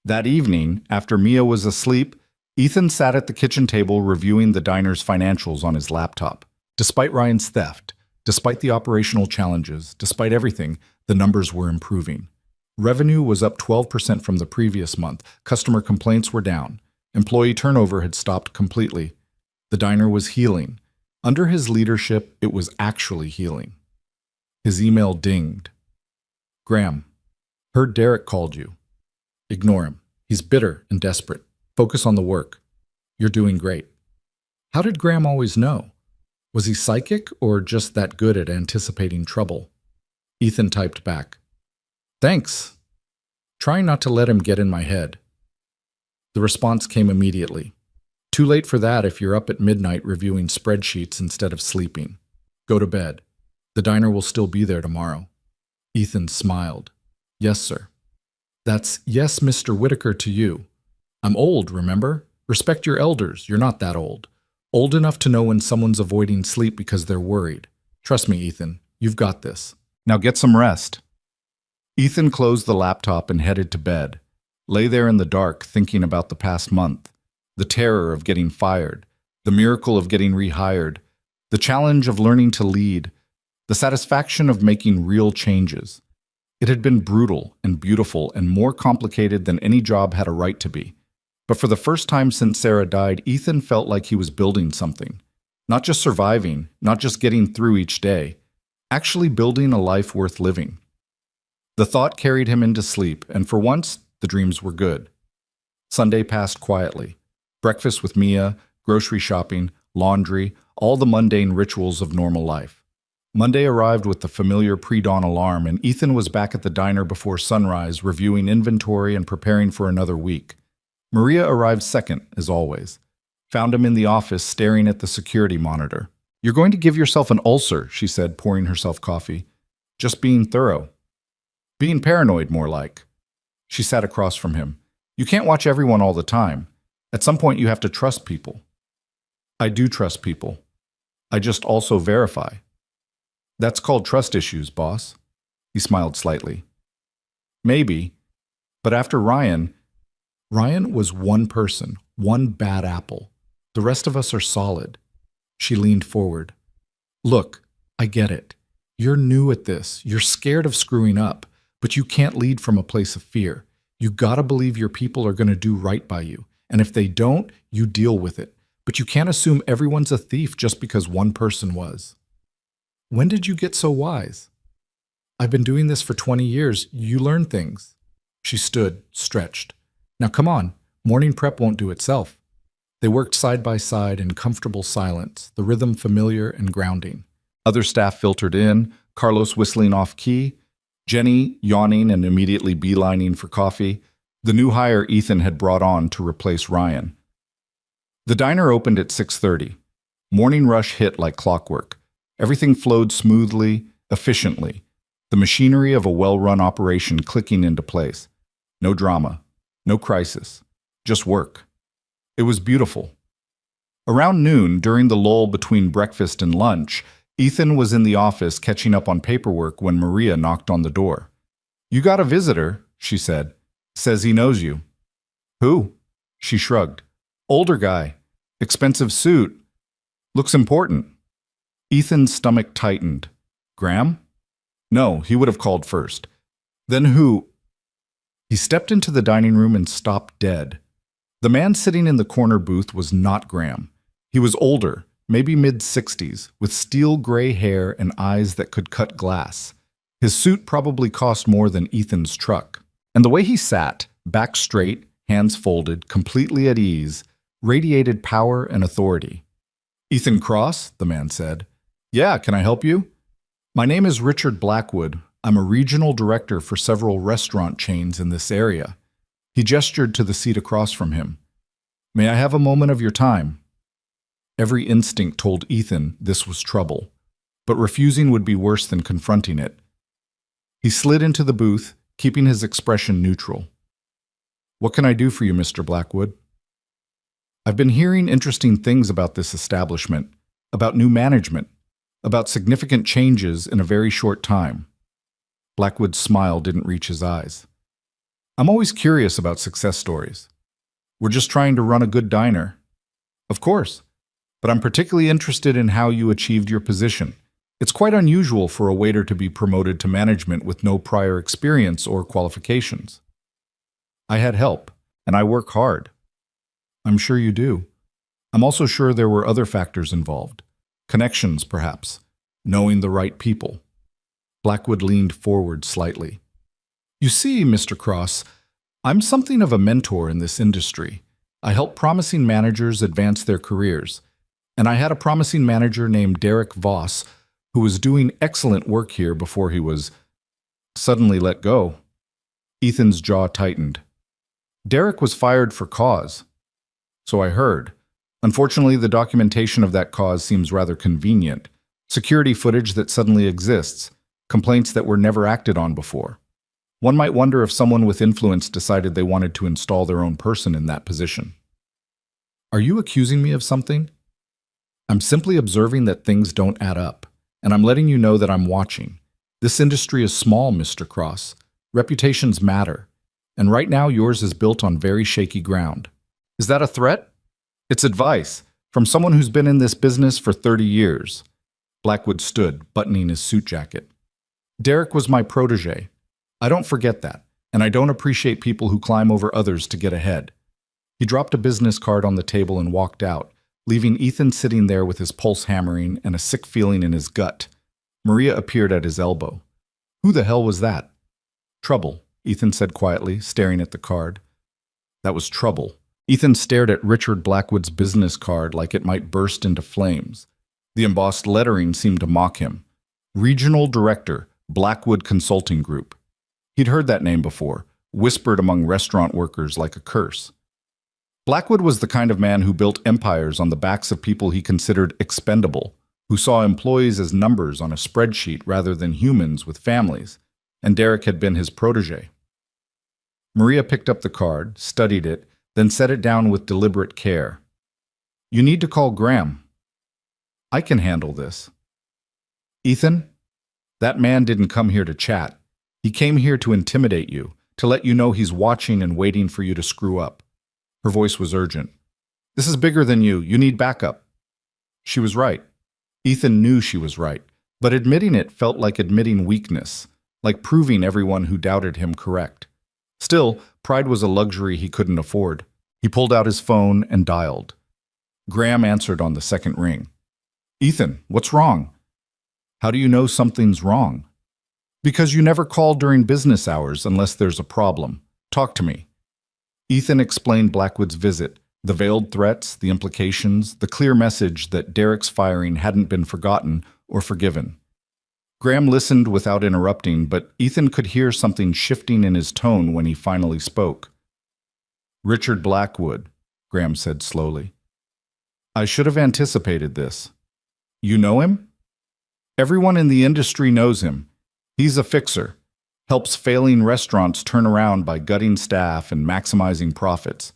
That evening, after Mia was asleep, Ethan sat at the kitchen table reviewing the diner's financials on his laptop. Despite Ryan's theft, despite the operational challenges, despite everything, the numbers were improving. Revenue was up 12% from the previous month. Customer complaints were down. Employee turnover had stopped completely. The diner was healing. Under his leadership, it was actually healing. His email dinged. "Graham, heard Derek called you. Ignore him. He's bitter and desperate. Focus on the work. You're doing great." How did Graham always know? Was he psychic or just that good at anticipating trouble? Ethan typed back, "Thanks. Trying not to let him get in my head." The response came immediately. "Too late for that if you're up at midnight reviewing spreadsheets instead of sleeping. Go to bed. The diner will still be there tomorrow." Ethan smiled. "Yes, sir." "That's yes, Mr. Whitaker to you. I'm old, remember? Respect your elders. You're not that old. Old enough to know when someone's avoiding sleep because they're worried. Trust me, Ethan. You've got this. Now get some rest." Ethan closed the laptop and headed to bed. Lay there in the dark thinking about the past month. The terror of getting fired. The miracle of getting rehired. The challenge of learning to lead. The satisfaction of making real changes. It had been brutal and beautiful and more complicated than any job had a right to be. But for the first time since Sarah died, Ethan felt like he was building something. Not just surviving, not just getting through each day. Actually building a life worth living. The thought carried him into sleep, and for once, the dreams were good. Sunday passed quietly. Breakfast with Mia, grocery shopping, laundry, all the mundane rituals of normal life. Monday arrived with the familiar pre-dawn alarm, and Ethan was back at the diner before sunrise, reviewing inventory and preparing for another week. Maria arrived second, as always. Found him in the office staring at the security monitor. You're going to give yourself an ulcer, she said, pouring herself coffee. Just being thorough. Being paranoid, more like. She sat across from him. You can't watch everyone all the time. At some point, you have to trust people. I do trust people. I just also verify. That's called trust issues, boss. He smiled slightly. Maybe, but after Ryan was one person, one bad apple. The rest of us are solid. She leaned forward. Look, I get it. You're new at this. You're scared of screwing up, but you can't lead from a place of fear. You gotta believe your people are gonna do right by you. And if they don't, you deal with it. But you can't assume everyone's a thief just because one person was. When did you get so wise? I've been doing this for 20 years. You learn things. She stood, stretched. Now come on, morning prep won't do itself. They worked side by side in comfortable silence, the rhythm familiar and grounding. Other staff filtered in, Carlos whistling off key, Jenny yawning and immediately beelining for coffee, the new hire Ethan had brought on to replace Ryan. The diner opened at 6:30. Morning rush hit like clockwork. Everything flowed smoothly, efficiently, the machinery of a well-run operation clicking into place. No drama, no crisis, just work. It was beautiful. Around noon, during the lull between breakfast and lunch, Ethan was in the office catching up on paperwork when Maria knocked on the door. You got a visitor, she said. Says he knows you. Who? She shrugged. Older guy. Expensive suit. Looks important. Ethan's stomach tightened. Graham? No, he would have called first. Then who? He stepped into the dining room and stopped dead. The man sitting in the corner booth was not Graham. He was older, maybe mid-60s, with steel gray hair and eyes that could cut glass. His suit probably cost more than Ethan's truck. And the way he sat, back straight, hands folded, completely at ease, radiated power and authority. Ethan Cross, the man said. Yeah, can I help you? My name is Richard Blackwood. I'm a regional director for several restaurant chains in this area. He gestured to the seat across from him. May I have a moment of your time? Every instinct told Ethan this was trouble, but refusing would be worse than confronting it. He slid into the booth, keeping his expression neutral. What can I do for you, Mr. Blackwood? I've been hearing interesting things about this establishment, about new management, about significant changes in a very short time. Blackwood's smile didn't reach his eyes. I'm always curious about success stories. We're just trying to run a good diner. Of course, but I'm particularly interested in how you achieved your position. It's quite unusual for a waiter to be promoted to management with no prior experience or qualifications. I had help, and I work hard. I'm sure you do. I'm also sure there were other factors involved. Connections, perhaps. Knowing the right people. Blackwood leaned forward slightly. You see, Mr. Cross, I'm something of a mentor in this industry. I help promising managers advance their careers. And I had a promising manager named Derek Voss who was doing excellent work here before he was suddenly let go. Ethan's jaw tightened. Derek was fired for cause. So I heard. Unfortunately, the documentation of that cause seems rather convenient. Security footage that suddenly exists. Complaints that were never acted on before. One might wonder if someone with influence decided they wanted to install their own person in that position. Are you accusing me of something? I'm simply observing that things don't add up, and I'm letting you know that I'm watching. This industry is small, Mr. Cross. Reputations matter, and right now yours is built on very shaky ground. Is that a threat? It's advice, from someone who's been in this business for 30 years. Blackwood stood, buttoning his suit jacket. Derek was my protege. I don't forget that, and I don't appreciate people who climb over others to get ahead. He dropped a business card on the table and walked out, leaving Ethan sitting there with his pulse hammering and a sick feeling in his gut. Maria appeared at his elbow. Who the hell was that? Trouble, Ethan said quietly, staring at the card. That was trouble. Ethan stared at Richard Blackwood's business card like it might burst into flames. The embossed lettering seemed to mock him. Regional Director, Blackwood Consulting Group. He'd heard that name before, whispered among restaurant workers like a curse. Blackwood was the kind of man who built empires on the backs of people he considered expendable. who saw employees as numbers on a spreadsheet rather than humans with families, and Derek had been his protege. Maria picked up the card, studied it, then set it down with deliberate care. "You need to call Graham. I can handle this." "Ethan, that man didn't come here to chat. He came here to intimidate you, to let you know he's watching and waiting for you to screw up." Her voice was urgent. "This is bigger than you. You need backup." She was right. Ethan knew she was right, but admitting it felt like admitting weakness, like proving everyone who doubted him correct. Still, pride was a luxury he couldn't afford. He pulled out his phone and dialed. Graham answered on the second ring. "Ethan, what's wrong?" "How do you know something's wrong?" "Because you never call during business hours unless there's a problem. Talk to me." Ethan explained Blackwood's visit, the veiled threats, the implications, the clear message that Derek's firing hadn't been forgotten or forgiven. Graham listened without interrupting, but Ethan could hear something shifting in his tone when he finally spoke. "Richard Blackwood," Graham said slowly. "I should have anticipated this. You know him?" "Everyone in the industry knows him. He's a fixer, helps failing restaurants turn around by gutting staff and maximizing profits.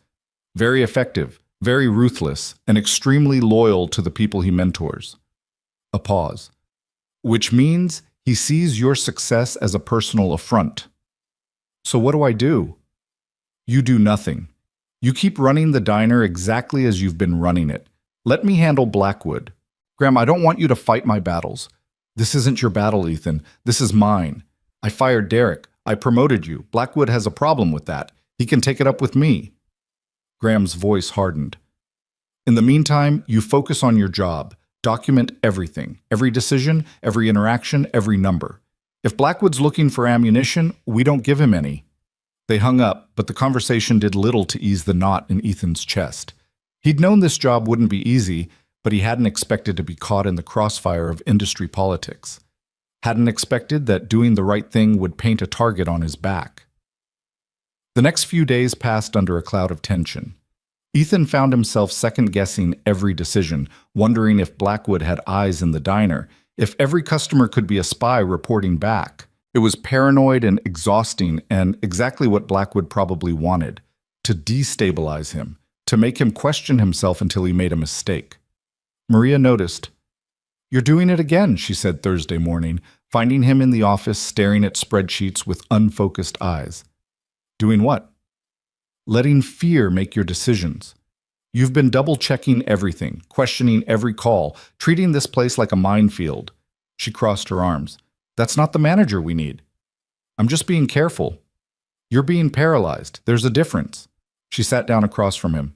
Very effective, very ruthless, and extremely loyal to the people he mentors." A pause. "Which means he sees your success as a personal affront." "So what do I do?" "You do nothing. You keep running the diner exactly as you've been running it. Let me handle Blackwood. Graham, I don't want you to fight my battles. This isn't your battle, Ethan. This is mine. I fired Derek. I promoted you. Blackwood has a problem with that. He can take it up with me." Graham's voice hardened. "In the meantime, you focus on your job. Document everything, every decision, every interaction, every number. If Blackwood's looking for ammunition, we don't give him any." They hung up, but the conversation did little to ease the knot in Ethan's chest. He'd known this job wouldn't be easy, but he hadn't expected to be caught in the crossfire of industry politics. Hadn't expected that doing the right thing would paint a target on his back. The next few days passed under a cloud of tension. Ethan found himself second-guessing every decision, wondering if Blackwood had eyes in the diner, if every customer could be a spy reporting back. It was paranoid and exhausting, and exactly what Blackwood probably wanted: to destabilize him, to make him question himself until he made a mistake. Maria noticed. "You're doing it again," she said Thursday morning, finding him in the office staring at spreadsheets with unfocused eyes. "Doing what?" "Letting fear make your decisions. You've been double-checking everything, questioning every call, treating this place like a minefield." She crossed her arms. "That's not the manager we need." "I'm just being careful." "You're being paralyzed. There's a difference." She sat down across from him.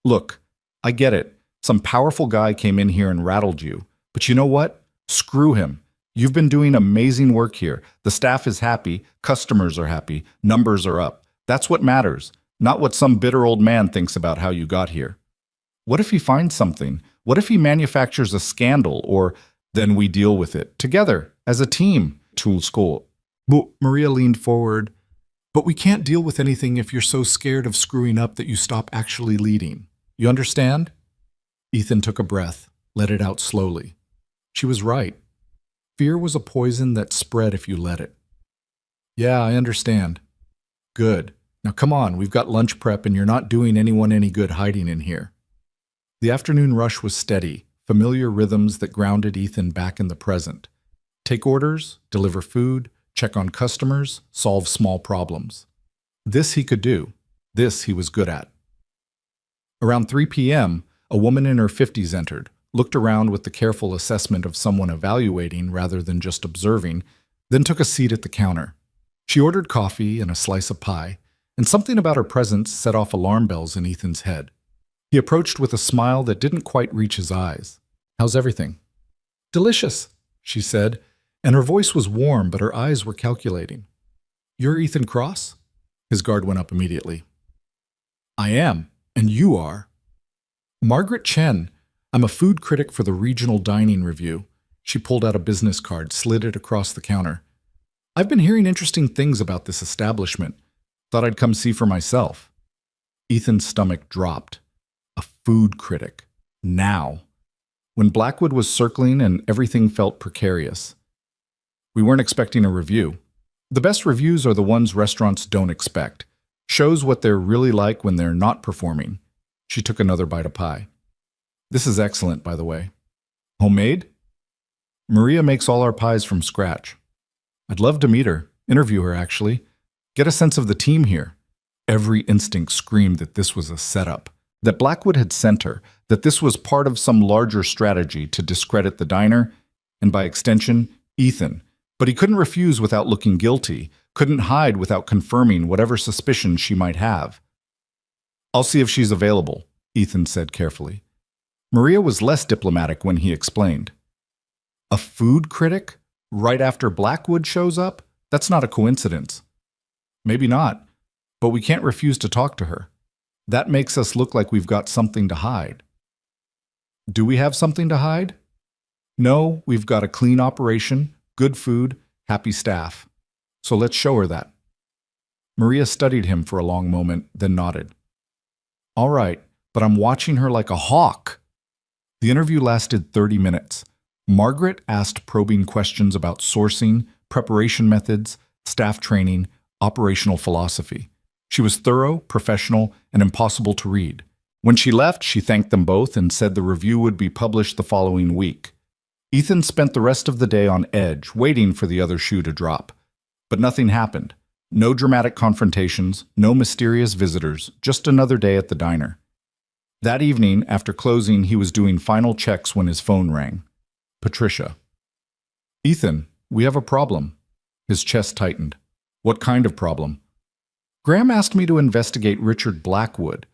"Look, I get it. Some powerful guy came in here and rattled you. But you know what? Screw him. You've been doing amazing work here. The staff is happy, customers are happy, numbers are up. That's what matters, not what some bitter old man thinks about how you got here. What if he finds something? What if he manufactures a scandal? Or then we deal with it, together, as a team." Tool school. Maria leaned forward. "But we can't deal with anything if you're so scared of screwing up that you stop actually leading. You understand?" Ethan took a breath, let it out slowly. She was right. Fear was a poison that spread if you let it. "Yeah, I understand." "Good. Now come on, we've got lunch prep and you're not doing anyone any good hiding in here." The afternoon rush was steady, familiar rhythms that grounded Ethan back in the present. Take orders, deliver food, check on customers, solve small problems. This he could do. This he was good at. Around 3 p.m., a woman in her 50s entered, looked around with the careful assessment of someone evaluating rather than just observing, then took a seat at the counter. She ordered coffee and a slice of pie, and something about her presence set off alarm bells in Ethan's head. He approached with a smile that didn't quite reach his eyes. "How's everything?" "Delicious," she said, and her voice was warm, but her eyes were calculating. "You're Ethan Cross?" His guard went up immediately. "I am, and you are." "Margaret Chen. I'm a food critic for the Regional Dining Review." She pulled out a business card, slid it across the counter. "I've been hearing interesting things about this establishment. Thought I'd come see for myself." Ethan's stomach dropped. A food critic. Now. when Blackwood was circling and everything felt precarious. We weren't expecting a review. The best reviews are the ones restaurants don't expect. Shows what they're really like when they're not performing. She took another bite of pie. This is excellent, by the way. Homemade? Maria makes all our pies from scratch. I'd love to meet her, interview her actually, get a sense of the team here. Every instinct screamed that this was a setup, that Blackwood had sent her, that this was part of some larger strategy to discredit the diner, and by extension, Ethan. But he couldn't refuse without looking guilty, couldn't hide without confirming whatever suspicion she might have. I'll see if she's available, Ethan said carefully. Maria was less diplomatic when he explained. A food critic? Right after Blackwood shows up? That's not a coincidence. Maybe not, but we can't refuse to talk to her. That makes us look like we've got something to hide. Do we have something to hide? No, we've got a clean operation, good food, happy staff. So let's show her that. Maria studied him for a long moment, then nodded. All right, but I'm watching her like a hawk. The interview lasted 30 minutes. Margaret asked probing questions about sourcing, preparation methods, staff training, operational philosophy. She was thorough, professional, and impossible to read. When she left, she thanked them both and said the review would be published the following week. Ethan spent the rest of the day on edge, waiting for the other shoe to drop. But nothing happened. No dramatic confrontations, no mysterious visitors, just another day at the diner. That evening, after closing, he was doing final checks when his phone rang. Patricia. Ethan, we have a problem. His chest tightened. What kind of problem? Graham asked me to investigate Richard Blackwood.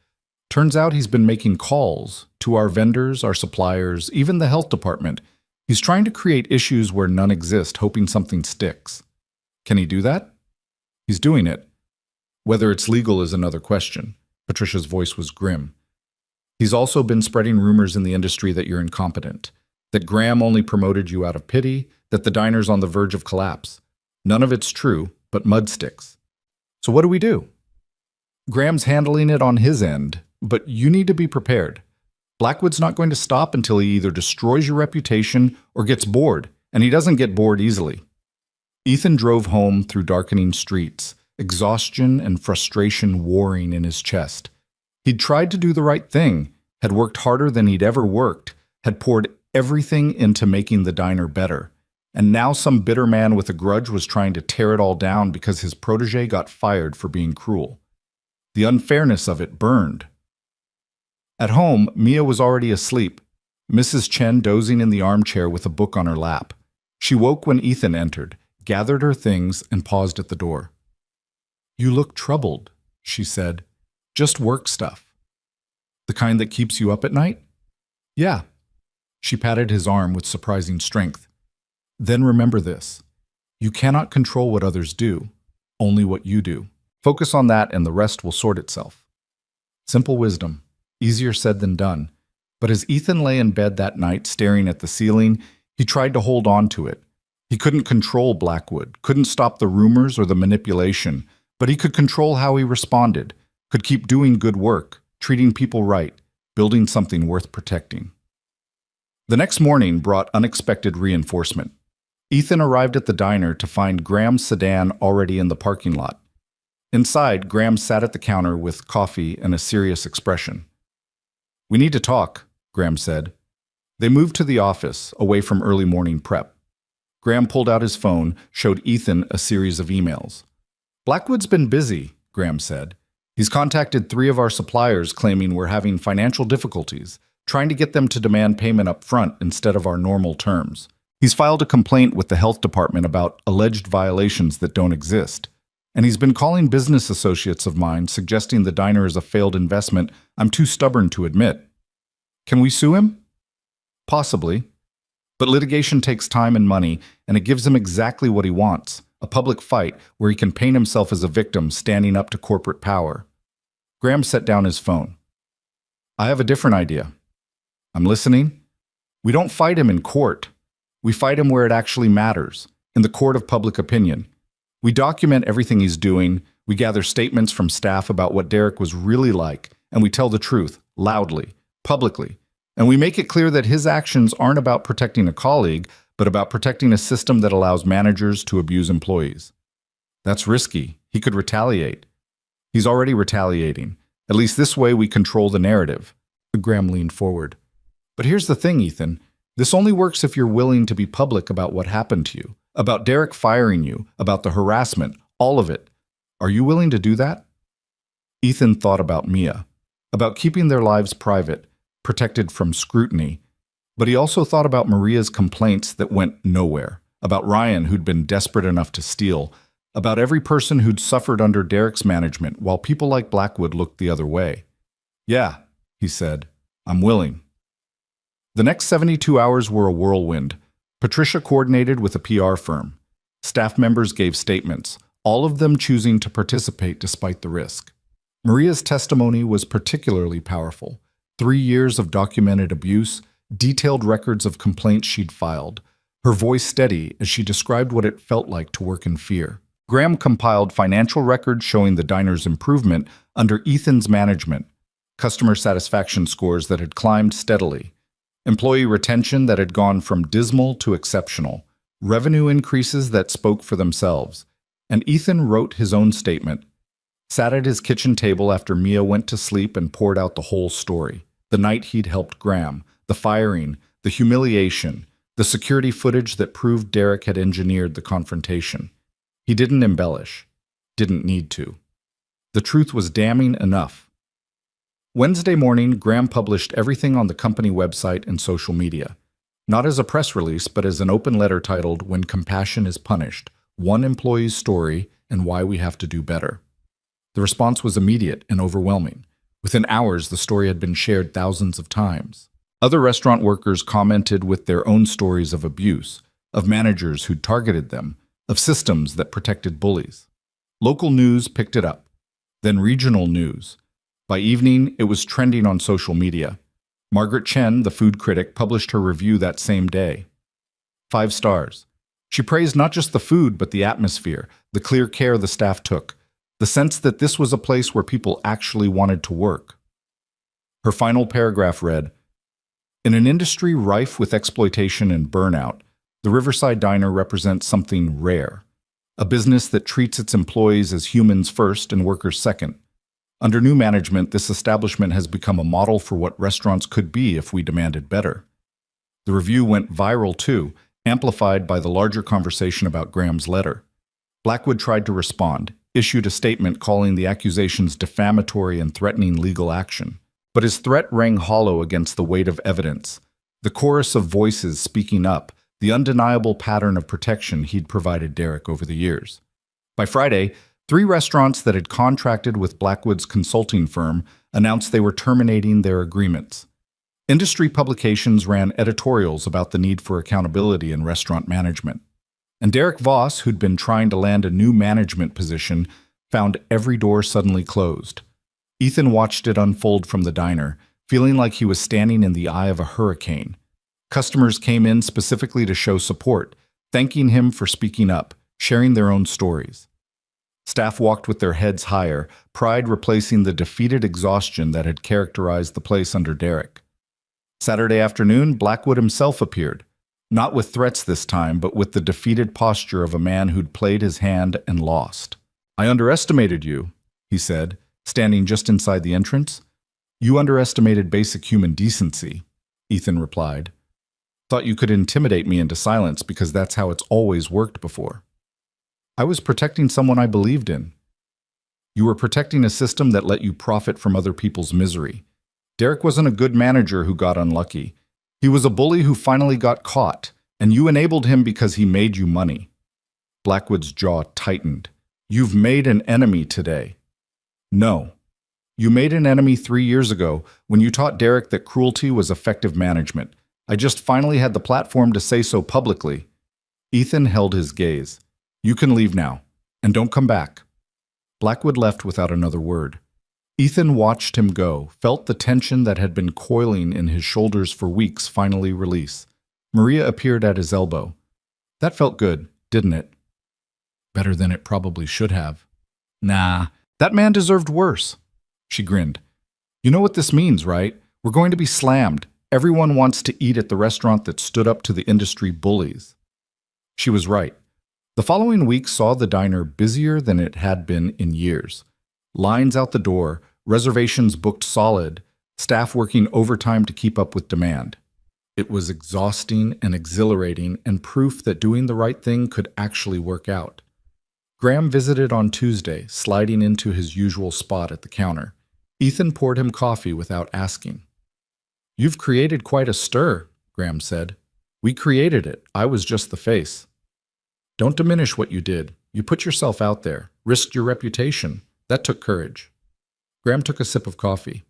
Turns out he's been making calls to our vendors, our suppliers, even the health department. He's trying to create issues where none exist, hoping something sticks. Can he do that? He's doing it. Whether it's legal is another question. Patricia's voice was grim. He's also been spreading rumors in the industry that you're incompetent, that Graham only promoted you out of pity, that the diner's on the verge of collapse. None of it's true, but mud sticks. So what do we do? Graham's handling it on his end, but you need to be prepared. Blackwood's not going to stop until he either destroys your reputation or gets bored, and he doesn't get bored easily. Ethan drove home through darkening streets, exhaustion and frustration warring in his chest. He'd tried to do the right thing, had worked harder than he'd ever worked, had poured everything into making the diner better. And now some bitter man with a grudge was trying to tear it all down because his protege got fired for being cruel. The unfairness of it burned. At home, Mia was already asleep, Mrs. Chen dozing in the armchair with a book on her lap. She woke when Ethan entered, gathered her things, and paused at the door. You look troubled, she said. Just work stuff. The kind that keeps you up at night? Yeah. She patted his arm with surprising strength. Then remember this. You cannot control what others do, only what you do. Focus on that and the rest will sort itself. Simple wisdom, easier said than done. But as Ethan lay in bed that night staring at the ceiling, he tried to hold on to it. He couldn't control Blackwood, couldn't stop the rumors or the manipulation, but he could control how he responded, could keep doing good work, treating people right, building something worth protecting. The next morning brought unexpected reinforcement. Ethan arrived at the diner to find Graham's sedan already in the parking lot. Inside, Graham sat at the counter with coffee and a serious expression. We need to talk, Graham said. They moved to the office, away from early morning prep. Graham pulled out his phone, showed Ethan a series of emails. Blackwood's been busy, Graham said. He's contacted 3 of our suppliers claiming we're having financial difficulties, trying to get them to demand payment up front instead of our normal terms. He's filed a complaint with the health department about alleged violations that don't exist. And he's been calling business associates of mine suggesting the diner is a failed investment I'm too stubborn to admit. Can we sue him? Possibly. But litigation takes time and money, and it gives him exactly what he wants, a public fight where he can paint himself as a victim standing up to corporate power. Graham set down his phone. I have a different idea. I'm listening. We don't fight him in court. We fight him where it actually matters, in the court of public opinion. We document everything he's doing, we gather statements from staff about what Derek was really like, and we tell the truth, loudly, publicly. And we make it clear that his actions aren't about protecting a colleague, but about protecting a system that allows managers to abuse employees. That's risky. He could retaliate. He's already retaliating. At least this way we control the narrative. Graham leaned forward. But here's the thing, Ethan. This only works if you're willing to be public about what happened to you, about Derek firing you, about the harassment, all of it. Are you willing to do that? Ethan thought about Mia, about keeping their lives private, protected from scrutiny. But he also thought about Maria's complaints that went nowhere, about Ryan who'd been desperate enough to steal, about every person who'd suffered under Derek's management while people like Blackwood looked the other way. Yeah, he said, I'm willing. The next 72 hours were a whirlwind. Patricia coordinated with a PR firm. Staff members gave statements, all of them choosing to participate despite the risk. Maria's testimony was particularly powerful. 3 years of documented abuse, detailed records of complaints she'd filed, her voice steady as she described what it felt like to work in fear. Graham compiled financial records showing the diner's improvement under Ethan's management, customer satisfaction scores that had climbed steadily, employee retention that had gone from dismal to exceptional, revenue increases that spoke for themselves. And Ethan wrote his own statement, sat at his kitchen table after Mia went to sleep and poured out the whole story. The night he'd helped Graham, the firing, the humiliation, the security footage that proved Derek had engineered the confrontation. He didn't embellish, didn't need to. The truth was damning enough. Wednesday morning, Graham published everything on the company website and social media, not as a press release, but as an open letter titled When Compassion is Punished, One Employee's Story and Why We Have to Do Better. The response was immediate and overwhelming. Within hours, the story had been shared thousands of times. Other restaurant workers commented with their own stories of abuse, of managers who'd targeted them, of systems that protected bullies. Local news picked it up, then regional news. By evening, it was trending on social media. Margaret Chen, the food critic, published her review that same day. 5 stars. She praised not just the food, but the atmosphere, the clear care the staff took, the sense that this was a place where people actually wanted to work. Her final paragraph read, in an industry rife with exploitation and burnout, the Riverside Diner represents something rare, a business that treats its employees as humans first and workers second. Under new management, this establishment has become a model for what restaurants could be if we demanded better. The review went viral too, amplified by the larger conversation about Graham's letter. Blackwood tried to respond, issued a statement calling the accusations defamatory and threatening legal action. But his threat rang hollow against the weight of evidence, the chorus of voices speaking up, the undeniable pattern of protection he'd provided Derek over the years. By Friday, 3 restaurants that had contracted with Blackwood's consulting firm announced they were terminating their agreements. Industry publications ran editorials about the need for accountability in restaurant management. And Derek Voss, who'd been trying to land a new management position, found every door suddenly closed. Ethan watched it unfold from the diner, feeling like he was standing in the eye of a hurricane. Customers came in specifically to show support, thanking him for speaking up, sharing their own stories. Staff walked with their heads higher, pride replacing the defeated exhaustion that had characterized the place under Derek. Saturday afternoon, Blackwood himself appeared, not with threats this time, but with the defeated posture of a man who'd played his hand and lost. I underestimated you, he said, standing just inside the entrance. You underestimated basic human decency, Ethan replied. Thought you could intimidate me into silence because that's how it's always worked before. I was protecting someone I believed in. You were protecting a system that let you profit from other people's misery. Derek wasn't a good manager who got unlucky. He was a bully who finally got caught, and you enabled him because he made you money. Blackwood's jaw tightened. You've made an enemy today. No. You made an enemy 3 years ago when you taught Derek that cruelty was effective management. I just finally had the platform to say so publicly. Ethan held his gaze. You can leave now, and don't come back. Blackwood left without another word. Ethan watched him go, felt the tension that had been coiling in his shoulders for weeks finally release. Maria appeared at his elbow. That felt good, didn't it? Better than it probably should have. Nah, that man deserved worse. She grinned. You know what this means, right? We're going to be slammed. Everyone wants to eat at the restaurant that stood up to the industry bullies. She was right. The following week saw the diner busier than it had been in years. Lines out the door, reservations booked solid, staff working overtime to keep up with demand. It was exhausting and exhilarating and proof that doing the right thing could actually work out. Graham visited on Tuesday, sliding into his usual spot at the counter. Ethan poured him coffee without asking. "You've created quite a stir," Graham said. "We created it. I was just the face." "Don't diminish what you did. You put yourself out there, risked your reputation. That took courage." Graham took a sip of coffee.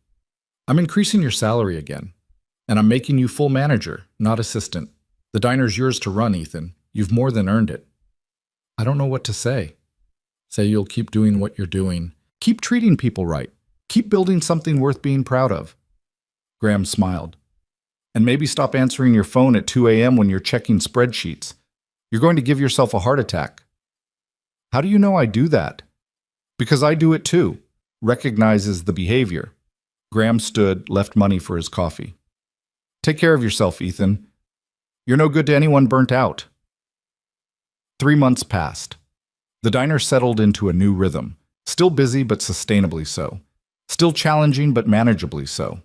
"I'm increasing your salary again, and I'm making you full manager, not assistant. The diner's yours to run, Ethan. You've more than earned it." "I don't know what to say." "Say you'll keep doing what you're doing. Keep treating people right. Keep building something worth being proud of." Graham smiled. "And maybe stop answering your phone at 2 a.m. when you're checking spreadsheets. You're going to give yourself a heart attack." "How do you know I do that?" "Because I do it too." Recognizes the behavior. Graham stood, left money for his coffee. "Take care of yourself, Ethan. You're no good to anyone burnt out." 3 months passed. The diner settled into a new rhythm. Still busy, but sustainably so. Still challenging, but manageably so.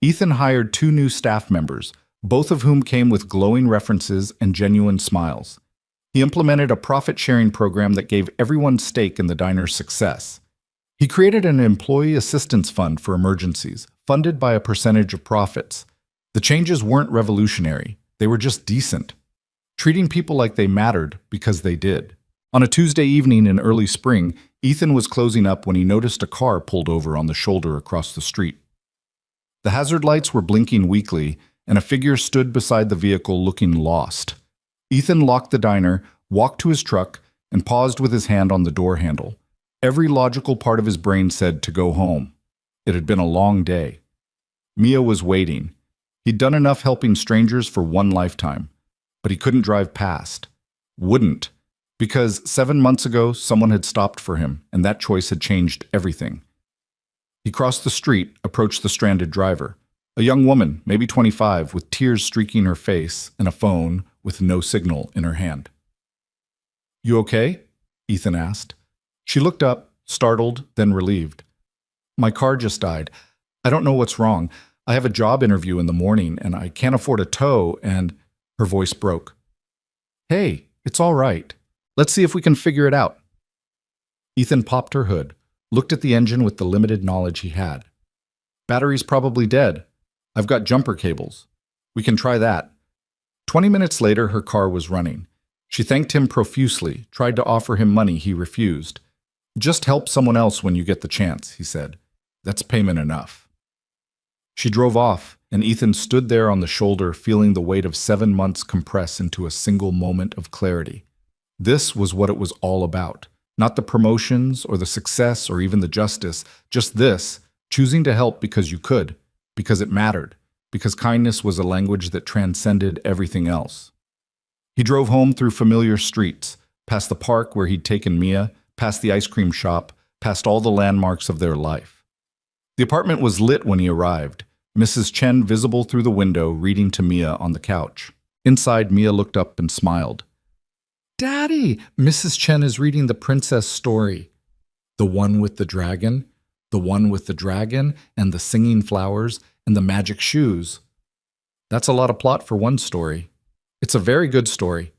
Ethan hired 2 new staff members, both of whom came with glowing references and genuine smiles. He implemented a profit-sharing program that gave everyone stake in the diner's success. He created an employee assistance fund for emergencies, funded by a percentage of profits. The changes weren't revolutionary. They were just decent. Treating people like they mattered because they did. On a Tuesday evening in early spring, Ethan was closing up when he noticed a car pulled over on the shoulder across the street. The hazard lights were blinking weakly, and a figure stood beside the vehicle looking lost. Ethan locked the diner, walked to his truck, and paused with his hand on the door handle. Every logical part of his brain said to go home. It had been a long day. Mia was waiting. He'd done enough helping strangers for one lifetime, but he couldn't drive past. Wouldn't. Because 7 months ago, someone had stopped for him, and that choice had changed everything. He crossed the street, approached the stranded driver. A young woman, maybe 25, with tears streaking her face and a phone with no signal in her hand. "You okay?" Ethan asked. She looked up, startled, then relieved. "My car just died. I don't know what's wrong. I have a job interview in the morning, and I can't afford a tow, and—" Her voice broke. "Hey, it's all right. Let's see if we can figure it out." Ethan popped her hood, looked at the engine with the limited knowledge he had. "Battery's probably dead. I've got jumper cables. We can try that." 20 minutes later, her car was running. She thanked him profusely, tried to offer him money he refused. "Just help someone else when you get the chance," he said. "That's payment enough." She drove off, and Ethan stood there on the shoulder, feeling the weight of 7 months compress into a single moment of clarity. This was what it was all about. Not the promotions or the success or even the justice, just this, choosing to help because you could, because it mattered, because kindness was a language that transcended everything else. He drove home through familiar streets, past the park where he'd taken Mia, past the ice cream shop, past all the landmarks of their life. The apartment was lit when he arrived, Mrs. Chen visible through the window reading to Mia on the couch. Inside, Mia looked up and smiled. "Daddy!" Mrs. Chen is reading the princess story. The one with the dragon, the one with the dragon, and the singing flowers, and the magic shoes. That's a lot of plot for one story. It's a very good story.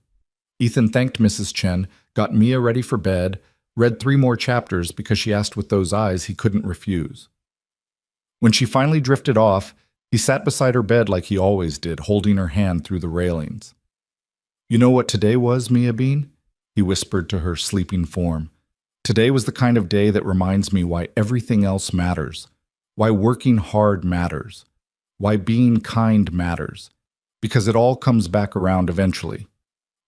Ethan thanked Mrs. Chen, got Mia ready for bed, read 3 more chapters because she asked with those eyes he couldn't refuse. When she finally drifted off, he sat beside her bed like he always did, holding her hand through the railings. "You know what today was, Mia Bean?" he whispered to her sleeping form. "Today was the kind of day that reminds me why everything else matters, why working hard matters, why being kind matters, because it all comes back around eventually."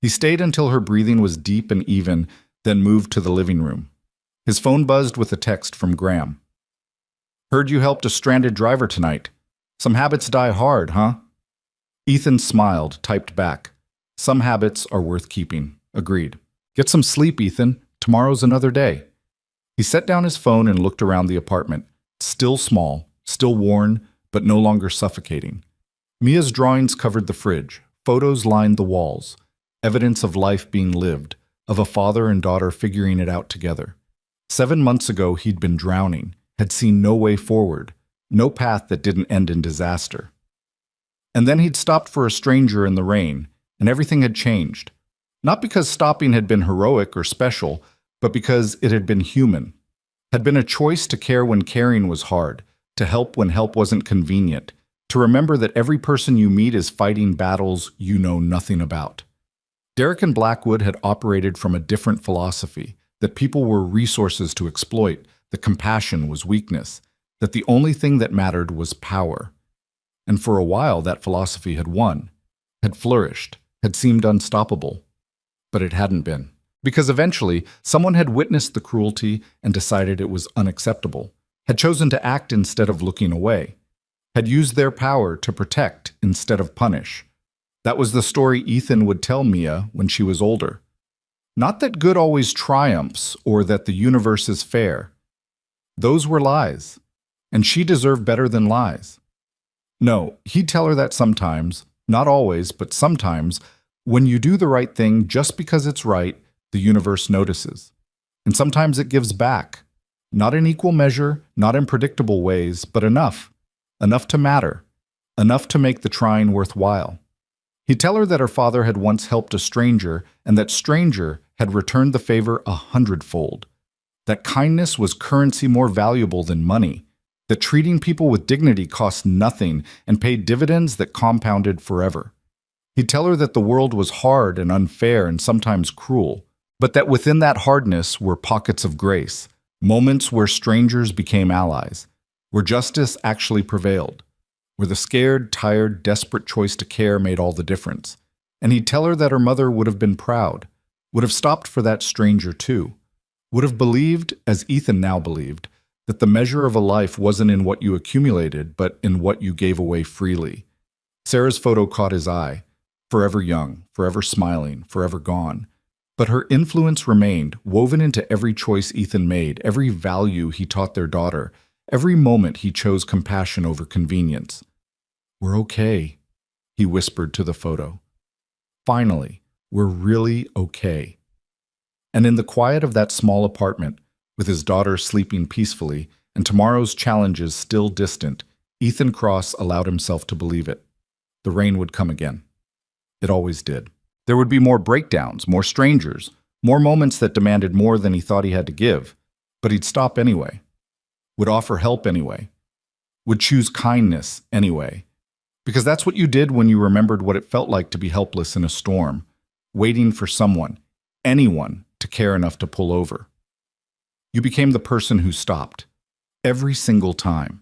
He stayed until her breathing was deep and even, then moved to the living room. His phone buzzed with a text from Graham. "Heard you helped a stranded driver tonight. Some habits die hard, huh?" Ethan smiled, typed back. "Some habits are worth keeping." Agreed. "Get some sleep, Ethan. Tomorrow's another day." He set down his phone and looked around the apartment. Still small, still worn, but no longer suffocating. Mia's drawings covered the fridge, photos lined the walls, evidence of life being lived, of a father and daughter figuring it out together. 7 months ago, he'd been drowning, had seen no way forward, no path that didn't end in disaster. And then he'd stopped for a stranger in the rain, and everything had changed. Not because stopping had been heroic or special, but because it had been human. Had been a choice to care when caring was hard, to help when help wasn't convenient, to remember that every person you meet is fighting battles you know nothing about. Derek and Blackwood had operated from a different philosophy, that people were resources to exploit, that compassion was weakness, that the only thing that mattered was power. And for a while that philosophy had won, had flourished, had seemed unstoppable. But it hadn't been. Because eventually, someone had witnessed the cruelty and decided it was unacceptable, had chosen to act instead of looking away, had used their power to protect instead of punish. That was the story Ethan would tell Mia when she was older. Not that good always triumphs or that the universe is fair. Those were lies, and she deserved better than lies. No, he'd tell her that sometimes, not always, but sometimes, when you do the right thing just because it's right, the universe notices. And sometimes it gives back. Not in equal measure, not in predictable ways, but enough. Enough to matter. Enough to make the trying worthwhile. He'd tell her that her father had once helped a stranger, and that stranger had returned the favor 100-fold. That kindness was currency more valuable than money. That treating people with dignity cost nothing and paid dividends that compounded forever. He'd tell her that the world was hard and unfair and sometimes cruel, but that within that hardness were pockets of grace, moments where strangers became allies, where justice actually prevailed, where the scared, tired, desperate choice to care made all the difference. And he'd tell her that her mother would have been proud, would have stopped for that stranger too, would have believed, as Ethan now believed, that the measure of a life wasn't in what you accumulated, but in what you gave away freely. Sarah's photo caught his eye, forever young, forever smiling, forever gone. But her influence remained, woven into every choice Ethan made, every value he taught their daughter, every moment he chose compassion over convenience. "We're okay," he whispered to the photo. "Finally, we're really okay." And in the quiet of that small apartment, with his daughter sleeping peacefully and tomorrow's challenges still distant, Ethan Cross allowed himself to believe it. The rain would come again. It always did. There would be more breakdowns, more strangers, more moments that demanded more than he thought he had to give. But he'd stop anyway. Would offer help anyway. Would choose kindness anyway. Because that's what you did when you remembered what it felt like to be helpless in a storm, waiting for someone, anyone, to care enough to pull over. You became the person who stopped. Every single time.